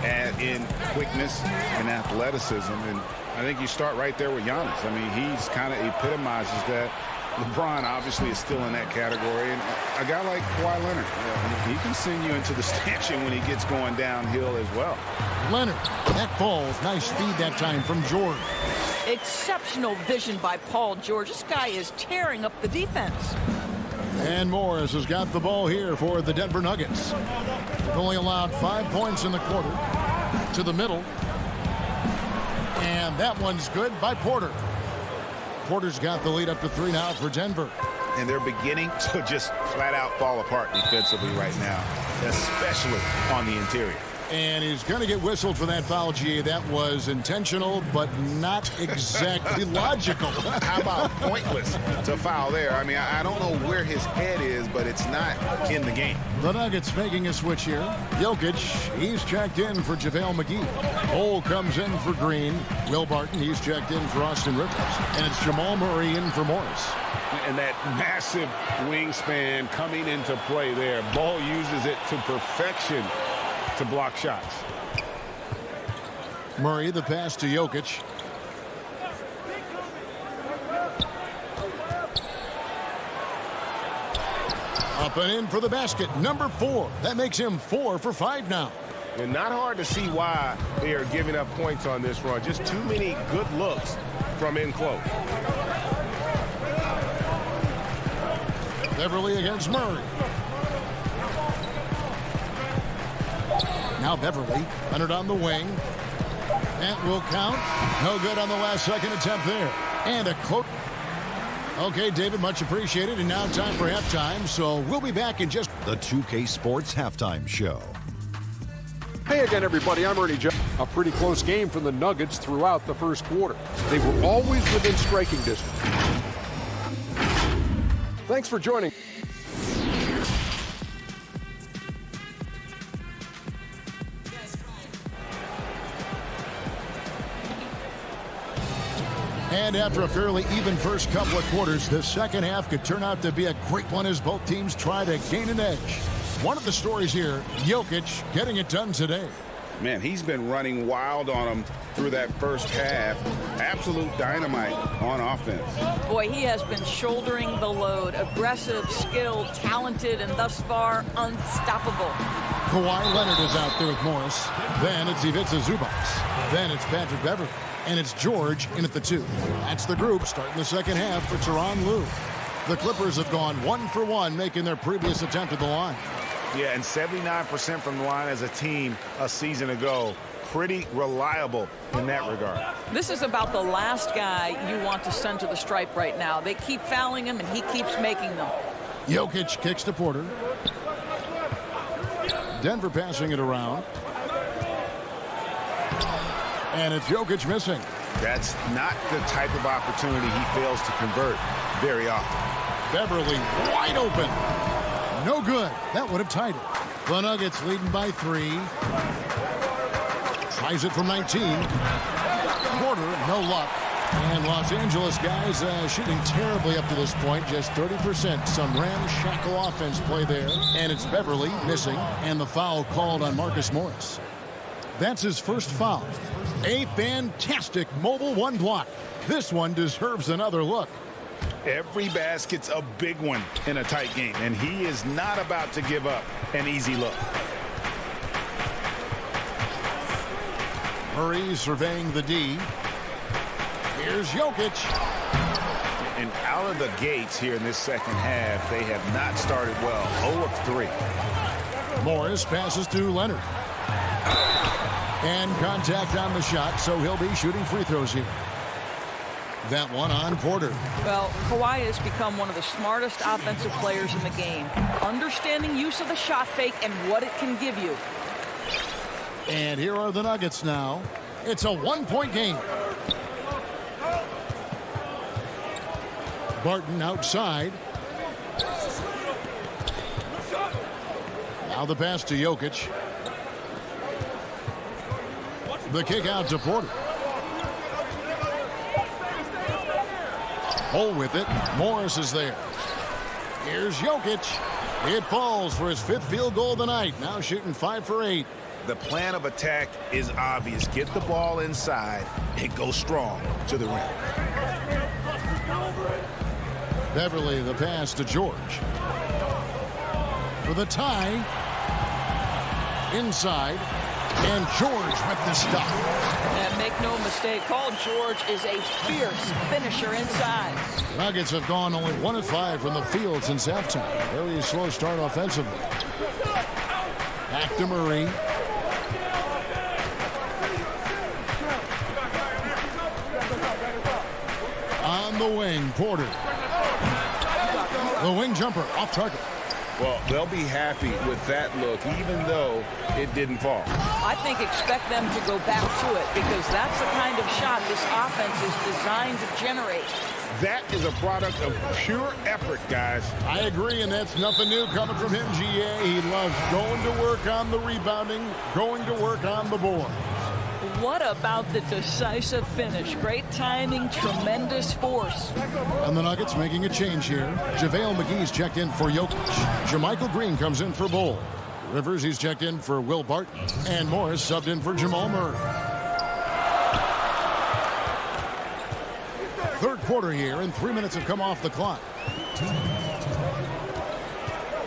add in quickness and athleticism. And I think you start right there with Giannis. I mean, he's kind of epitomizes that. LeBron obviously is still in that category, and a guy like Kawhi Leonard, he can send you into the stanchion when he gets going downhill as well. Leonard, that falls. Nice speed that time from George. Exceptional vision by Paul George. This guy is tearing up the defense. And Morris has got the ball here for the Denver Nuggets. They've only allowed 5 points in the quarter. To the middle. And that one's good by Porter. Porter's got the lead up to 3 now for Denver. And they're beginning to just flat out fall apart defensively right now, especially on the interior. And he's going to get whistled for that foul, G. That was intentional, but not exactly logical. How about pointless to foul there? I mean, I don't know where his head is, but it's not in the game. The Nuggets making a switch here. Jokic, he's checked in for JaVale McGee. Cole comes in for Green. Will Barton, he's checked in for Austin Rivers. And it's Jamal Murray in for Morris. And that massive wingspan coming into play there. Ball uses it to perfection to block shots. Murray, the pass to Jokic. Up and in for the basket, number 4. That makes him 4 for 5 now. And not hard to see why they are giving up points on this run. Just too many good looks from in close. Beverly against Murray. Now Beverly, Leonard on the wing. That will count. No good on the last second attempt there. And a close. Okay, David, much appreciated. And now time for halftime. So we'll be back in just the 2K Sports Halftime Show. Hey again, everybody. I'm Ernie Jones. A pretty close game for the Nuggets throughout the first quarter. They were always within striking distance. Thanks for joining. And after a fairly even first couple of quarters, the second half could turn out to be a great one as both teams try to gain an edge. One of the stories here, Jokic getting it done today. Man, he's been running wild on him through that first half. Absolute dynamite on offense. Boy, he has been shouldering the load. Aggressive, skilled, talented, and thus far unstoppable. Kawhi Leonard is out there with Morris. Then it's Ivica Zubac. Then it's Patrick Beverly. And it's George in at the 2. That's the group starting the second half for Tyronn Lue. The Clippers have gone 1 for 1, making their previous attempt at the line. Yeah, and 79% from the line as a team a season ago. Pretty reliable in that regard. This is about the last guy you want to send to the stripe right now. They keep fouling him, and he keeps making them. Jokic kicks to Porter. Denver passing it around. And it's Jokic missing. That's not the type of opportunity he fails to convert very often. Beverly wide open. No good. That would have tied it. The Nuggets leading by 3. Tries it from 19. Porter, no luck. And Los Angeles guys shooting terribly up to this point. Just 30%. Some ramshackle offense play there. And it's Beverly missing. And the foul called on Marcus Morris. That's his first foul. A fantastic mobile one block. This one deserves another look. Every basket's a big one in a tight game, and he is not about to give up an easy look. Murray surveying the D. Here's Jokic. And out of the gates here in this second half, they have not started well. 0 of 3. Morris passes to Leonard. And contact on the shot, so he'll be shooting free throws here. That one on Porter. Well, Kawhi has become one of the smartest offensive players in the game. Understanding use of the shot fake and what it can give you. And here are the Nuggets now. It's a 1-point game. Barton outside. Now the pass to Jokic. The kick out to Porter. Hole with it. Morris is there. Here's Jokic. It falls for his 5th field goal of the night. Now shooting 5 for 8. The plan of attack is obvious. Get the ball inside and go strong to the rim. Beverly, the pass to George. For the tie. Inside. And George with the stop. And make no mistake, Paul George is a fierce finisher inside. Nuggets have gone only 1 of 5 from the field since halftime. Very slow start offensively. Back to Murray. On the wing, Porter. The wing jumper off target. Well, they'll be happy with that look, even though it didn't fall. I think expect them to go back to it because that's the kind of shot this offense is designed to generate. That is a product of pure effort, guys. I agree, and that's nothing new coming from him, GA. He loves going to work on the rebounding, going to work on the board. What about the decisive finish? Great timing, tremendous force. And the Nuggets making a change here. JaVale McGee's checked in for Jokic. JaMychal Green comes in for Bull. Rivers, he's checked in for Will Barton. And Morris subbed in for Jamal Murray. Third quarter here, and 3 minutes have come off the clock.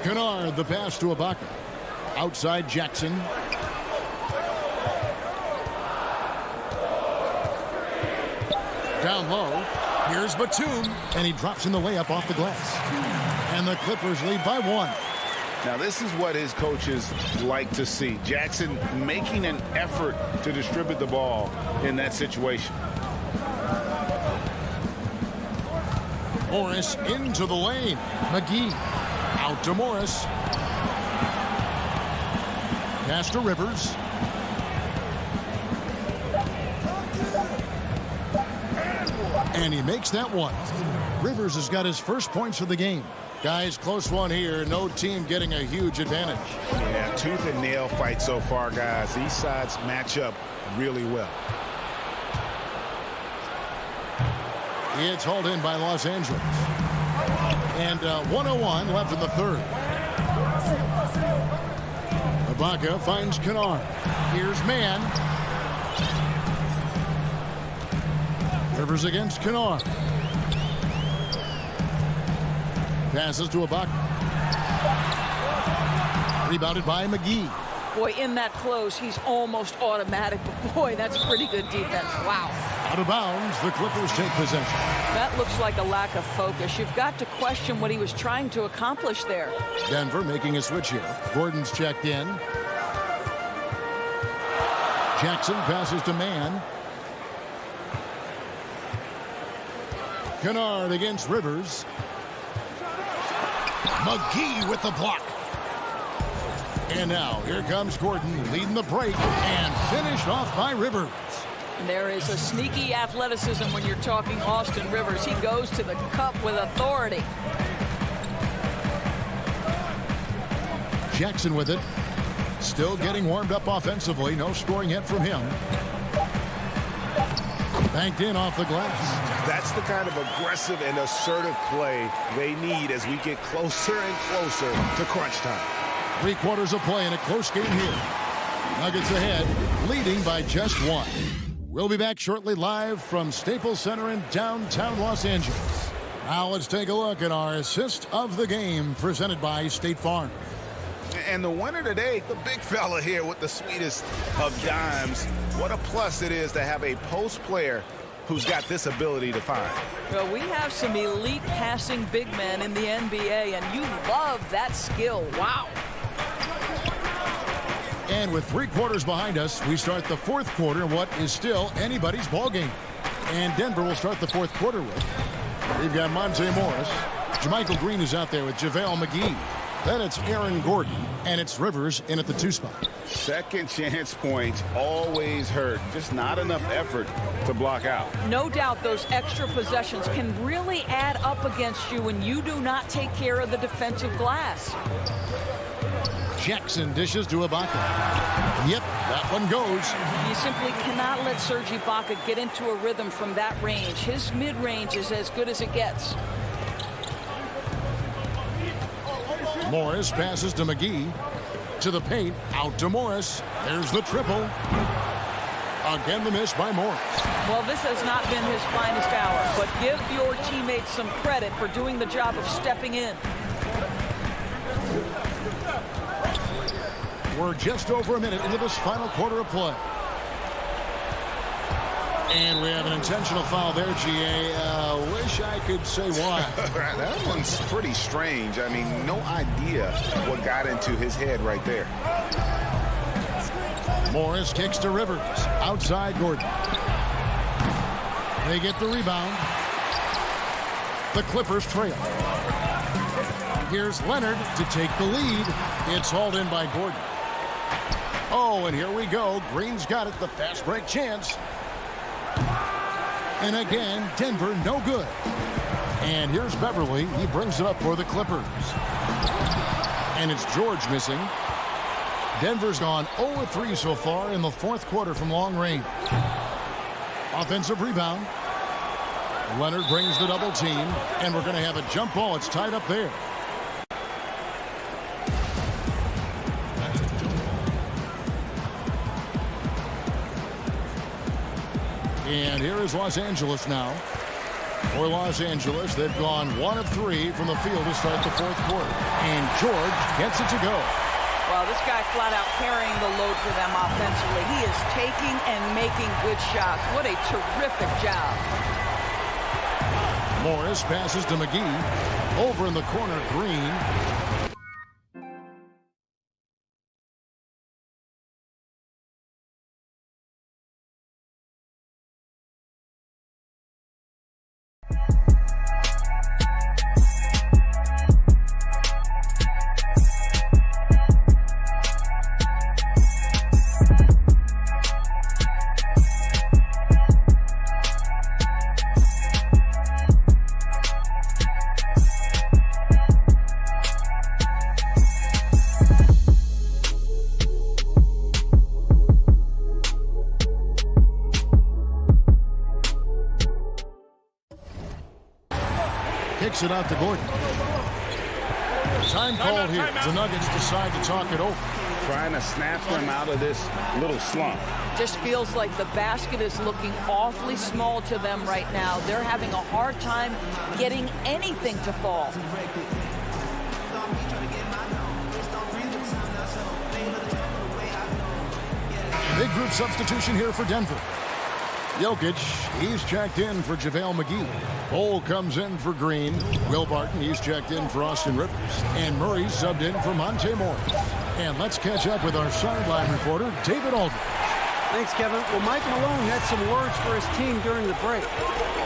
Kennard, the pass to Ibaka. Outside Jackson. Down low. Here's Batum. And he drops in the layup off the glass. And the Clippers lead by 1. Now, this is what his coaches like to see. Jackson making an effort to distribute the ball in that situation. Morris into the lane. McGee out to Morris. Pass to Rivers. And he makes that one. Rivers has got his first points of the game. Guys, close one here. No team getting a huge advantage. Yeah, tooth and nail fight so far, guys. These sides match up really well. It's hauled in by Los Angeles. And 1:01 left in the third. Ibaka finds Kennard. Here's Mann. Rivers against Kennard. Passes to Ibaka. Rebounded by McGee. Boy, in that close, he's almost automatic. But boy, that's pretty good defense. Wow. Out of bounds, the Clippers take possession. That looks like a lack of focus. You've got to question what he was trying to accomplish there. Denver making a switch here. Gordon's checked in. Jackson passes to Mann. Kennard against Rivers. McGee with the block. And now, here comes Gordon leading the break and finished off by Rivers. There is a sneaky athleticism when you're talking Austin Rivers. He goes to the cup with authority. Jackson with it. Still getting warmed up offensively. No scoring yet from him. Banked in off the glass. That's the kind of aggressive and assertive play they need as we get closer and closer to crunch time. 3 quarters of play in a close game here. Nuggets ahead, leading by just 1. We'll be back shortly live from Staples Center in downtown Los Angeles. Now let's take a look at our assist of the game presented by State Farm. And the winner today, the big fella here with the sweetest of dimes. What a plus it is to have a post player who's got this ability to find. Well, we have some elite passing big men in the NBA, and you love that skill. Wow. And with 3 quarters behind us, we start the 4th quarter in what is still anybody's ball game. And Denver will start the 4th quarter with. We've got Monte Morris. Jermichael Green is out there with JaVale McGee. Then it's Aaron Gordon, and it's Rivers in at the 2 spot. Second chance points always hurt. Just not enough effort to block out. No doubt those extra possessions can really add up against you when you do not take care of the defensive glass. Jackson dishes to Ibaka. Yep, that one goes. You simply cannot let Serge Ibaka get into a rhythm from that range. His mid-range is as good as it gets. Morris passes to McGee. To the paint, out to Morris. There's the triple. Again, the miss by Morris. Well, this has not been his finest hour, but give your teammates some credit for doing the job of stepping in. We're just over a minute into this final quarter of play. And we have an intentional foul there, GA. Wish I could say why. That one's pretty strange. I mean, no idea what got into his head right there. Morris kicks to Rivers. Outside Gordon. They get the rebound. The Clippers trail. Here's Leonard to take the lead. It's hauled in by Gordon. Oh, and here we go. Green's got it. The fast break chance. And again, Denver no good. And here's Beverly. He brings it up for the Clippers. And it's George missing. Denver's gone 0-3 so far in the 4th quarter from long range. Offensive rebound. Leonard brings the double team. And we're going to have a jump ball. It's tied up there. And here is Los Angeles now. For Los Angeles, they've gone 1 of 3 from the field to start the 4th quarter. And George gets it to go. Well, this guy flat out carrying the load for them offensively. He is taking and making good shots. What a terrific job. Morris passes to McGee. Over in the corner, Green. Kicks it out to Gordon. Time called here. The Nuggets decide to talk it over. Trying to snap them out of this little slump. Just feels like the basket is looking awfully small to them right now. They're having a hard time getting anything to fall. Big group substitution here for Denver. Jokic, he's checked in for JaVale McGee. Cole comes in for Green. Will Barton, he's checked in for Austin Rivers. And Murray subbed in for Monte Morris. And let's catch up with our sideline reporter, David Aldridge. Thanks, Kevin. Well, Mike Malone had some words for his team during the break.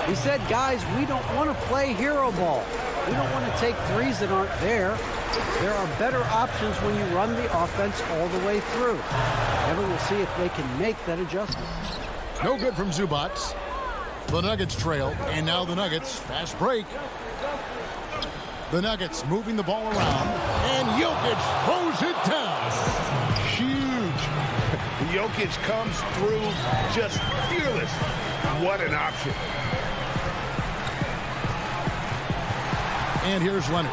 He said, guys, we don't want to play hero ball. We don't want to take threes that aren't there. There are better options when you run the offense all the way through. Evan will see if they can make that adjustment. No good from Zubac. The Nuggets trail, and now the Nuggets fast break. The Nuggets moving the ball around, and Jokic throws it down. Huge. Jokic comes through just fearless. What an option. And here's Leonard.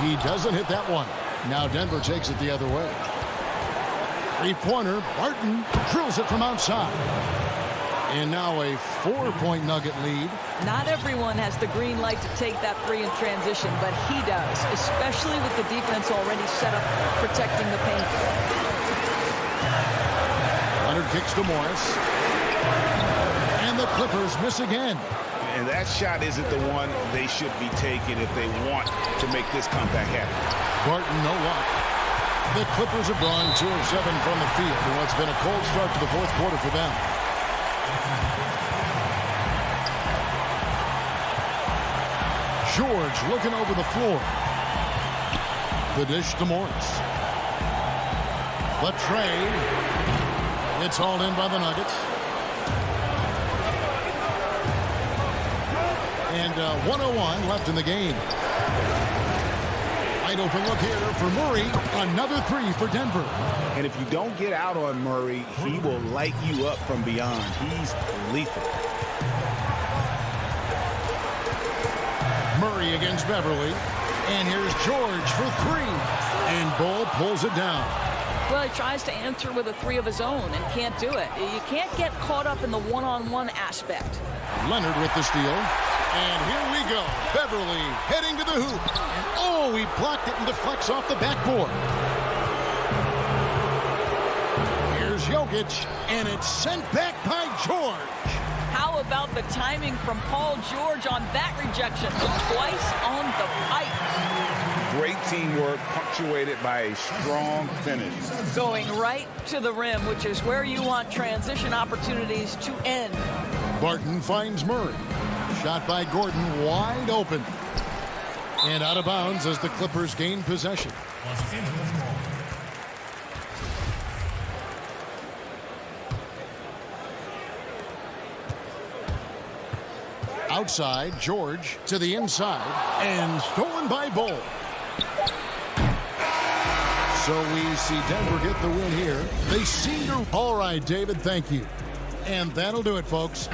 He doesn't hit that one. Now Denver takes it the other way. Three-pointer, Barton drills it from outside. And now a 4-point Nugget lead. Not everyone has the green light to take that three in transition, but he does, especially with the defense already set up protecting the paint. Leonard kicks to Morris. And the Clippers miss again. And that shot isn't the one they should be taking if they want to make this comeback happen. Barton, no luck. The Clippers have gone 2 of 7 from the field in what's been a cold start to the fourth quarter for them. George looking over the floor. The dish to Morris. The trade. It's hauled in by the Nuggets. And 1:01 left in the game. Wide open look here for Murray. Another three for Denver. And if you don't get out on Murray, he will light you up from beyond. He's lethal. Murray against Beverly. And here's George for three. And Bull pulls it down. Well, he tries to answer with a three of his own and can't do it. You can't get caught up in the one-on-one aspect. Leonard with the steal. And here we go. Beverly heading to the hoop. And oh, he blocked it and deflects off the backboard. Here's Jokic, and it's sent back by George. How about the timing from Paul George on that rejection? Twice on the pipe. Great teamwork, punctuated by a strong finish. Going right to the rim, which is where you want transition opportunities to end. Barton finds Murray. Shot by Gordon, wide open. And out of bounds as the Clippers gain possession. Outside, George to the inside, and stolen by Bull. So we see Denver get the win here. They seem to... All right, David, thank you. And that'll do it, folks.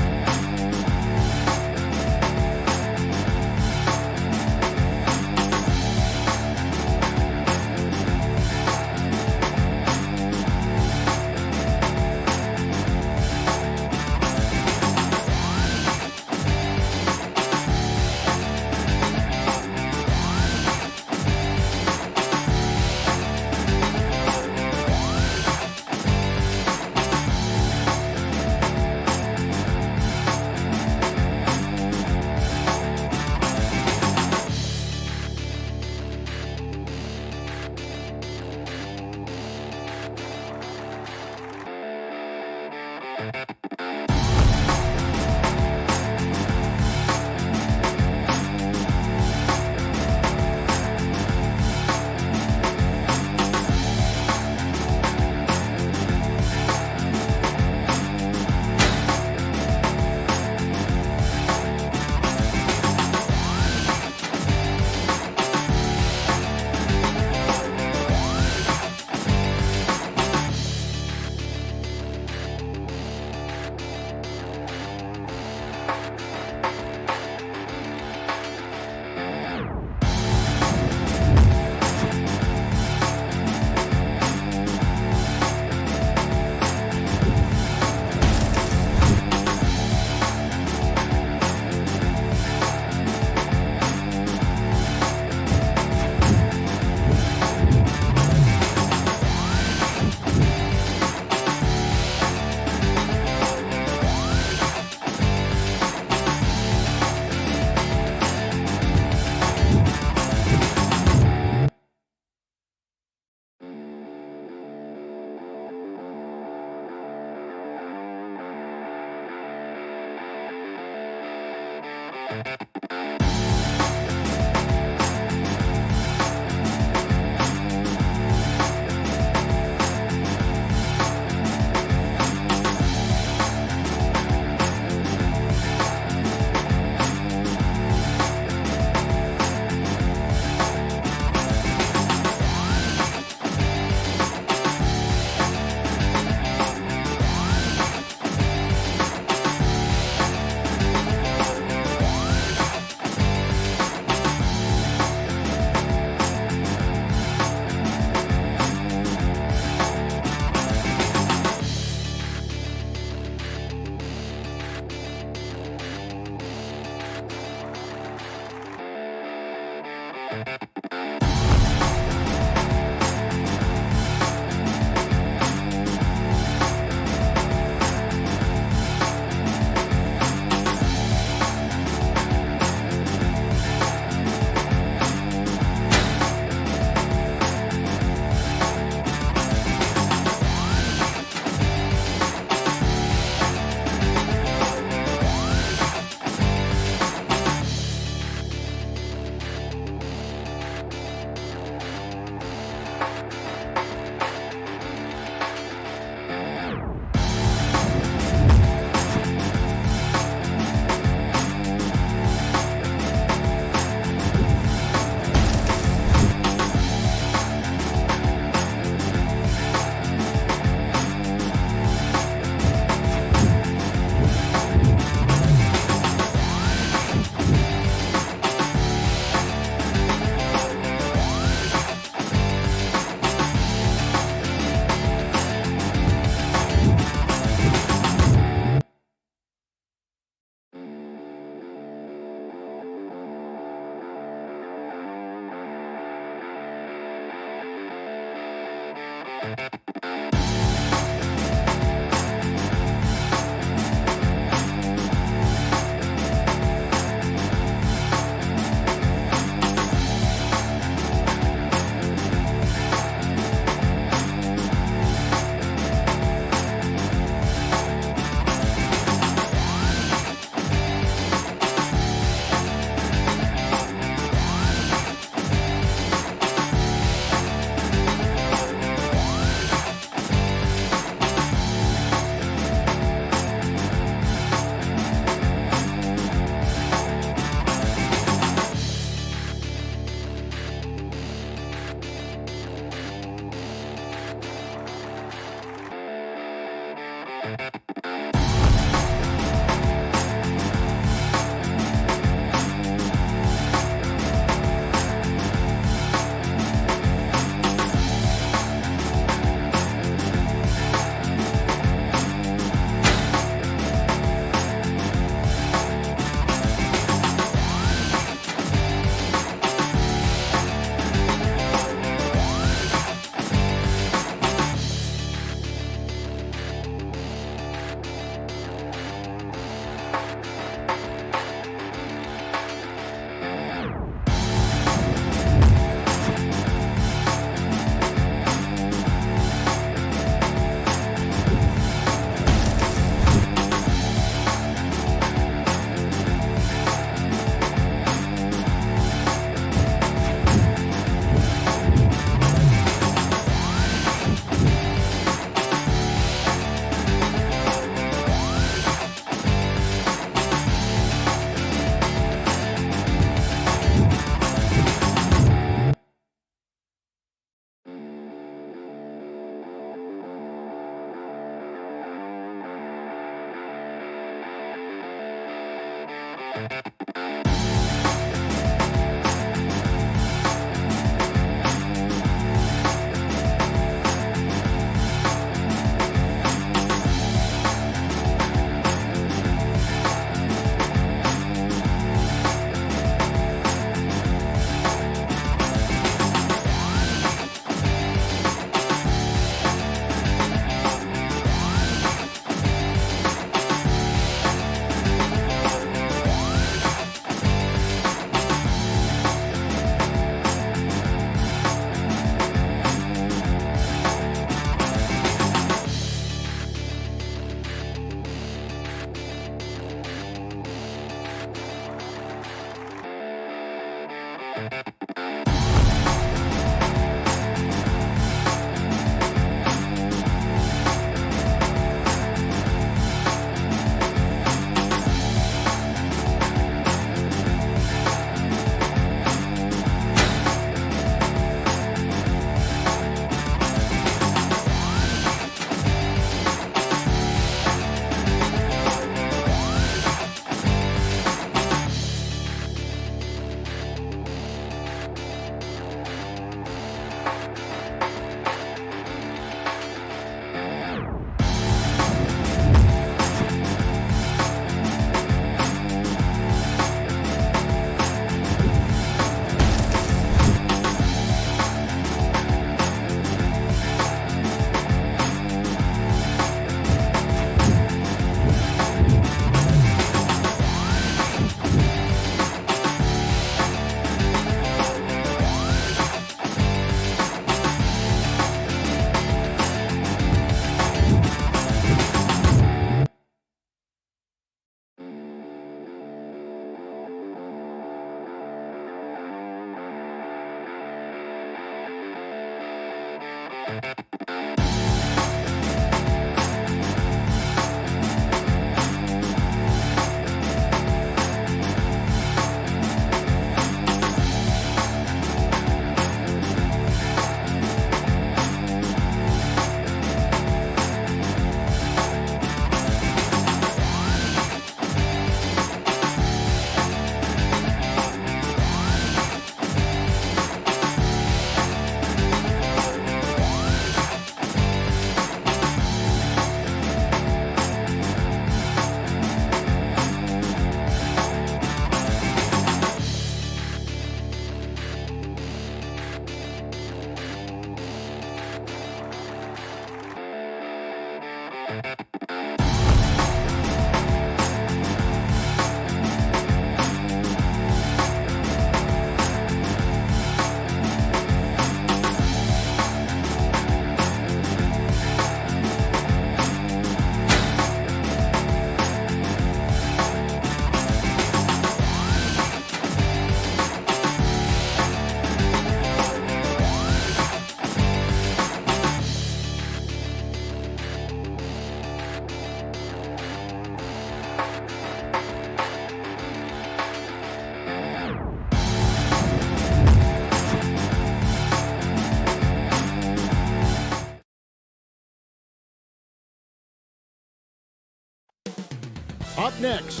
Up next.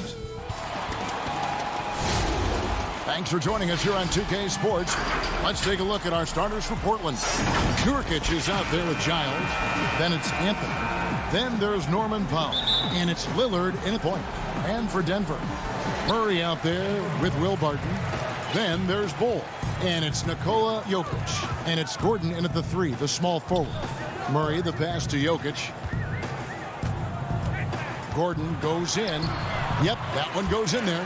Thanks for joining us here on 2K Sports. Let's take a look at our starters for Portland. Nurkic is out there with Giles. Then it's Anthony. Then there's Norman Powell. And it's Lillard in a point. And for Denver, Murray out there with Will Barton. Then there's Bull. And it's Nikola Jokic. And it's Gordon in at the 3, the small forward. Murray, the pass to Jokic. Gordon goes in. Yep, that one goes in there.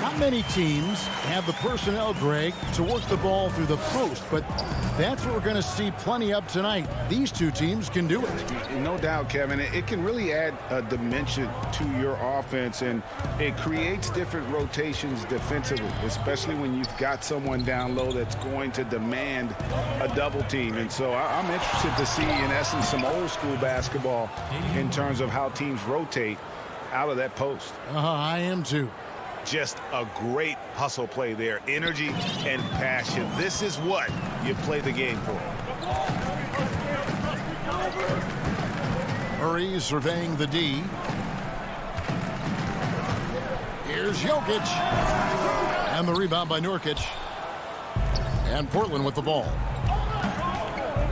Not many teams have the personnel, Greg, to work the ball through the post, but that's what we're going to see plenty of tonight. These two teams can do it. No doubt, Kevin. It can really add a dimension to your offense, and it creates different rotations defensively, especially when you've got someone down low that's going to demand a double team. And so I'm interested to see, in essence, some old school basketball in terms of how teams rotate out of that post. I am too. Just a great hustle play there. Energy and passion. This is what you play the game for. Murray surveying the D. Here's Jokic. And the rebound by Nurkic. And Portland with the ball.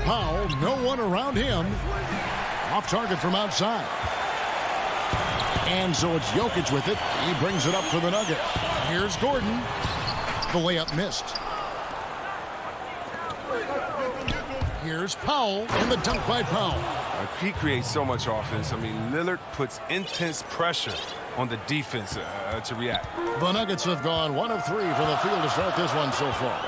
Powell, no one around him. Off target from outside. And so it's Jokic with it. He brings it up for the Nuggets. Here's Gordon. The layup missed. Here's Powell, and the dunk by Powell. He creates so much offense. I mean, Lillard puts intense pressure on the defense to react. The Nuggets have gone 1 of 3 from the field to start this one so far.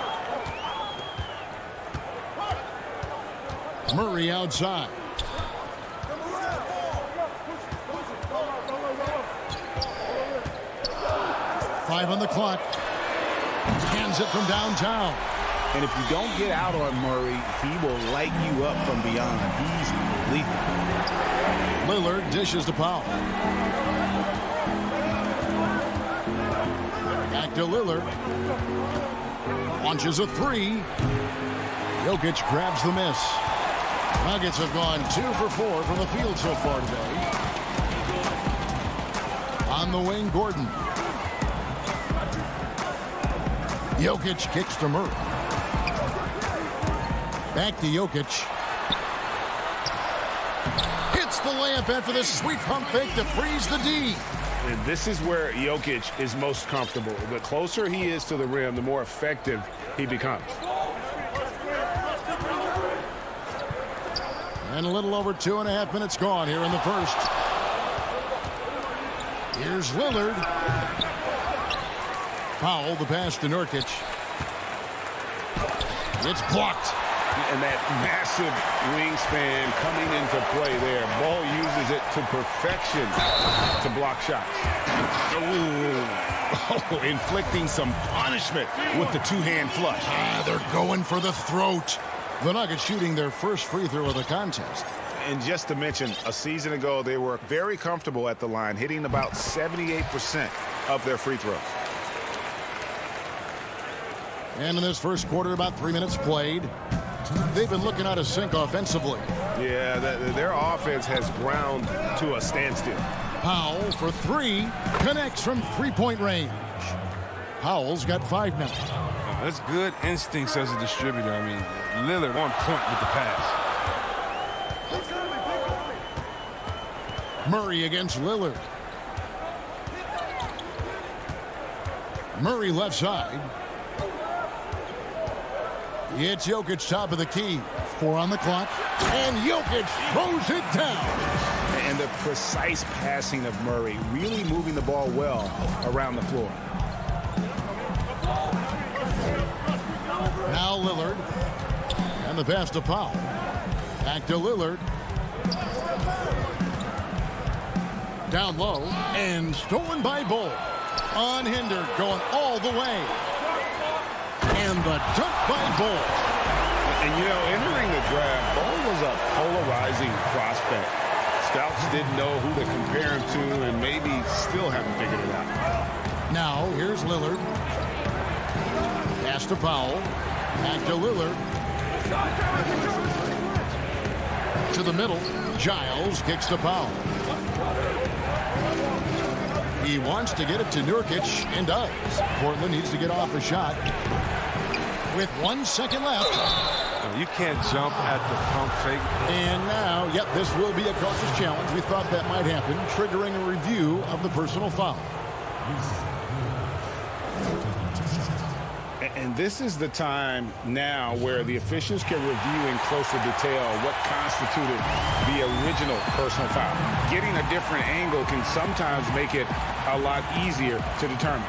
Murray outside. Five on the clock. Hands it from downtown. And if you don't get out on Murray, he will light you up from beyond. He's lethal. Lillard dishes to Powell. Back to Lillard. Launches a 3. Jokic grabs the miss. Nuggets have gone 2 for 4 from the field so far today. On the wing, Gordon. Jokic kicks to Murray. Back to Jokic. Hits the layup after this sweet pump fake to freeze the D. And this is where Jokic is most comfortable. The closer he is to the rim, the more effective he becomes. And a little over 2.5 minutes gone here in the first. Here's Lillard. Powell, the pass to Nurkic. It's blocked. And that massive wingspan coming into play there. Ball uses it to perfection to block shots. Oh, inflicting some punishment with the two-hand flush. They're going for the throat. The Nuggets shooting their first free throw of the contest. And just to mention, a season ago, they were very comfortable at the line, hitting about 78% of their free throws. And in this first quarter, about 3 minutes played. They've been looking out of sync offensively. Yeah, their offense has ground to a standstill. Powell for 3. Connects from three-point range. Powell's got 5 now. That's good instincts as a distributor. I mean, Lillard on point with the pass. Murray against Lillard. Murray left side. It's Jokic top of the key. 4 on the clock. And Jokic throws it down. and the precise passing of Murray, really moving the ball well around the floor. Now Lillard. And the pass to Powell. Back to Lillard. Down low and stolen by Bull. Unhindered, going all the way. And the dunk by Bull. And, you know, entering the draft, Bull was a polarizing prospect. Scouts didn't know who to compare him to and maybe still haven't figured it out. Now, here's Lillard. Pass to Powell. Back to Lillard. To the middle. Giles kicks to Powell. He wants to get it to Nurkic and does. Portland needs to get off a shot. With 1 second left. You can't jump at the pump fake. And now, yep, this will be a coach's challenge. We thought that might happen, triggering a review of the personal foul. And this is the time now where the officials can review in closer detail what constituted the original personal foul. Getting a different angle can sometimes make it a lot easier to determine.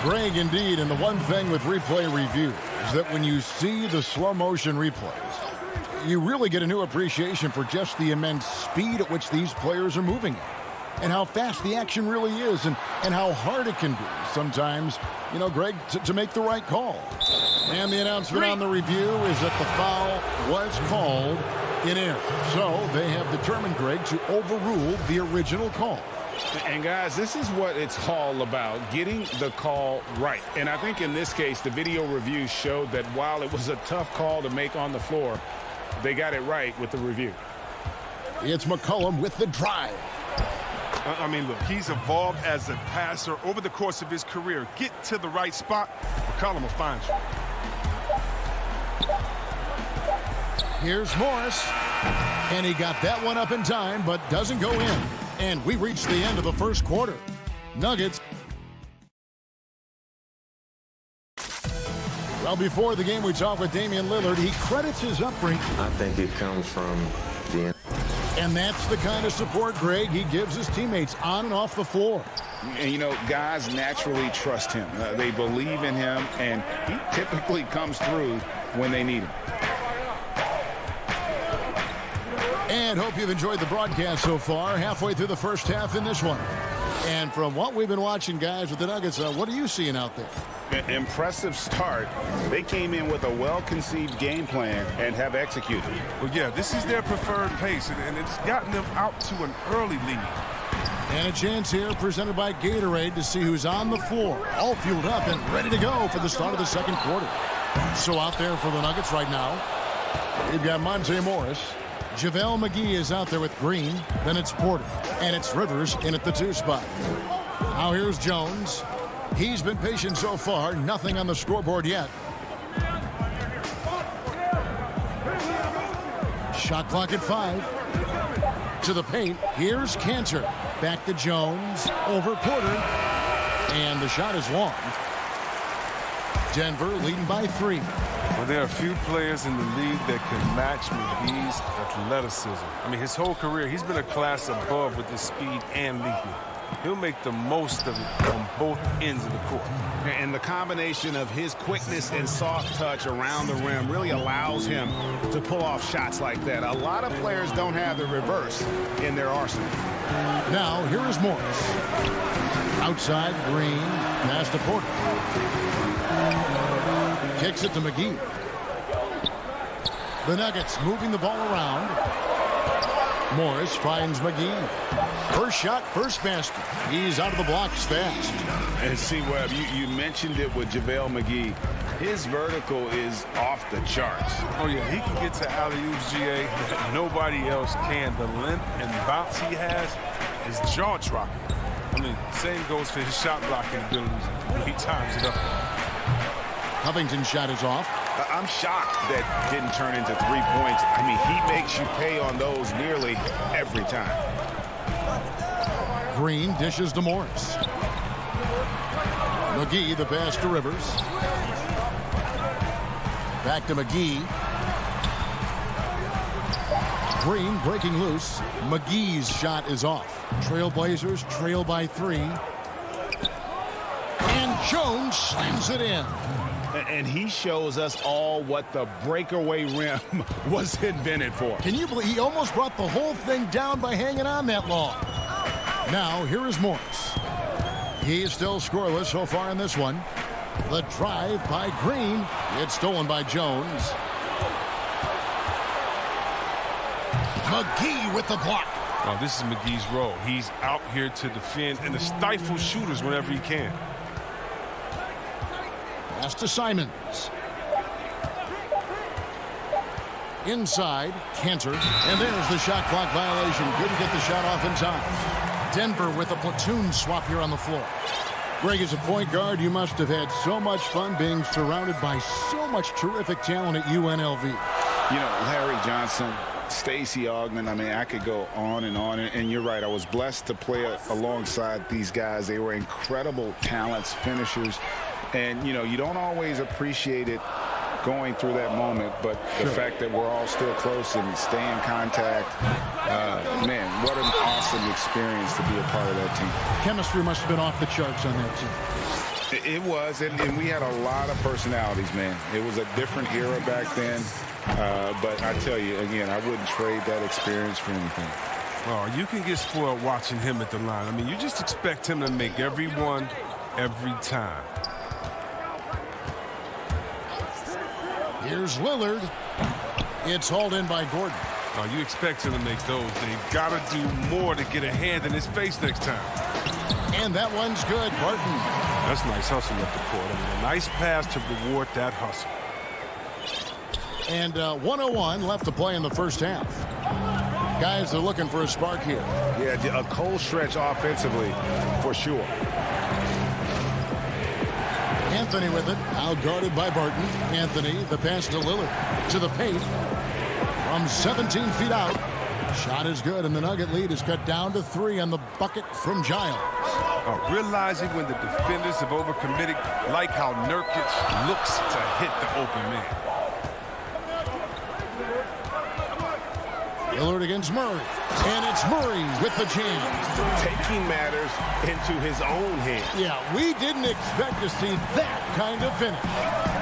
Greg, indeed, and the one thing with replay review is that when you see the slow motion replays, you really get a new appreciation for just the immense speed at which these players are moving at. And how fast the action really is, and how hard it can be sometimes, you know, Greg, to make the right call. And the announcement on the review is that the foul was called in error. So they have determined, Greg, to overrule the original call. And, guys, this is what it's all about, getting the call right. And I think in this case, the video review showed that while it was a tough call to make on the floor, they got it right with the review. It's McCollum with the drive. I mean, look, he's evolved as a passer over the course of his career. Get to the right spot, McCollum will find you. Here's Morris. And he got that one up in time, but doesn't go in. And we reached the end of the first quarter. Nuggets. Well, before the game, we talked with Damian Lillard. He credits his upbringing. I think it comes from the... And that's the kind of support, Greg, he gives his teammates on and off the floor. And, you know, guys naturally trust him. They believe in him, and he typically comes through when they need him. And hope you've enjoyed the broadcast so far. Halfway through the first half in this one. And from what we've been watching, guys, with the Nuggets, what are you seeing out there? An impressive start. They came in with a well-conceived game plan and have executed. Well, yeah, this is their preferred pace, and it's gotten them out to an early lead. And a chance here presented by Gatorade to see who's on the floor, all fueled up and ready to go for the start of the second quarter. So out there for the Nuggets right now, we've got Monte Morris. JaVale McGee is out there with Green. Then it's Porter. And it's Rivers in at the 2 spot. Now here's Jones. He's been patient so far. Nothing on the scoreboard yet. Shot clock at 5. To the paint. Here's Cantor. Back to Jones. Over Porter. And the shot is long. Denver leading by 3. Well, there are a few players in the league that can match McGee's athleticism. I mean, his whole career, he's been a class above with his speed and leaping. He'll make the most of it on both ends of the court. And the combination of his quickness and soft touch around the rim really allows him to pull off shots like that. A lot of players don't have the reverse in their arsenal. Now, here is Morris. Outside, Green. Pass to Porter. Kicks it to McGee. The Nuggets moving the ball around. Morris finds McGee. First shot, first basket. He's out of the blocks fast. And see, Webb, you mentioned it with JaVale McGee. His vertical is off the charts. Oh, yeah, he can get to alley-oops, GA, that nobody else can. The length and bounce he has is jaw-dropping. I mean, same goes for his shot blocking abilities. He times it up. Covington's shot is off. I'm shocked that didn't turn into 3 points. I mean, he makes you pay on those nearly every time. Green dishes to Morris. McGee, the pass to Rivers. Back to McGee. Green breaking loose. McGee's shot is off. Trailblazers trail by 3. And Jones slams it in. And he shows us all what the breakaway rim was invented for. Can you believe he almost brought the whole thing down by hanging on that long? Now, here is Morris. He's still scoreless so far in this one. The drive by Green. It's stolen by Jones. McGee with the block. Oh, this is McGee's role. He's out here to defend and to stifle shooters whenever he can. Pass to Simons. Inside, Cantor. And there's the shot clock violation. Couldn't get the shot off in time. Denver with a platoon swap here on the floor. Greg, as a point guard, you must have had so much fun being surrounded by so much terrific talent at UNLV. You know, Larry Johnson, Stacey Augmon, I mean, I could go on. And you're right, I was blessed to play alongside these guys. They were incredible talents, finishers. And, you know, you don't always appreciate it going through that moment, but the fact that we're all still close and stay in contact, man, what an awesome experience to be a part of that team. Chemistry must have been off the charts on that team. It was, and we had a lot of personalities, man. It was a different era back then, but I tell you, again, I wouldn't trade that experience for anything. Oh, you can get spoiled watching him at the line. I mean, you just expect him to make every one, every time. Here's Lillard. It's hauled in by Gordon. Oh, you expect him to make those. They've got to do more to get a hand in his face next time. And that one's good, Barton. That's nice hustle up the court. I mean, a nice pass to reward that hustle. And 1:01 left to play in the first half. Guys are looking for a spark here. Yeah, a cold stretch offensively for sure. Anthony with it, out guarded by Barton. Anthony, the pass to Lillard, to the paint, from 17 feet out. Shot is good, and the Nugget lead is cut down to 3 on the bucket from Giles. Realizing when the defenders have overcommitted, like how Nurkic looks to hit the open man. Lillard against Murray, and it's Murray with the jam. Taking matters into his own hands. Yeah, we didn't expect to see that kind of finish.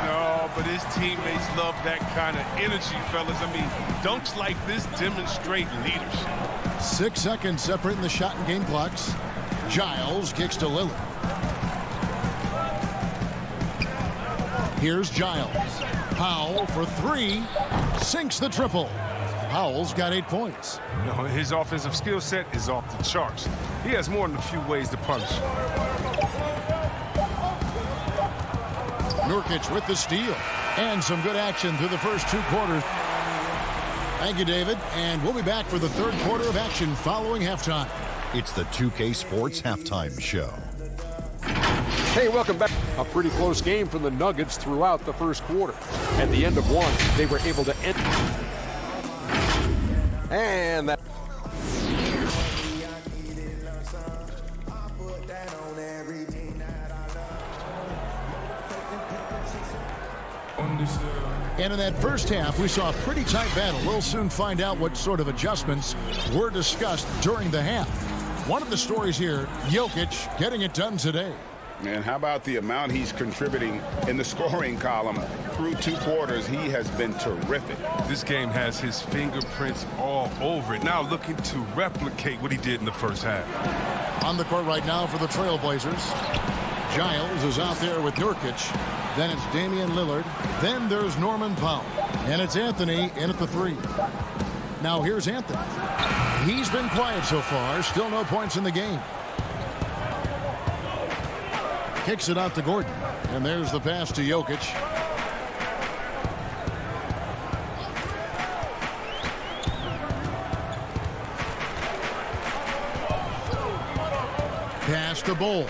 No, but his teammates love that kind of energy, fellas. I mean, dunks like this demonstrate leadership. 6 seconds separating the shot and game clocks. Giles kicks to Lillard. Here's Giles. Powell for 3. Sinks the triple. Powell's got 8 points. No, his offensive skill set is off the charts. He has more than a few ways to punish. Nurkic with the steal. And some good action through the first 2 quarters. Thank you, David. And we'll be back for the third quarter of action following halftime. It's the 2K Sports Halftime Show. Hey, welcome back. A pretty close game for the Nuggets throughout the first quarter. At the end of one, they were able to end. And that. And in that first half, we saw a pretty tight battle. We'll soon find out what sort of adjustments were discussed during the half. One of the stories here, Jokic getting it done today. And how about the amount he's contributing in the scoring column through 2 quarters? He has been terrific. This game has his fingerprints all over it. Now looking to replicate what he did in the first half. On the court right now for the Trailblazers. Giles is out there with Nurkic. Then it's Damian Lillard. Then there's Norman Powell. And it's Anthony in at the 3. Now here's Anthony. He's been quiet so far. Still no points in the game. Kicks it out to Gordon. And there's the pass to Jokic. Pass to Bull.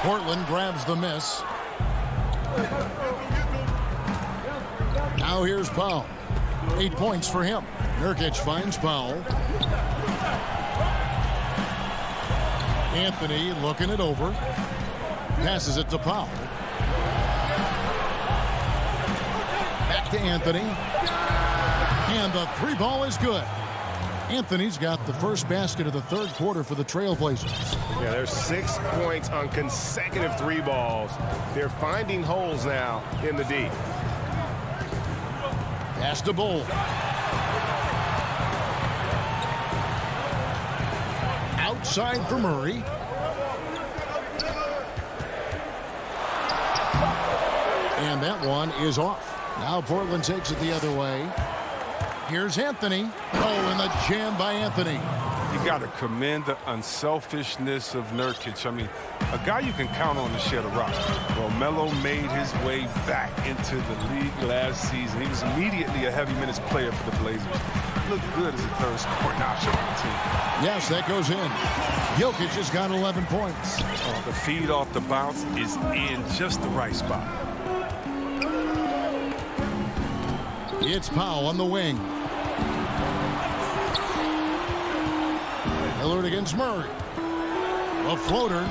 Portland grabs the miss. Now here's Powell. 8 points for him. Nurkic finds Powell. Anthony looking it over. Passes it to Powell. Back to Anthony. And the three ball is good. Anthony's got the first basket of the third quarter for the Trailblazers. Yeah, there's 6 points on consecutive three balls. They're finding holes now in the D. Pass to Bull. Outside for Murray. And that one is off. Now Portland takes it the other way. Here's Anthony. Oh, and the jam by Anthony. You got to commend the unselfishness of Nurkic. I mean, a guy you can count on to share the rock. Well, Melo made his way back into the league last season. He was immediately a heavy minutes player for the Blazers. Looked good as a third scoring option on the team. Yes, that goes in. Jokic has got 11 points. Oh, the feed off the bounce is in just the right spot. It's Powell on the wing. Lillard against Murray. A floater.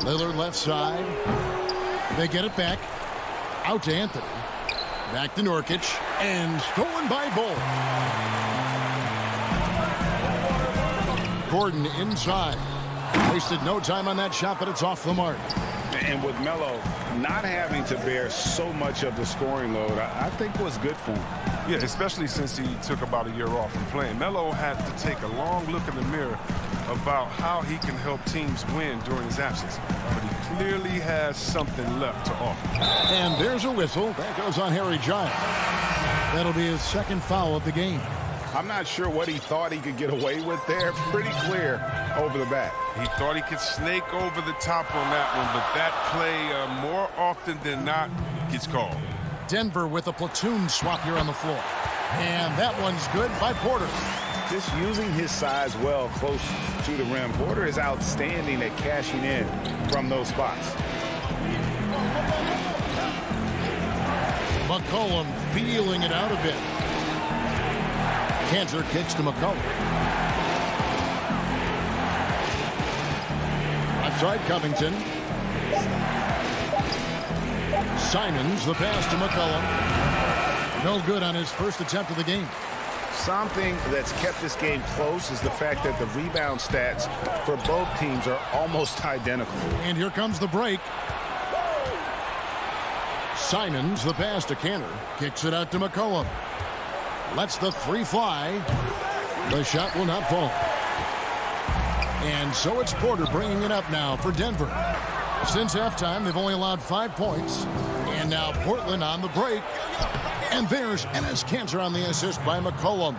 Lillard left side. They get it back. Out to Anthony. Back to Nurkic. And stolen by Bull. Gordon inside. Wasted no time on that shot, but it's off the mark. And with Melo not having to bear so much of the scoring load, I think was good for him. Yeah, especially since he took about a year off from playing. Melo had to take a long look in the mirror about how he can help teams win during his absence. But he clearly has something left to offer. And there's a whistle. That goes on Harry Giles. That'll be his second foul of the game. I'm not sure what he thought he could get away with there. Pretty clear over the back. He thought he could snake over the top on that one, but that play more often than not gets called. Denver with a platoon swap here on the floor. And that one's good by Porter. Just using his size well close to the rim. Porter is outstanding at cashing in from those spots. McCollum feeling it out a bit. Cantor kicks to McCollum. Left side, Covington. Simons, the pass to McCollum. No good on his first attempt of the game. Something that's kept this game close is the fact that the rebound stats for both teams are almost identical. And here comes the break. Simons, the pass to Cantor. Kicks it out to McCollum. Lets the three fly. The shot will not fall. And so it's Porter bringing it up now for Denver. Since halftime, they've only allowed 5 points. And now Portland on the break. And there's Enes Kanter on the assist by McCollum.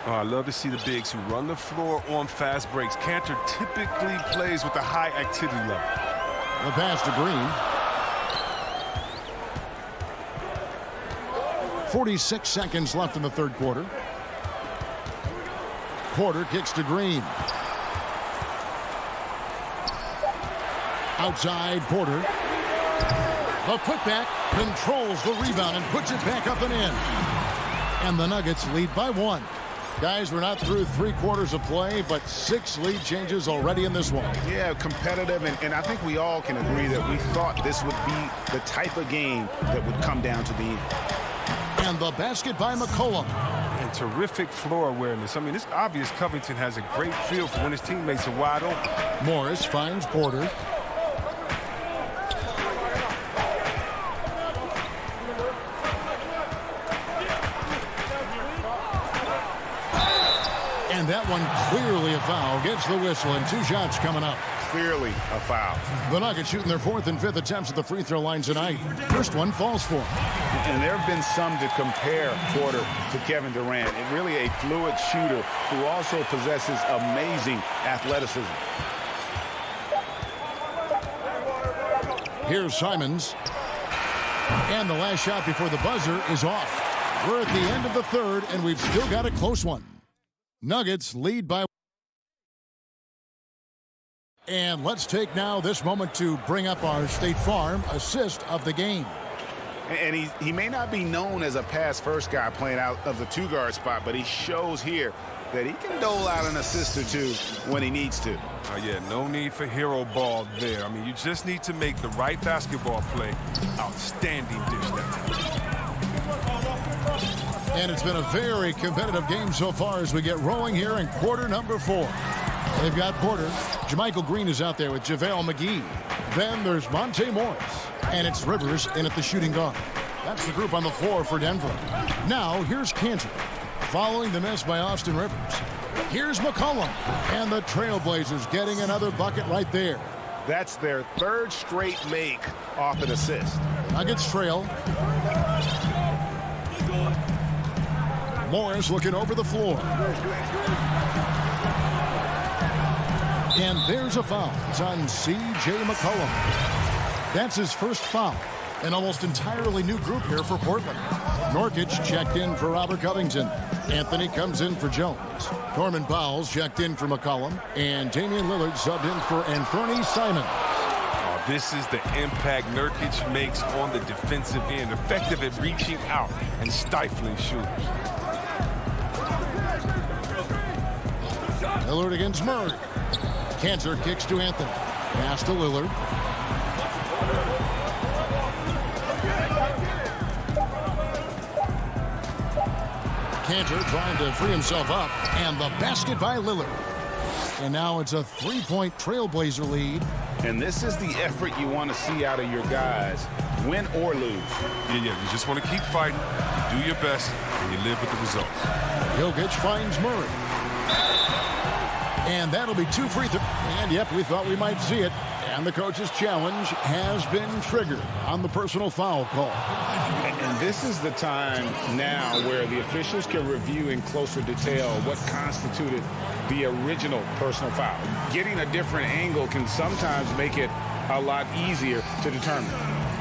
Oh, I love to see the bigs who run the floor on fast breaks. Kanter typically plays with a high activity level. The pass to Green. 46 seconds left in the third quarter. Porter kicks to Green. Outside Porter. The putback controls the rebound and puts it back up and in. And the Nuggets lead by 1. Guys, we're not through 3 quarters of play, but 6 lead changes already in this one. Yeah, competitive, and I think we all can agree that we thought this would be the type of game that would come down to the end. And the basket by McCollum. And terrific floor awareness. I mean, it's obvious Covington has a great feel for when his teammates are wide open. Morris finds Porter. And that one clearly a foul. Gets the whistle and 2 shots coming up. Clearly a foul. The Nuggets shooting their 4th and 5th attempts at the free throw line tonight. First one falls for them. And there have been some to compare Porter to Kevin Durant. And really a fluid shooter who also possesses amazing athleticism. Here's Simons. And the last shot before the buzzer is off. We're at the end of the third, and we've still got a close one. Nuggets lead by. And let's take now this moment to bring up our State Farm assist of the game. And he may not be known as a pass-first guy playing out of the 2-guard spot, but he shows here that he can dole out an assist or 2 when he needs to. Yeah, no need for hero ball there. I mean, you just need to make the right basketball play. Outstanding dish that time. And it's been a very competitive game so far as we get rolling here in quarter number 4. They've got Porter. Jermichael Green is out there with JaVale McGee. Then there's Monte Morris. And it's Rivers in at the shooting guard. That's the group on the floor for Denver. Now, here's Cantor. Following the miss by Austin Rivers. Here's McCollum. And the Trailblazers getting another bucket right there. That's their 3rd straight make off an assist. Nuggets trail. Morris looking over the floor. And there's a foul. It's on C.J. McCollum. That's his first foul. An almost entirely new group here for Portland. Nurkic checked in for Robert Covington. Anthony comes in for Jones. Norman Powell's checked in for McCollum. And Damian Lillard subbed in for Anthony Simons. Oh, this is the impact Nurkic makes on the defensive end. Effective at reaching out and stifling shooters. Lillard against Murray. Cantor kicks to Anthony. Pass to Lillard. Cantor trying to free himself up. And the basket by Lillard. And now it's a 3-point Trailblazer lead. And this is the effort you want to see out of your guys, win or lose. Yeah, you just want to keep fighting, do your best, and you live with the results. Jokic finds Murray. And that'll be 2 free throws. And, yep, we thought we might see it. And the coach's challenge has been triggered on the personal foul call. And this is the time now where the officials can review in closer detail what constituted the original personal foul. Getting a different angle can sometimes make it a lot easier to determine.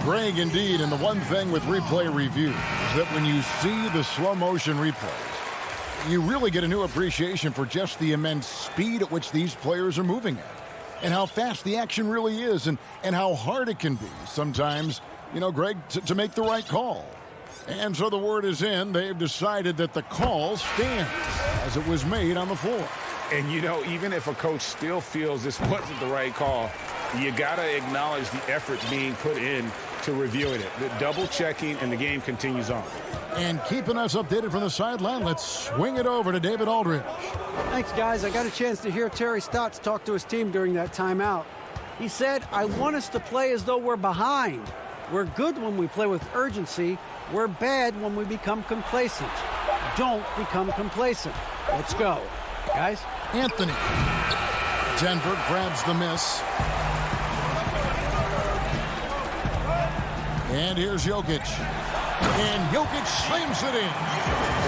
Greg, indeed, and the one thing with replay review is that when you see the slow motion replays, you really get a new appreciation for just the immense speed at which these players are moving at. And how fast the action really is, and how hard it can be sometimes, you know, Greg, to make the right call. And so the word is in. They've decided that the call stands as it was made on the floor. And, you know, even if a coach still feels this wasn't the right call, you got to acknowledge the effort being put in to reviewing it. The double checking, and the game continues on. And keeping us updated from the sideline, let's swing it over to David Aldridge. Thanks, guys. I got a chance to hear Terry Stotts talk to his team during that timeout. He said, I want us to play as though we're behind. We're good when we play with urgency. We're bad when we become complacent. Don't become complacent. Let's go. Guys? Anthony. Denver grabs the miss. And here's Jokic. And Jokic slams it in.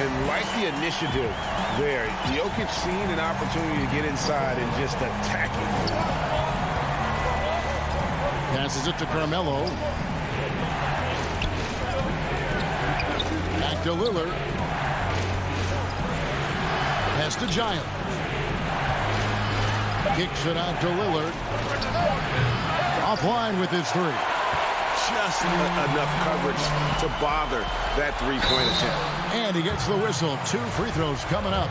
And like the initiative there, Jokic seeing an opportunity to get inside and just attack it. Passes it to Carmelo. Back to Lillard. Pass to Giles. Kicks it out to Lillard. Offline with his 3. Just enough coverage to bother that 3-point attempt. And he gets the whistle. 2 free throws coming up.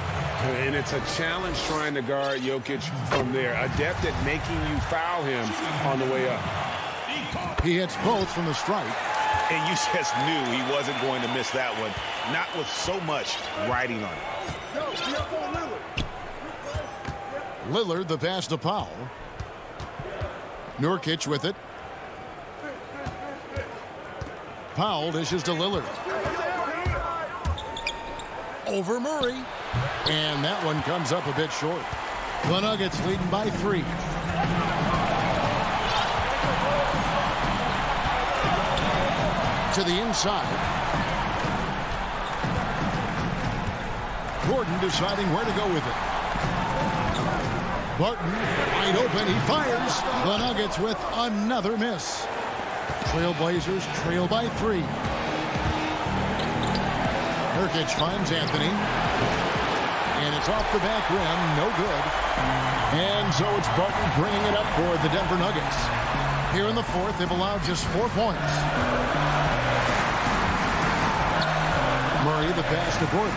And it's a challenge trying to guard Jokic from there. Adept at making you foul him on the way up. He hits both from the strike. And you just knew he wasn't going to miss that one. Not with so much riding on it. Lillard, the pass to Powell. Nurkic with it. Powell dishes to Lillard. Over Murray. And that one comes up a bit short. The Nuggets leading by 3. To the inside. Gordon deciding where to go with it. Barton wide open. He fires. The Nuggets with another miss. Trailblazers trail by 3. Nurkic finds Anthony. And it's off the back rim. No good. And so it's Barton bringing it up for the Denver Nuggets. Here in the 4th, they've allowed just 4 points. Murray, the pass to Gordon.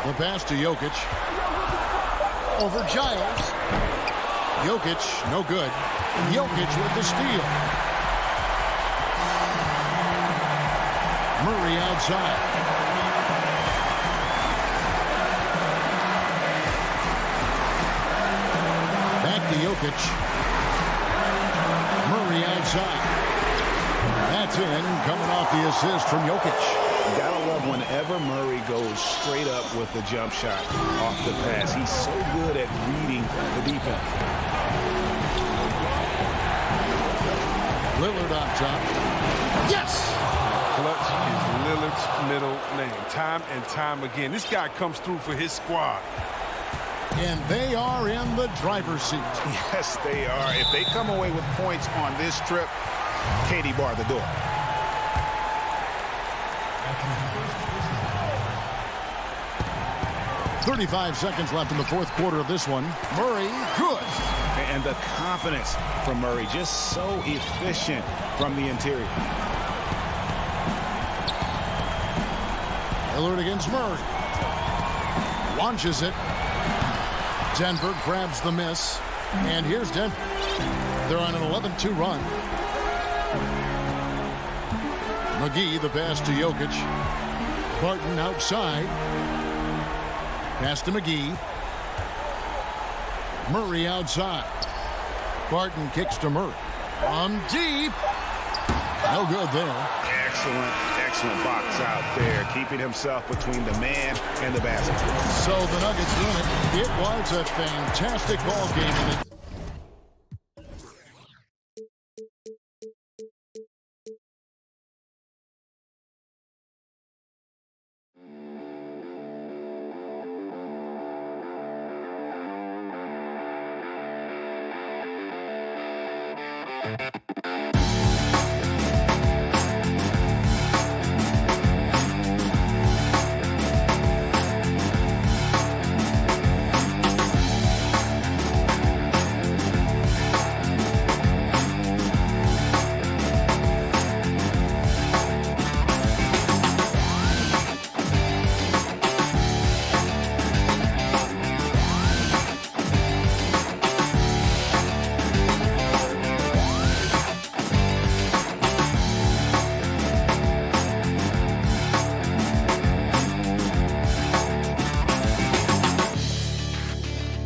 The pass to Jokic. Over Giles. Jokic, no good. Jokic with the steal. Murray outside. Back to Jokic. Murray outside. That's in, coming off the assist from Jokic. You gotta love whenever Murray goes straight up with the jump shot off the pass. He's so good at reading the defense. Lillard on top. Yes! Clutch is Lillard's middle name. Time and time again. This guy comes through for his squad. And they are in the driver's seat. Yes, they are. If they come away with points on this trip, Katie bar the door. .35 seconds left in the fourth quarter of this one. Murray, good. And the confidence from Murray, just so efficient from the interior. Lillard against Murray. Launches it. Denver grabs the miss. And here's Denver. They're on an 11-2 run. McGee, the pass to Jokic. Barton outside. Pass to McGee. Murray outside. Barton kicks to Murray. From deep. No good there. Excellent box out there, keeping himself between the man and the basket. So the Nuggets win it. It was a fantastic ball game.